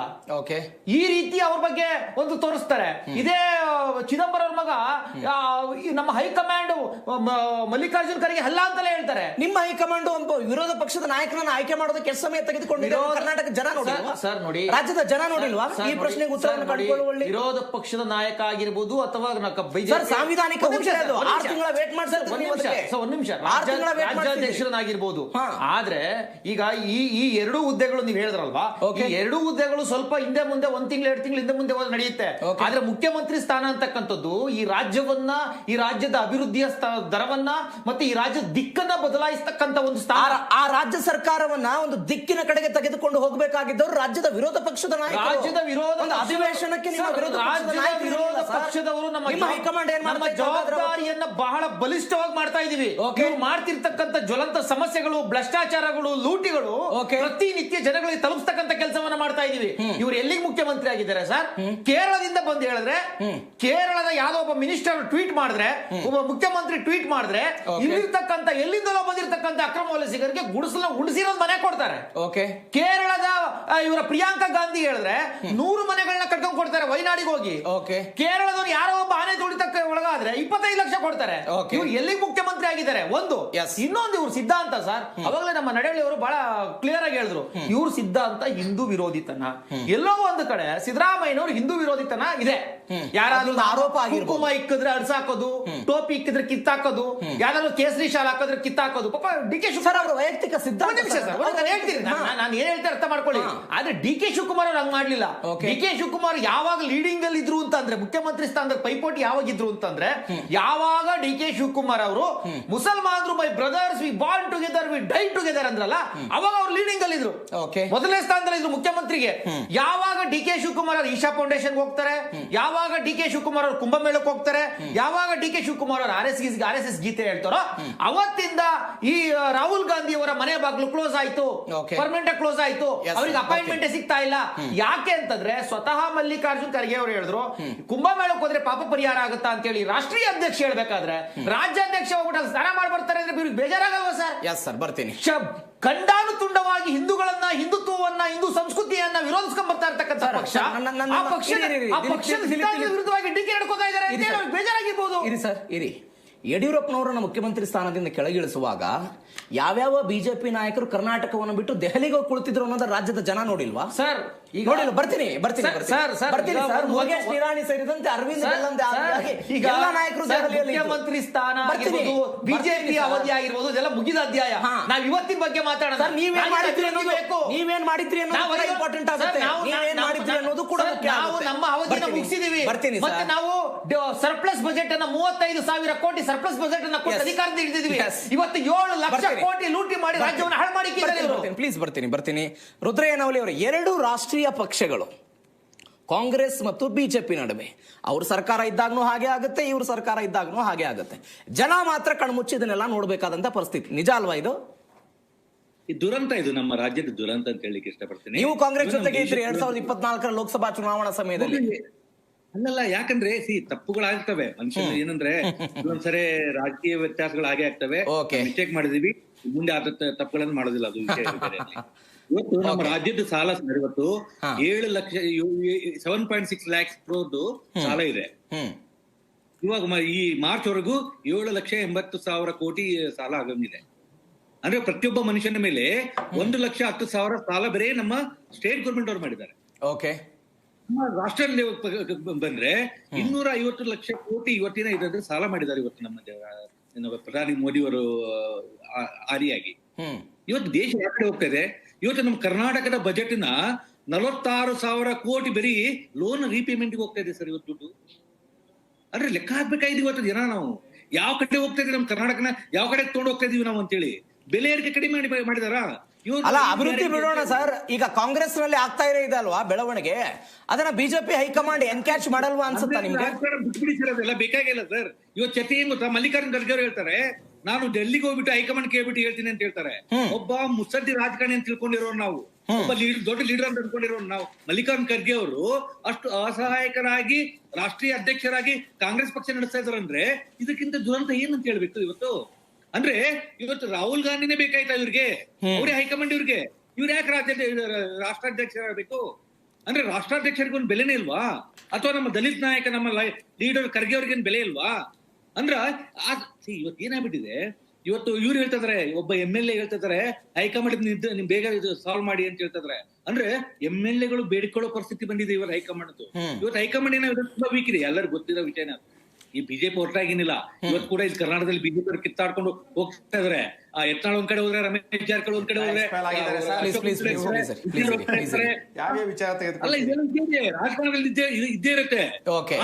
ಈ ರೀತಿ ಅವ್ರ ಬಗ್ಗೆ ಒಂದು ತೋರಿಸ್ತಾರೆ. ಇದೇ ಚಿದಂಬರಂ ಅವ್ರ ಮಗ ನಮ್ಮ ಹೈಕಮಾಂಡ್ ಮಲ್ಲಿಕಾರ್ಜುನ್ ಖರ್ಗೆ ಅಲ್ಲ ಅಂತಲೇ ಹೇಳ್ತಾರೆ. ನಿಮ್ಮ ಹೈಕಮಾಂಡ್ ಒಬ್ಬ ವಿರೋಧ ಪಕ್ಷದ ನಾಯಕರನ್ನ ಆಯ್ಕೆ ಮಾಡೋದಕ್ಕೆ ಎಷ್ಟು ಸಮಯ ತೆಗೆದುಕೊಂಡಿದೆ ಕರ್ನಾಟಕ ಜನ ನೋಡಿಲ್ವಾ ಸರ್? ನೋಡಿ, ರಾಜ್ಯದ ಜನ ನೋಡಿಲ್ವಾ? ಈ ಪ್ರಶ್ನೆಗೆ ಉತ್ತರವನ್ನು ಕಂಡುಕೊಳ್ಳುವಲ್ಲಿ ವಿರೋಧ ಪಕ್ಷದ ನಾಯಕ ಆಗಿರ್ಬೋದು ಅಥವಾ ಸಾಂವಿಧಾನಿಕ 6 ತಿಂಗಳ ವೇಟ್ ಮಾಡ್ತಾರೆ. ಒಂದ್ ನಿಮಿಷ, ತಿಂಗಳ ರಾಜ್ಯಾಧ್ಯಕ್ಷರನ್ನಾಗಿರ್ಬೋದು. ಆದ್ರೆ ಈಗ ಈ ಎರಡೂ ಹುದ್ದೆಗಳು ನೀವು ಹೇಳಿದ್ರಲ್ವಾ, ಈ ಎರಡೂ ಹುದ್ದೆಗಳು ಸ್ವಲ್ಪ ಹಿಂದೆ ಮುಂದೆ 1 ತಿಂಗಳು 2 ತಿಂಗಳು ಹಿಂದೆ ಮುಂದೆ ನಡೆಯುತ್ತೆ. ಆದ್ರೆ ಮುಖ್ಯಮಂತ್ರಿ ಸ್ಥಾನ ಅಂತಕ್ಕಂಥದ್ದು ಈ ರಾಜ್ಯವನ್ನ, ಈ ರಾಜ್ಯದ ಅಭಿವೃದ್ಧಿಯ ದರವನ್ನ ಮತ್ತೆ ಈ ರಾಜ್ಯದ ದಿಕ್ಕನ್ನ ಬದಲಾಯಿಸ್ತಕ್ಕಂಥ ಒಂದು ಸ್ಥಾನ. ಆ ರಾಜ್ಯ ಸರ್ಕಾರವನ್ನ ಒಂದು ದಿಕ್ಕಿನ ಕಡೆಗೆ ತೆಗೆದುಕೊಂಡು ಹೋಗಬೇಕಾಗಿದ್ದವರು ರಾಜ್ಯದ ವಿರೋಧ ಪಕ್ಷದ ನಾಯಕರು. ರಾಜ್ಯದ ವಿರೋಧ ಅಧಿವೇಶನಕ್ಕೆ ವಿರೋಧ ಪಕ್ಷದವರು ನಮ್ಮ ಹೈಕಮಾಂಡ್ ನಮ್ಮ ಜವಾಬ್ದಾರಿಯನ್ನ ಬಹಳ ಬಲಿಷ್ಠವಾಗಿ ಮಾಡ್ತಾ ಇದೀವಿ. ಮಾಡ್ತಿರ್ತಕ್ಕಂಥ ಜ್ವಲಂತ ಸಮಸ್ಯೆಗಳು, ಭ್ರಷ್ಟಾಚಾರಗಳು, ಲೂಟಿಗಳು ಪ್ರತಿನಿತ್ಯ ಜನಗಳಿಗೆ ತಲುಪಿಸ್ತಕ್ಕಂಥ ಕೆಲಸವನ್ನ ಮಾಡ್ತಾ ಇದೀವಿ. ಇವರು ಎಲ್ಲಿಗೆ ಮುಖ್ಯಮಂತ್ರಿ ಆಗಿದ್ದಾರೆ ಸರ್? ಕೇರಳದಿಂದ ಬಂದು ಹೇಳಿದ್ರೆ, ಕೇರಳದ ಯಾವ್ದೋ ಒಬ್ಬ ಮಿನಿಸ್ಟರ್ ಟ್ವೀಟ್ ಮಾಡಿದ್ರೆ, ಒಬ್ಬ ಮುಖ್ಯಮಂತ್ರಿ ಟ್ವೀಟ್ ಮಾಡಿದ್ರೆ, ಇಲ್ಲಿರ್ತಕ್ಕಂಥ ಎಲ್ಲಿಂದಲೋ ಬಂದಿರತಕ್ಕಂಥ ಅಕ್ರಮ ವಲಸಿಗರಿಗೆ ಉಳಿಸಿರೋದು ಮನೆ ಕೊಡ್ತಾರೆ. ಕೇರಳದ ಇವರ ಪ್ರಿಯಾಂಕಾ ಗಾಂಧಿ ಹೇಳಿದ್ರೆ 100 ಮನೆಗಳನ್ನ ಕಟ್ಕೊಂಡ್ ಕೊಡ್ತಾರೆ ವಯನಾಡಿಗೆ ಹೋಗಿ. ಕೇರಳದವ್ರು ಯಾರೋ ಒಬ್ಬ ಆನೆ ತುಳಿತಕ್ಕ ಒಳಗಾದ್ರೆ 25 ಲಕ್ಷ ಕೊಡ್ತಾರೆ. ಇವ್ರು ಎಲ್ಲಿಗೆ ಮುಖ್ಯಮಂತ್ರಿ ಆಗಿದ್ದಾರೆ? ಒಂದು. ಇನ್ನೊಂದು ಇವ್ರ ಸಿದ್ಧಾಂತ ಸರ್, ಅವಾಗಲೇ ನಮ್ಮ ನಡವಳಿ ಅವರು ಬಹಳ ಕ್ಲಿಯರ್ ಆಗಿ ಹೇಳಿದ್ರು, ಇವ್ರ ಸಿದ್ಧಾಂತ ಹಿಂದೂ ವಿರೋಧಿತನ. ಎಲ್ಲೋ ಒಂದು ಕಡೆ ಸಿದ್ದರಾಮಯ್ಯನವರು ಹಿಂದೂ ವಿರೋಧಿತನ ಇದೆ. ಯಾರಾದ್ರೂ ಆರೋಪ ಕುಂಕುಮ ಇಕ್ಕಿದ್ರೆ ಅಡ್ಸಾಕೋದು, ಟೋಪಿ ಇಕ್ಕಿದ್ರೆ ಕಿತ್ತಾಕೋದು, ಯಾರಾದ್ರೂ ಕೇಸರಿ ಶಾಲ್ ಹಾಕಿದ್ರೆ ಕಿತ್ತಾಕೋದು. ಪಾಪ ಡಿ.ಕೆ. ಶಿವಕುಮಾರ್ ಅವರ ವೈಯಕ್ತಿಕ ಸಿದ್ಧಾಂತ. ನಾನು ಏನ್ ಹೇಳ್ತಾ ಅರ್ಥ ಮಾಡ್ಕೊಳ್ಳಿ. ಆದ್ರೆ ಡಿ.ಕೆ. ಶಿವಕುಮಾರ್ ಅವ್ರು ಹಂಗ್ ಮಾಡ್ಲಿಲ್ಲ. ಡಿ.ಕೆ. ಶಿವಕುಮಾರ್ ಯಾವಾಗ ಲೀಡಿಂಗ್ ಅಲ್ಲಿ ಇದ್ರು ಅಂತಂದ್ರೆ, ಮುಖ್ಯಮಂತ್ರಿ ಸ್ಥಾನದ ಪೈಪೋಟಿ ಯಾವಾಗ ಇದ್ರು ಅಂತಂದ್ರೆ, ಯಾವಾಗ ಡಿ.ಕೆ. ಶಿವಕುಮಾರ್ ಅವರು ಮುಸಲ್ಮಾನರು my brothers, we born together, we die together ಅಂದ್ರಲ್ಲ, ಅವಾಗ ಅವ್ರು ಲೀಡಿಂಗ್ ಅಲ್ಲಿ ಇದ್ರು, ಮೊದಲನೇ ಸ್ಥಾನದಲ್ಲಿ ಇದ್ರು ಮುಖ್ಯಮಂತ್ರಿಗೆ. ಯಾವಾಗ ಡಿ.ಕೆ. ಶಿವಕುಮಾರ್ ಅವರು ಈಶಾ ಫೌಂಡೇಶನ್ ಹೋಗ್ತಾರೆ, ಯಾವಾಗ ಡಿ.ಕೆ. ಶಿವಕುಮಾರ್ ಅವರು ಕುಂಭಮೇಳಕ್ಕೆ ಹೋಗ್ತಾರೆ, ಯಾವಾಗ ಡಿ.ಕೆ. ಶಿವಕುಮಾರ್ ಅವರು RSS ಗೀತೆ ಹೇಳ್ತಾರೋ, ಅವತ್ತಿಂದ ಈ ರಾಹುಲ್ ಗಾಂಧಿ ಅವರ ಮನೆ ಬಾಗಿಲು ಕ್ಲೋಸ್ ಆಯ್ತು, ಪರ್ಮನೆಂಟ್ ಕ್ಲೋಸ್ ಆಯ್ತು, ಅವ್ರಿಗೆ ಅಪಾಯಿಂಟ್ಮೆಂಟ್ ಸಿಗ್ತಾ ಇಲ್ಲ. ಯಾಕೆ ಅಂತಂದ್ರೆ ಸ್ವತಃ ಮಲ್ಲಿಕಾರ್ಜುನ್ ಖರ್ಗೆ ಅವರು ಹೇಳಿದ್ರು, ಕುಂಭಮೇಳಕ್ಕೆ ಹೋದ್ರೆ ಪಾಪ ಪರಿಹಾರ ಆಗುತ್ತಾ ಅಂತ ಹೇಳಿ. ರಾಷ್ಟ್ರೀಯ ಅಧ್ಯಕ್ಷ ಹೇಳ್ಬೇಕಾದ್ರೆ ರಾಜ್ಯಾಧ್ಯಕ್ಷ ಹೋಗ್ಬಿಟ್ಟು ಸ್ನಾನ ಮಾಡಿ ಬರ್ತಾರೆ ಅಂದ್ರೆ ಇವ್ರಿಗೆ ಬೇಜಾರಾಗಲ್ವಾ ಸರ್? ಎಸ್ ಸರ್, ಬರ್ತೀನಿ. ಖಂಡಾನು ತುಂಡವಾಗಿ ಹಿಂದೂಗಳನ್ನ, ಹಿಂದುತ್ವವನ್ನ, ಹಿಂದೂ ಸಂಸ್ಕೃತಿಯನ್ನ ವಿರೋಧಿಸ್ಕೊಂಡ್ ಬರ್ತಾ ಇರ್ತಕ್ಕಂಥ ಪಕ್ಷ, ಆ ಪಕ್ಷದ ವಿರುದ್ಧವಾಗಿ ಡಿ.ಕೆ. ನಡ್ಕೋತಾ ಇದ್ದಾರೆ ಅಂತ ಹೇಳಿ ಬೇಜಾರಾಗಿರ್ಬೋದು. ಇರಿ ಸರ್, ಇರಿ. ಯಡಿಯೂರಪ್ಪನವರನ್ನ ಮುಖ್ಯಮಂತ್ರಿ ಸ್ಥಾನದಿಂದ ಕೆಳಗಿಳಿಸುವಾಗ ಯಾವ್ಯಾವ ಬಿಜೆಪಿ ನಾಯಕರು ಕರ್ನಾಟಕವನ್ನು ಬಿಟ್ಟು ದೆಹಲಿಗೆ ಹೋಗಿ ಕುಳಿತಿದ್ರು ಅನ್ನೋದ ರಾಜ್ಯದ ಜನ ನೋಡಿಲ್ವಾ ಸರ್? ನೋಡಿಲ್ಲ. ಬರ್ತೀನಿ ಸರ್. ಮುರುಗೇಶ್ ನಿರಾಣಿ ಸೇರಿದಂತೆ ಅರವಿಂದ್ ಎಲ್ಲ ನಾಯಕರು ಮುಖ್ಯಮಂತ್ರಿ ಸ್ಥಾನ ಆಗಿರ್ಬೋದು, ಬಿಜೆಪಿ ಅವಧಿ ಆಗಿರ್ಬೋದು, ಇದೆಲ್ಲ ಮುಗಿದ ಅಧ್ಯಾಯ. ನಾವ್ ಇವತ್ತಿನ ಬಗ್ಗೆ ಮಾತಾಡೋಣ. ನೀವೇನ್ ಮಾಡಿದ್ರಿ ಅನ್ನೋದು ಇಂಪಾರ್ಟೆಂಟ್ ಆಗುತ್ತೆ. ನೀವೇನ್ ಮಾಡಿದ್ರಿ ಅನ್ನೋದು ಕೂಡ ನಾವು ನಮ್ಮ ಅವಧಿನ ಮುಗಿಸಿದೀವಿ. ಮತ್ತೆ ನಾವು ಸರ್ಪ್ಲಸ್ ಬಜೆಟ್ ಅನ್ನ 35,000 ಕೋಟಿ ಸರ್ಪ್ಲಸ್ ಬಜೆಟ್ ಅನ್ನ ಕೊಟ್ಟು ಅಧಿಕಾರದಿಂದ ಹಿಡಿದಿದ್ವಿ. ಇವತ್ತು 7 ಲಕ್ಷ ಕೋಟಿ ಲೂಟಿ ಮಾಡಿ ರಾಜ್ಯವನ್ನು ಹಾಳು ಮಾಡಿ. ಪ್ಲೀಸ್ ಬರ್ತೀನಿ. ರುದ್ರಯ್ಯನವಲಿ ಅವರು, 2 ರಾಷ್ಟ್ರೀಯ ಪಕ್ಷಗಳು ಕಾಂಗ್ರೆಸ್ ಮತ್ತು ಬಿಜೆಪಿ ನಡುವೆ, ಅವ್ರ ಸರ್ಕಾರ ಇದ್ದಾಗ್ನೂ ಹಾಗೆ ಆಗುತ್ತೆ, ಇವ್ರ ಸರ್ಕಾರ ಇದ್ದಾಗ್ನೂ ಹಾಗೆ ಆಗುತ್ತೆ. ಜನ ಮಾತ್ರ ಕಣ್ಮುಚ್ಚಿದನ್ನೆಲ್ಲ ನೋಡ್ಬೇಕಾದಂತ ಪರಿಸ್ಥಿತಿ. ನಿಜ ಅಲ್ವಾ ಇದು? ಈ ದುರಂತ, ಇದು ನಮ್ಮ ರಾಜ್ಯದ ದುರಂತ ಅಂತ ಹೇಳಿಕ್ಕೆ ಇಷ್ಟಪಡ್ತೀನಿ. ನೀವು ಕಾಂಗ್ರೆಸ್ ಜೊತೆಗೆ ಇದ್ರಿ 2024 ಲೋಕಸಭಾ ಚುನಾವಣಾ ಸಮಯದಲ್ಲಿ. ಅಲ್ಲಲ್ಲ, ಯಾಕಂದ್ರೆ ತಪ್ಪುಗಳಾಗ್ತವೆ ಮನುಷ್ಯನ. ಏನಂದ್ರೆ ಒಂದ್ಸರಿ ರಾಜಕೀಯ ವ್ಯತ್ಯಾಸಗಳು ಹಾಗೆ ಆಗ್ತವೆ. ಮಿಸ್ಟೇಕ್ ಮಾಡಿದೀವಿ, ಮುಂದೆ ಆದ ತಪ್ಪುಗಳನ್ನು ಮಾಡೋದಿಲ್ಲ, ಅದು ವಿಷಯ. ಇವತ್ತು ನಮ್ಮ ರಾಜ್ಯದ ಸಾಲ ಇವತ್ತು 7.6 ಲ್ಯಾಕ್ಸ್ ಕ್ರೋರ್ದು ಸಾಲ ಇದೆ. ಇವಾಗ ಈ ಮಾರ್ಚ್ ವರೆಗೂ 7,80,000 ಕೋಟಿ ಸಾಲ ಆಗಂಗಿದೆ. ಅಂದ್ರೆ ಪ್ರತಿಯೊಬ್ಬ ಮನುಷ್ಯನ ಮೇಲೆ 1,10,000 ಸಾಲ ಬೇರೆ ನಮ್ಮ ಸ್ಟೇಟ್ ಗೌರ್ಮೆಂಟ್ ಅವ್ರು ಮಾಡಿದ್ದಾರೆ. ನಮ್ಮ ರಾಷ್ಟ್ರದಲ್ಲಿ ಬಂದ್ರೆ 250 ಲಕ್ಷ ಕೋಟಿ ಇವತ್ತಿನ ಇದ್ರೆ ಸಾಲ ಮಾಡಿದ್ದಾರೆ. ಇವತ್ತು ನಮ್ಮ ಪ್ರಧಾನಿ ಮೋದಿ ಅವರು ಆದಿಯಾಗಿ ಇವತ್ತು ದೇಶ ಯಾವ ಕಡೆ ಹೋಗ್ತಾ ಇದೆ? ಇವತ್ತು ನಮ್ಮ ಕರ್ನಾಟಕದ ಬಜೆಟ್ ನ 46,000 ಕೋಟಿ ಬರೀ ಲೋನ್ ರೀಪೇಮೆಂಟ್ಗೆ ಹೋಗ್ತಾ ಇದೆ ಸರ್ ಇವತ್ತು ದುಡ್ಡು. ಅಂದ್ರೆ ಲೆಕ್ಕ ಹಾಕ್ಬೇಕಾಗಿದೆ ಇವತ್ತು ಜನ. ನಾವು ಯಾವ ಕಡೆ ಹೋಗ್ತಾ ಇದೀವಿ, ನಮ್ಮ ಕರ್ನಾಟಕನ ಯಾವ ಕಡೆ ತಗೊಂಡು ಹೋಗ್ತಾ ಇದೀವಿ ನಾವು ಅಂತೇಳಿ. ಬೆಲೆ ಏರಿಕೆ ಕಡಿಮೆ ಮಾಡಿದಾರಾ? ಅಲ್ಲ, ಅಭಿವೃದ್ಧಿ ಬಿಡೋಣ ಸರ್. ಈಗ ಕಾಂಗ್ರೆಸ್ ನಲ್ಲಿ ಆಗ್ತಾ ಇದೆ ಅಲ್ವಾ ಬೆಳವಣಿಗೆ, ಅದನ್ನ ಬಿಜೆಪಿ ಹೈಕಮಾಂಡ್ ಎನ್ಕ್ಯಾಚ್ ಮಾಡಲ್ವಾ ಅನ್ಸುತ್ತಾ ನಿಮ್ಗೆ? ಬಿಟ್ಬಿಡಿ ಸರ್, ಅದೆಲ್ಲ ಬೇಕಾಗಿಲ್ಲ ಸರ್. ಇವತ್ತು ಚರ್ಚೆ ಏನ್ ಗೊತ್ತಾ, ಮಲ್ಲಿಕಾರ್ಜುನ್ ಖರ್ಗೆ ಅವರು ಹೇಳ್ತಾರೆ, ನಾನು ಡೆಲ್ಲಿಗೆ ಹೋಗ್ಬಿಟ್ಟು ಹೈಕಮಾಂಡ್ ಕೇಳ್ಬಿಟ್ಟು ಹೇಳ್ತೀನಿ ಅಂತ ಹೇಳ್ತಾರೆ. ಒಬ್ಬ ಮುತ್ಸದ್ದಿ ರಾಜಕಾರಣಿ ಅಂತ ತಿಳ್ಕೊಂಡಿರೋರು ನಾವು, ಒಬ್ಬ ದೊಡ್ಡ ಲೀಡರ್ ಅಂತ ತಿಳ್ಕೊಂಡಿರೋರು ನಾವು. ಮಲ್ಲಿಕಾರ್ಜುನ್ ಖರ್ಗೆ ಅವರು ಅಷ್ಟು ಅಸಹಾಯಕರಾಗಿ ರಾಷ್ಟ್ರೀಯ ಅಧ್ಯಕ್ಷರಾಗಿ ಕಾಂಗ್ರೆಸ್ ಪಕ್ಷ ನಡೆಸ್ತಾ ಇದಾರೆ ಅಂದ್ರೆ ಇದಕ್ಕಿಂತ ದುರಂತ ಏನಂತ ಹೇಳ್ಬೇಕು ಇವತ್ತು? ಅಂದ್ರೆ ಇವತ್ತು ರಾಹುಲ್ ಗಾಂಧಿನೇ ಬೇಕಾಯ್ತಾ ಇವ್ರಿಗೆ? ಅವರೇ ಹೈಕಮಾಂಡ್ ಇವ್ರಿಗೆ. ಇವ್ರು ಯಾಕೆ ರಾಷ್ಟ್ರಾಧ್ಯಕ್ಷರಾಗಬೇಕು? ಅಂದ್ರೆ ರಾಷ್ಟ್ರಾಧ್ಯಕ್ಷರಿಗೆ ಒಂದು ಬೆಲೆನೇ ಇಲ್ವಾ? ಅಥವಾ ನಮ್ಮ ದಲಿತ ನಾಯಕ, ನಮ್ಮ ಲೀಡರ್ ಖರ್ಗೆ ಅವ್ರಿಗೇನು ಬೆಲೆ ಇಲ್ವಾ? ಅಂದ್ರ ಇವತ್ತು ಏನಾಗ್ಬಿಟ್ಟಿದೆ, ಇವತ್ತು ಇವ್ರು ಹೇಳ್ತಾ ಇದಾರೆ, ಒಬ್ಬ MLA ಹೇಳ್ತಾ ಇದಾರೆ ಹೈಕಮಾಂಡ್ ನಿಮ್ ಬೇಗ ಸಾಲ್ವ್ ಮಾಡಿ ಅಂತ ಹೇಳ್ತಾ ಇದಾರೆ. ಅಂದ್ರೆ MLAಗಳು ಬೇಡಿಕೊಳ್ಳೋ ಪರಿಸ್ಥಿತಿ ಬಂದಿದೆ ಇವತ್ತು ಹೈಕಮಾಂಡ್. ಇವತ್ತು ಹೈಕಮಾಂಡ್ ಏನೋ ತುಂಬಾ ವೀಕ್ ಇದೆ, ಎಲ್ಲರಿಗೂ ಗೊತ್ತಿರೋ ವಿಷಯನ. ಈ ಬಿಜೆಪಿ ಹೊರಟಾಗಿನಿಲ್ಲ. ಇವತ್ತು ಕೂಡ ಇಲ್ಲಿ ಕರ್ನಾಟಕದಲ್ಲಿ ಬಿಜೆಪಿ ಅವರು ಕಿತ್ತಾಡ್ಕೊಂಡು ಹೋಗ್ತಾ ಇದಾರೆ. ಯತ್ನಾಳ್ ಒಂದ್ ಕಡೆ ಹೋದ್ರೆ, ರಮೇಶ್ ಜಾರಕಿಹೊಳಿ ಒಂದ್ ಕಡೆ ಹೋದ್ರೆ, ಯಾವ್ಯಾವ ವಿಚಾರ ಅಲ್ಲ ಇದೆಲ್ಲ ಇದ್ದೇ ರಾಜಕಾರಣದಲ್ಲಿ ಇದ್ದೇ ಇರುತ್ತೆ.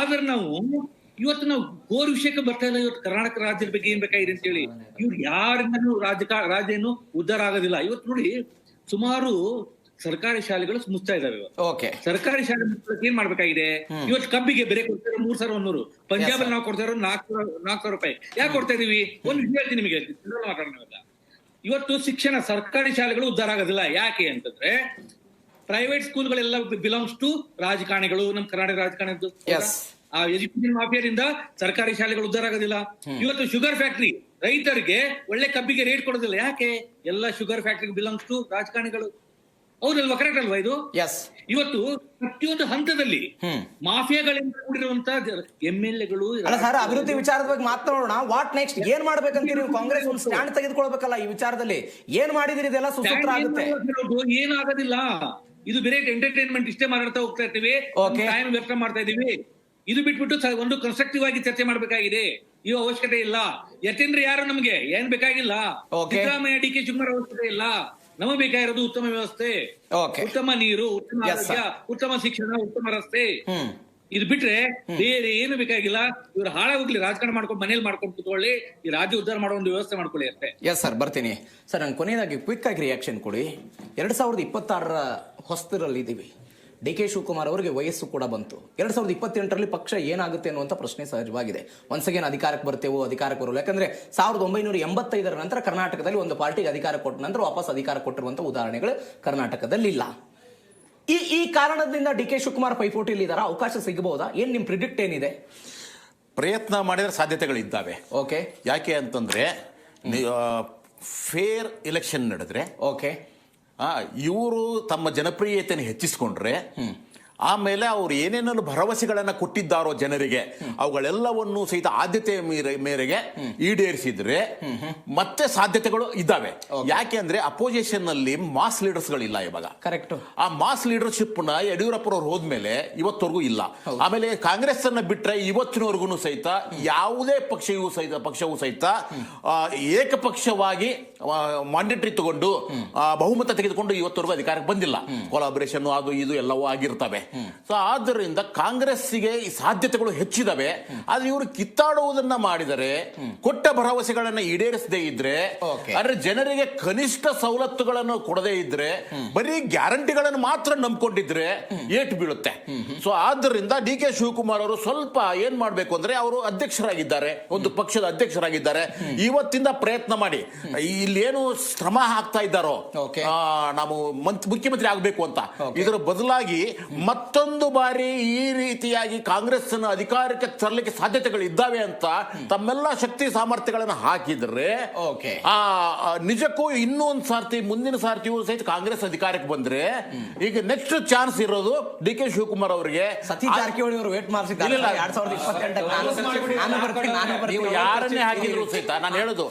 ಆದ್ರೆ ಇವತ್ತು ನಾವು ಗೋರ್ ವಿಷಯಕ್ಕೆ ಬರ್ತಾ ಇಲ್ಲ. ಇವತ್ತು ಕರ್ನಾಟಕ ರಾಜ್ಯದ ಬಗ್ಗೆ ಏನ್ ಬೇಕಾಗಿದೆ ಅಂತ ಹೇಳಿ ಇವ್ರು ಯಾರಿಂದನೂ ರಾಜ್ಯ ಏನು ಉದ್ಧಾರ ಆಗೋದಿಲ್ಲ. ಇವತ್ತು ನೋಡಿ ಸುಮಾರು ಸರ್ಕಾರಿ ಶಾಲೆಗಳು ಮುಚ್ತಾ ಇದಾವೆ. ಸರ್ಕಾರಿ ಶಾಲೆ ಮುಚ್ಚಕ್ಕೆ ಏನ್ ಮಾಡ್ಬೇಕಾಗಿದೆ? ಇವತ್ತು ಕಬ್ಬಿಗೆ ಬೆಲೆ ಕೊಡ್ತಾರೆ 3,100. ಪಂಜಾಬ್ ಅಲ್ಲಿ ನಾವು ಕೊಡ್ತಾ ಇರೋದು 4,000 ರೂಪಾಯಿ. ಯಾಕೆ ಕೊಡ್ತಾ ಇದೀವಿ? ಒಂದು ವಿಷಯ ಹೇಳ್ತೀನಿ ನಿಮಗೆ, ಮಾತಾಡೋಣ. ಇವತ್ತು ಶಿಕ್ಷಣ ಸರ್ಕಾರಿ ಶಾಲೆಗಳು ಉದ್ಧಾರ ಆಗೋದಿಲ್ಲ. ಯಾಕೆ ಅಂತಂದ್ರೆ ಪ್ರೈವೇಟ್ ಸ್ಕೂಲ್ಗಳೆಲ್ಲ ಬಿಲಾಂಗ್ಸ್ ಟು ರಾಜಕಾರಣಿಗಳು. ನಮ್ ಕರ್ನಾಟಕ ರಾಜಕಾರಣದ್ದು ಆ ಎಜುಕೇಶನ್ ಮಾಫಿಯಾದಿಂದ ಸರ್ಕಾರಿ ಶಾಲೆಗಳು ಉದ್ಧಾರ ಆಗೋದಿಲ್ಲ. ಇವತ್ತು ಶುಗರ್ ಫ್ಯಾಕ್ಟರಿ ರೈತರಿಗೆ ಒಳ್ಳೆ ಕಬ್ಬಿಗೆ ರೇಟ್ ಕೊಡೋದಿಲ್ಲ. ಯಾಕೆ? ಎಲ್ಲ ಶುಗರ್ ಫ್ಯಾಕ್ಟರಿ ಬಿಲಾಂಗ್ಸ್ ಟು ರಾಜಕಾರಣಿಗಳು. ಹೌದಲ್ವಾ? ಕರೆಕ್ಟ್ ಅಲ್ವಾ ಇದು? ಇವತ್ತು ಪ್ರತಿಯೊಂದು ಹಂತದಲ್ಲಿ ಮಾಫಿಯಾಗಳಿಂದ ಕೂಡಿರುವಂತ MLAಗಳು. ಸರ್, ಅಭಿವೃದ್ಧಿ ವಿಚಾರದ ಬಗ್ಗೆ ಮಾತನಾಡೋಣ. What next? ಏನ್ ಮಾಡ್ಬೇಕಂತ ನೀವು ಕಾಂಗ್ರೆಸ್ ಒಂದು ಸ್ಟ್ಯಾಂಡ್ ತೆಗೆದುಕೊಳ್ಬೇಕಲ್ಲ ಈ ವಿಚಾರದಲ್ಲಿ. ಏನ್ ಮಾಡಿದಿರಿ? ಇದೆಲ್ಲ ಸುಸೂತ್ರ ಆಗುತ್ತೆ. ಏನಾಗೋದಿಲ್ಲ. ಇದು ಬೇರೆ ಎಂಟರ್ಟೈನ್ಮೆಂಟ್ ಇಷ್ಟೇ ಮಾತಾಡ್ತಾ ಹೋಗ್ತಾ ಇರ್ತೀವಿ, ಟೈಮ್ ವ್ಯರ್ಥ ಮಾಡ್ತಾ ಇದೀವಿ. ಇದು ಬಿಟ್ಬಿಟ್ಟು ಒಂದು ಕನ್ಸ್ಟ್ರಕ್ಟಿವ್ ಆಗಿ ಚರ್ಚೆ ಮಾಡ್ಬೇಕಾಗಿದೆ. ಇವು ಅವಶ್ಯಕತೆ ಇಲ್ಲ. ಯತೀಂದ್ರ ಯಾರು ನಮ್ಗೆ ಏನ್ ಬೇಕಾಗಿಲ್ಲ. ಸಿದ್ದರಾಮಯ್ಯ, DK ಶಿವಕುಮಾರ್ ಅವಶ್ಯಕತೆ ಇಲ್ಲ. ನಮಗೆ ಬೇಕಾಗಿರೋದು ಉತ್ತಮ ವ್ಯವಸ್ಥೆ, ಉತ್ತಮ ನೀರು, ಉತ್ತಮ ಆರೋಗ್ಯ, ಉತ್ತಮ ಶಿಕ್ಷಣ, ಉತ್ತಮ ರಸ್ತೆ. ಇದು ಬಿಟ್ರೆ ಬೇರೆ ಏನು ಬೇಕಾಗಿಲ್ಲ. ಇವ್ರು ಹಾಳಾಗೋಗ್ಲಿ, ರಾಜಕಾರಣ ಮಾಡ್ಕೊಂಡು ಮನೇಲಿ ಮಾಡ್ಕೊಂಡು ಕೂತ್ಕೊಳ್ಳಿ. ಈ ರಾಜ್ಯ ಉದ್ಧಾರ ಮಾಡೋ ಒಂದು ವ್ಯವಸ್ಥೆ ಮಾಡ್ಕೊಳ್ಳಿ ಅಷ್ಟೇ. ಎಸ್ ಸರ್, ಬರ್ತೀನಿ ಸರ್. ನಾನು ಕೊನೆಯದಾಗಿ ಕ್ವಿಕ್ ಆಗಿ ರಿಯಾಕ್ಷನ್ ಕೊಡಿ. 2026 ಹೊಸ್ತರಲ್ಲಿ ಇದ್ದೀವಿ. DK ಶಿವಕುಮಾರ್ ಅವರಿಗೆ ವಯಸ್ಸು ಕೂಡ ಬಂತು. 2028ರಲ್ಲಿ ಪಕ್ಷ ಏನಾಗುತ್ತೆ ಅನ್ನುವಂಥ ಪ್ರಶ್ನೆ ಸಹಜವಾಗಿದೆ. ಒನ್ಸ್ ಅಗೇನ್ ಅಧಿಕಾರಕ್ಕೆ ಬರ್ತೇವೋ, ಅಧಿಕಾರಕ್ಕೆ ಬರೋಲ್ಲ. ಯಾಕಂದ್ರೆ 1985 ನಂತರ ಕರ್ನಾಟಕದಲ್ಲಿ ಒಂದು ಪಾರ್ಟಿಗೆ ಅಧಿಕಾರ ಕೊಟ್ಟ ನಂತರ ವಾಪಸ್ ಅಧಿಕಾರ ಕೊಟ್ಟಿರುವಂಥ ಉದಾಹರಣೆಗಳು ಕರ್ನಾಟಕದಲ್ಲಿ ಇಲ್ಲ. ಈ ಕಾರಣದಿಂದ DK ಶಿವಕುಮಾರ್ ಪೈಪೋಟಿಯಲ್ಲಿ ಇದಾರ? ಅವಕಾಶ ಸಿಗಬಹುದಾ? ಏನ್ ನಿಮ್ ಪ್ರಿಡಿಕ್ಟ್ ಏನಿದೆ? ಪ್ರಯತ್ನ ಮಾಡಿದ್ರೆ ಸಾಧ್ಯತೆಗಳಿದ್ದಾವೆ. ಯಾಕೆ ಅಂತಂದ್ರೆ ಫೇರ್ ಎಲೆಕ್ಷನ್ ನಡೆದ್ರೆ, ಇವರು ತಮ್ಮ ಜನಪ್ರಿಯತೆಯನ್ನು ಹೆಚ್ಚಿಸಿಕೊಂಡ್ರೆ, ಆಮೇಲೆ ಅವ್ರು ಏನೇನನ್ನು ಭರವಸೆಗಳನ್ನ ಕೊಟ್ಟಿದ್ದಾರೋ ಜನರಿಗೆ ಅವುಗಳೆಲ್ಲವನ್ನು ಸಹಿತ ಆದ್ಯತೆಯ ಮೇರೆಗೆ ಈಡೇರಿಸಿದ್ರೆ ಮತ್ತೆ ಸಾಧ್ಯತೆಗಳು ಇದ್ದಾವೆ. ಯಾಕೆ ಅಂದ್ರೆ ಅಪೋಸಿಷನ್ ನಲ್ಲಿ ಮಾಸ್ ಲೀಡರ್ಸ್ ಗಳಿಲ್ಲ ಇವಾಗ. ಕರೆಕ್ಟ್. ಆ ಮಾಸ್ ಲೀಡರ್ಶಿಪ್ ನ ಯಡಿಯೂರಪ್ಪನವ್ರು ಹೋದ್ಮೇಲೆ ಇವತ್ತವರೆಗೂ ಇಲ್ಲ. ಆಮೇಲೆ ಕಾಂಗ್ರೆಸ್ ಅನ್ನ ಬಿಟ್ರೆ ಇವತ್ತಿನವರೆಗೂ ಸಹಿತ ಯಾವುದೇ ಪಕ್ಷವೂ ಸಹಿತ ಏಕಪಕ್ಷವಾಗಿ ಮಾಂಡೇಟರಿ ತಗೊಂಡು ಬಹುಮತ ತೆಗೆದುಕೊಂಡು ಇವತ್ತವರೆಗೂ ಅಧಿಕಾರಕ್ಕೆ ಬಂದಿಲ್ಲ. ಕೊಲಾಬರೇಷನ್ ಅದು ಇದು ಎಲ್ಲವೂ ಆಗಿರ್ತವೆ. ಸೊ ಆದ್ದರಿಂದ ಕಾಂಗ್ರೆಸ್ಸಿಗೆ ಈ ಸಾಧ್ಯತೆಗಳು ಹೆಚ್ಚಿದಾವೆ. ಆದ್ರೆ ಇವರು ಕಿತ್ತಾಡುವುದನ್ನ ಮಾಡಿದರೆ, ಕೊಟ್ಟ ಭರವಸೆಗಳನ್ನ ಈಡೇರಿಸದೇ ಇದ್ರೆ, ಅಂದ್ರೆ ಜನರಿಗೆ ಕನಿಷ್ಠ ಸವಲತ್ತುಗಳನ್ನು ಕೊಡದೇ ಇದ್ರೆ, ಬರೀ ಗ್ಯಾರಂಟಿಗಳನ್ನು ಮಾತ್ರ ನಂಬ್ಕೊಂಡಿದ್ರೆ ಏಟು ಬೀಳುತ್ತೆ. ಸೊ ಆದ್ದರಿಂದ DK ಶಿವಕುಮಾರ್ ಅವರು ಸ್ವಲ್ಪ ಏನ್ ಮಾಡ್ಬೇಕು ಅಂದ್ರೆ, ಅವರು ಅಧ್ಯಕ್ಷರಾಗಿದ್ದಾರೆ, ಒಂದು ಪಕ್ಷದ ಅಧ್ಯಕ್ಷರಾಗಿದ್ದಾರೆ. ಇವತ್ತಿಂದ ಪ್ರಯತ್ನ ಮಾಡಿ, ಇಲ್ಲೇನು ಶ್ರಮ ಹಾಕ್ತಾ ಇದ್ದಾರೋ ನಾವು ಮುಖ್ಯಮಂತ್ರಿ ಆಗ್ಬೇಕು ಅಂತ, ಇದರ ಬದಲಾಗಿ ಮತ್ತೊಂದು ಬಾರಿ ಈ ರೀತಿಯಾಗಿ ಕಾಂಗ್ರೆಸ್ ಅನ್ನು ಅಧಿಕಾರಕ್ಕೆ ತರಲಿಕ್ಕೆ ಸಾಧ್ಯತೆಗಳು ಇದ್ದಾವೆ ಅಂತ ತಮ್ಮೆಲ್ಲ ಶಕ್ತಿ ಸಾಮರ್ಥ್ಯಗಳನ್ನು ಹಾಕಿದ್ರೆ ನಿಜಕ್ಕೂ ಇನ್ನೂ ಒಂದು ಸಾರ್ತಿ, ಮುಂದಿನ ಸಾರ್ತಿಯೂ ಸಹಿತ ಕಾಂಗ್ರೆಸ್ ಅಧಿಕಾರಕ್ಕೆ ಬಂದ್ರೆ ಈಗ ನೆಕ್ಸ್ಟ್ ಚಾನ್ಸ್ ಇರೋದು DK ಶಿವಕುಮಾರ್ ಅವರಿಗೆ. ಸತೀಶ್ ಜಾರಕಿಹೊಳಿ ಅವರು ವೇಟ್ ಮಾಡಿಸಿದ್ದಾರೆ. ನೀವು ಯಾರನ್ನೇ ಹಾಕಿದ್ರು ಸಹಿತ ನಾನು ಹೇಳೋದು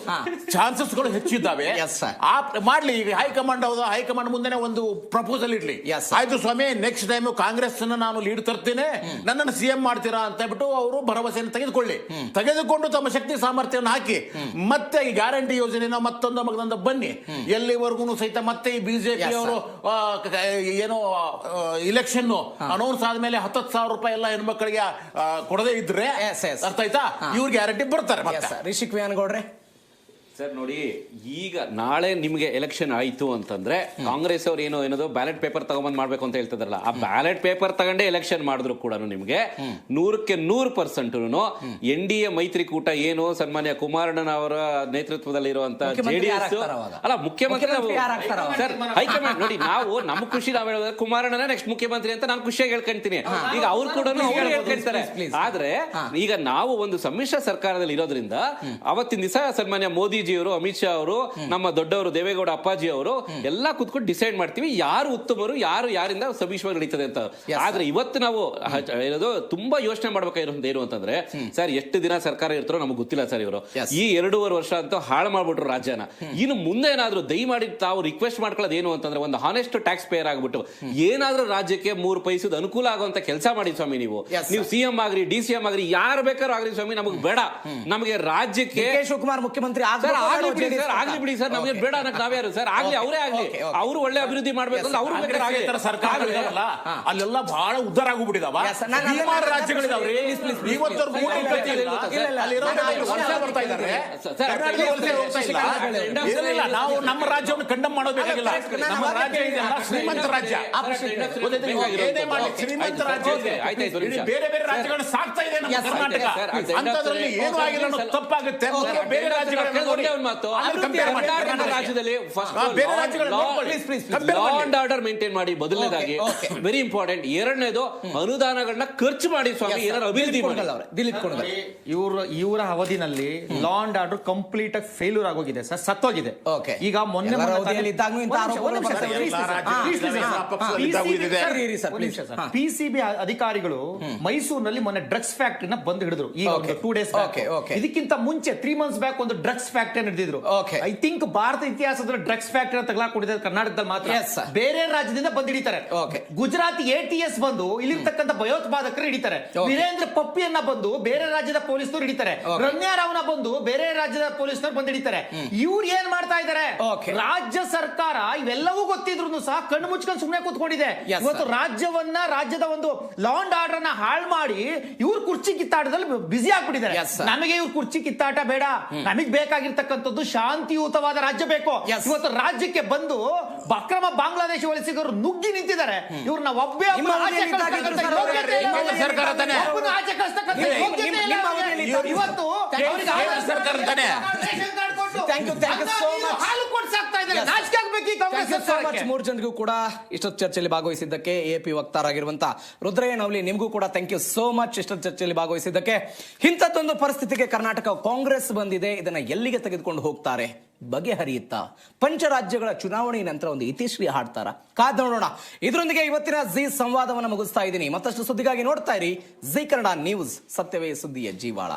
ಚಾನ್ಸಸ್ಗಳು ಹೆಚ್ಚಿದ್ದಾವೆ. ಮಾಡ್ಲಿ. ಈಗ ಹೈಕಮಾಂಡ್ ಹೌದಾ, ಹೈಕಮಾಂಡ್ ಮುಂದೆ ಒಂದು ಪ್ರಪೋಸಲ್ ಇಡ್ಲಿ, ಆಯ್ತು ಸ್ವಾಮಿ ನೆಕ್ಸ್ಟ್ ಟೈಮ್ ಕಾಂಗ್ರೆಸ್ ನಾನು ಲೀಡ್ ತರ್ತೇನೆ, ನನ್ನನ್ನು CM ಮಾಡ್ತೀರಾ ಅಂತ ಬಿಟ್ಟು ಅವರು ಭರವಸೆಯನ್ನು ತೆಗೆದುಕೊಂಡು ತಮ್ಮ ಶಕ್ತಿ ಸಾಮರ್ಥ್ಯವನ್ನು ಹಾಕಿ ಮತ್ತೆ ಈ ಗ್ಯಾರಂಟಿ ಯೋಜನೆನ ಮತ್ತೊಂದು ಬನ್ನಿ. ಎಲ್ಲಿವರೆಗೂ ಸಹಿತ ಮತ್ತೆ ಈ ಬಿಜೆಪಿ ಅವರು ಏನೋ ಇಲೆಕ್ಷನ್ ಅನೌನ್ಸ್ ಆದ್ಮೇಲೆ 10,000 ರೂಪಾಯಿ ಎಲ್ಲ ಹೆಣ್ಮಕ್ಳಿಗೆ ಕೊಡದೇ ಇದ್ರೆ ಅರ್ಥ ಆಯ್ತಾ, ಇವ್ರು ಗ್ಯಾರಂಟಿ ಬರ್ತಾರೆ. ರಿಷಿಕ್ ವಿಯಾನಗೌಡ್ರೆ ಸರ್ ನೋಡಿ, ಈಗ ನಾಳೆ ನಿಮ್ಗೆ ಎಲೆಕ್ಷನ್ ಆಯ್ತು ಅಂತಂದ್ರೆ ಕಾಂಗ್ರೆಸ್ ಅವ್ರು ಏನೋ ಬ್ಯಾಲೆಟ್ ಪೇಪರ್ ತಗೊಂಬಂದ್ ಮಾಡ್ಬೇಕು ಅಂತ ಹೇಳ್ತಿದ್ರಲ್ಲ, ಆ ಬ್ಯಾಲೆಟ್ ಪೇಪರ್ ತಗೊಂಡೇ ಎಲೆಕ್ಷನ್ ಮಾಡಿದ್ರು ಕೂಡ ನಿಮ್ಗೆ 100% NDA ಮೈತ್ರಿಕೂಟ ಏನು ಸನ್ಮಾನ್ಯ ಕುಮಾರಣ್ಣನ ಅವರ ನೇತೃತ್ವದಲ್ಲಿ ಇರುವಂತ JDS ಅಲ್ಲ ಮುಖ್ಯಮಂತ್ರಿ ಸರ್ ಹೈಕಮಾಂಡ್ ನೋಡಿ, ನಾವು ನಮ್ಮ ಖುಷಿ ನಾವು ಹೇಳೋದು ಕುಮಾರಣ್ಣನ ನೆಕ್ಸ್ಟ್ ಮುಖ್ಯಮಂತ್ರಿ ಅಂತ ನಾನು ಖುಷಿಯಾಗಿ ಹೇಳ್ಕೊಂತೀನಿ. ಈಗ ಅವ್ರು ಕೂಡ ಹೇಳ್ಕೊಳ್ತಾರೆ. ಆದ್ರೆ ಈಗ ನಾವು ಒಂದು ಸಮ್ಮಿಶ್ರ ಸರ್ಕಾರದಲ್ಲಿ ಇರೋದ್ರಿಂದ ಅವತ್ತಿನ ದಿವಸ ಸನ್ಮಾನ್ಯ ಮೋದಿ ಮೋದಿಜಿಯವರು, ಅಮಿತ್ ಶಾ ಅವರು, ನಮ್ಮ ದೊಡ್ಡವರು ದೇವೇಗೌಡ ಅಪ್ಪಾಜಿ ಅವರು ಎಲ್ಲ ಕುತ್ಕೊಂಡು ಡಿಸೈಡ್ ಮಾಡ್ತೀವಿ ಯಾರು ಉತ್ತಮರು, ಯಾರಿಂದ ಸಭೀಶ್ವಾಗಿ ನಡೀತದೆ ಅಂತ. ಆದ್ರೆ ಇವತ್ತು ನಾವು ಏನದು ತುಂಬಾ ಯೋಚನೆ ಮಾಡ್ಬೇಕಾಗಿರೋದು ಏನು ಅಂತಂದ್ರೆ, ಸರ್ ಎಷ್ಟು ದಿನ ಸರ್ಕಾರ ಇರ್ತಾರೋ ನಮ್ಗೆ ಗೊತ್ತಿಲ್ಲ ಸರ್. ಇವರು ಈ 2.5 ವರ್ಷ ಅಂತ ಹಾಳು ಮಾಡ್ಬಿಟ್ರು ರಾಜ್ಯನ. ಇನ್ನು ಮುಂದೆ ಏನಾದ್ರು ದಯಮಾಡಿ ತಾವು ರಿಕ್ವೆಸ್ಟ್ ಮಾಡ್ಕೊಳ್ಳೋದು ಏನು ಅಂತಂದ್ರೆ, ಒಂದು ಹಾನೆಸ್ಟ್ ಟ್ಯಾಕ್ಸ್ ಪೇಯರ್ ಆಗ್ಬಿಟ್ಟು ಏನಾದ್ರೂ ರಾಜ್ಯಕ್ಕೆ 3 ಪೈಸದ ಅನುಕೂಲ ಆಗುವಂತ ಕೆಲಸ ಮಾಡಿ ಸ್ವಾಮಿ. ನೀವು ಸಿಎಂ ಆಗ್ರಿ, ಡಿ.ಸಿ.ಎಂ ಆಗ್ರಿ, ಯಾರು ಬೇಕಾದ್ರೂ ಆಗ್ರಿ ಸ್ವಾಮಿ, ನಮಗೆ ಬೇಡ. ನಮಗೆ ರಾಜ್ಯಕ್ಕೆ ಶಿವಕುಮಾರ್ ಮುಖ್ಯಮಂತ್ರಿ ಆಗ್ಲಿ ಬಿಡಿ ಸರ್, ನಮಗೆ ಬೇಡ ಅನ್ನಕ್ ನಾವ್ಯಾರು ಸರ್? ಆಗ್ಲಿ, ಅವರೇ ಆಗ್ಲಿ, ಅವರು ಒಳ್ಳೆ ಅಭಿವೃದ್ಧಿ ಮಾಡ್ಬೇಕು ಅಂತ ಅವ್ರು ಸರ್ಕಾರ ಅಲ್ಲೆಲ್ಲ ಬಹಳ ಉದ್ದಾರ ಆಗ್ಬಿಟ್ಟಿದಾವ. ರಾಜ್ಯಗಳಿದಾವ್ರಿ ಇವತ್ತವರೆಗೂ ನಾವು ನಮ್ಮ ರಾಜ್ಯವನ್ನು ಕಂಡಮ್ ಮಾಡೋಬೇಕಾಗಿಲ್ಲ. ನಮ್ಮ ರಾಜ್ಯ ಇದೆಯಲ್ಲ ಶ್ರೀಮಂತ ರಾಜ್ಯ, ಶ್ರೀಮಂತ ರಾಜ್ಯ ಬೇರೆ ಬೇರೆ ರಾಜ್ಯಗಳನ್ನ ಸಾಕ್ತಾ ಇದೆ ನಮ್ಮ ಕರ್ನಾಟಕ. ಅಂತದ್ರಲ್ಲಿ ಏನು ಆಗಿಲ್ಲ ಅನ್ನೋದು ತಪ್ಪಾಗುತ್ತೆ. ಬೇರೆ ರಾಜ್ಯದಲ್ಲಿ ಆರ್ಡರ್ ಮೇಂಟೈನ್ ಮಾಡಿ ಮೊದಲನೇದಾಗಿ, ವೆರಿ ಇಂಪಾರ್ಟೆಂಟ್. ಎರಡನೇದು ಅನುದಾನಗಳನ್ನ ಖರ್ಚು ಮಾಡಿ ಸ್ವಾಮಿ, ಏನಾದ್ರು ಅಭಿವೃದ್ಧಿ ಮಾಡಿ. ಇವರ ಅವಧಿನಲ್ಲಿ ಲಾ ಅಂಡ್ ಆರ್ಡರ್ ಕಂಪ್ಲೀಟ್ ಆಗಿ ಫೇಲ್ಯೂರ್ ಆಗೋಗಿದೆ ಸರ್, ಸತ್ತೋಗಿದೆ. ಈಗ ಮೊನ್ನೆ ಪಿಸಿಬಿ ಅಧಿಕಾರಿಗಳು ಮೈಸೂರಿನಲ್ಲಿ ಮೊನ್ನೆ ಡ್ರಗ್ಸ್ ಫ್ಯಾಕ್ಟರಿನ ಬಂದು ಹಿಡಿದ್ರು. ಈಗ 2 days ಇದಕ್ಕಿಂತ ಮುಂಚೆ 3 months ಬ್ಯಾಕ್ ಒಂದು ಡ್ರಗ್ಸ್ ಫ್ಯಾಕ್ಟರಿ ಹಿಡಿದಿದ್ರು. ಐ ಥಿಂಕ್ ಭಾರತ ಇತಿಹಾಸದಲ್ಲಿ ಡ್ರಗ್ಸ್ ಫ್ಯಾಕ್ಟರಿ ತಗಲಾಕೊಂಡಿದೆ ಕರ್ನಾಟಕದಲ್ಲಿ ಮಾತ್ರ. ಬೇರೆ ರಾಜ್ಯದಿಂದ ಬಂದು ಹಿಡಿತಾರೆ. ಗುಜರಾತ್ ATS ಬಂದು ಇಲ್ಲಿರ್ತಕ್ಕಂಥ ಭಯೋತ್ಪಾದಕರು ಹಿಡಿತಾರೆ. ವೀರೇಂದ್ರ ಪಪ್ಪಿಯನ್ನ ಬಂದು ಬೇರೆ ರಾಜ್ಯದ ಪೊಲೀಸ್ನವರು ಹಿಡಿತಾರೆ. ರಮ್ಯಾರಾವ್ನ ಬಂದು ಬೇರೆ ರಾಜ್ಯದ ಪೊಲೀಸ್ನವರು ಬಂದು ಹಿಡಿತಾರೆ. ಇವ್ರು ಏನ್ ಮಾಡ್ತಾ ಇದ್ದಾರೆ? ರಾಜ್ಯ ಸರ್ಕಾರ ಇವೆಲ್ಲವೂ ಗೊತ್ತಿದ್ರು ಸಹ ಕಣ್ಣು ಮುಚ್ಕೊಂಡು ಸುಮ್ಮನೆ ಕೂತ್ಕೊಂಡಿದೆ. ಇವತ್ತು ರಾಜ್ಯದ ಒಂದು ಲಾ ಅಂಡ್ ಆರ್ಡರ್ ನ ಹಾಳು ಮಾಡಿ ಇವ್ರು ಕುರ್ಚಿ ಕಿತ್ತಾಟದಲ್ಲಿ ಬಿಸಿ ಆಗ್ಬಿಟ್ಟಿದ್ದಾರೆ. ನಮಗೆ ಇವ್ರು ಕುರ್ಚಿ ಕಿತ್ತಾಟ ಬೇಡ, ನಮಗೆ ಬೇಕಾಗಿರ್ತಕ್ಕಂಥದ್ದು ಶಾಂತಿಯುತವಾದ ರಾಜ್ಯ ಬೇಕು. ಇವತ್ತು ರಾಜ್ಯಕ್ಕೆ ಬಂದು ಅಕ್ರಮ ಬಾಂಗ್ಲಾದೇಶ ವಲಸಿಗರು ನುಗ್ಗಿ ನಿಂತಿದ್ದಾರೆ. ಇವ್ರನ್ನ ಒಬ್ಬೇ ಸರ್ಕಾರ ತಾನೆ ಇವತ್ತು ಮೂರು ಜನರಿಗೂ ಕೂಡ ಇಷ್ಟೊತ್ತು ಚರ್ಚೆಯಲ್ಲಿ ಭಾಗವಹಿಸಿದ್ದಕ್ಕೆ ಎಪಿ ವಕ್ತಾರಾಗಿರುವಂತಹ ರುದ್ರಯ್ಯ ನವಲಿ, ನಿಮಗೂ ಕೂಡ ಥ್ಯಾಂಕ್ ಯು ಸೋ ಮಚ್ ಇಷ್ಟೊತ್ತು ಚರ್ಚೆಯಲ್ಲಿ ಭಾಗವಹಿಸಿದ್ದಕ್ಕೆ. ಇಂಥದ್ದೊಂದು ಪರಿಸ್ಥಿತಿಗೆ ಕರ್ನಾಟಕ ಕಾಂಗ್ರೆಸ್ ಬಂದಿದೆ, ಇದನ್ನ ಎಲ್ಲಿಗೆ ತೆಗೆದುಕೊಂಡು ಹೋಗ್ತಾರೆ? ಬಗೆಹರಿಯುತ್ತಾ? ಪಂಚರಾಜ್ಯಗಳ ಚುನಾವಣೆ ನಂತರ ಒಂದು ಇತಿಶ್ರೀ ಹಾಡ್ತಾರ? ಕಾದ್ ನೋಡೋಣ. ಇದರೊಂದಿಗೆ ಇವತ್ತಿನ ಜಿ ಸಂವಾದವನ್ನು ಮುಗಿಸ್ತಾ ಇದ್ದೀನಿ. ಮತ್ತಷ್ಟು ಸುದ್ದಿಗಾಗಿ ನೋಡ್ತಾ ಇರಿ ಜಿ ಕನ್ನಡ ನ್ಯೂಸ್, ಸತ್ಯವೇ ಸುದ್ದಿಯ ಜೀವಾಳ.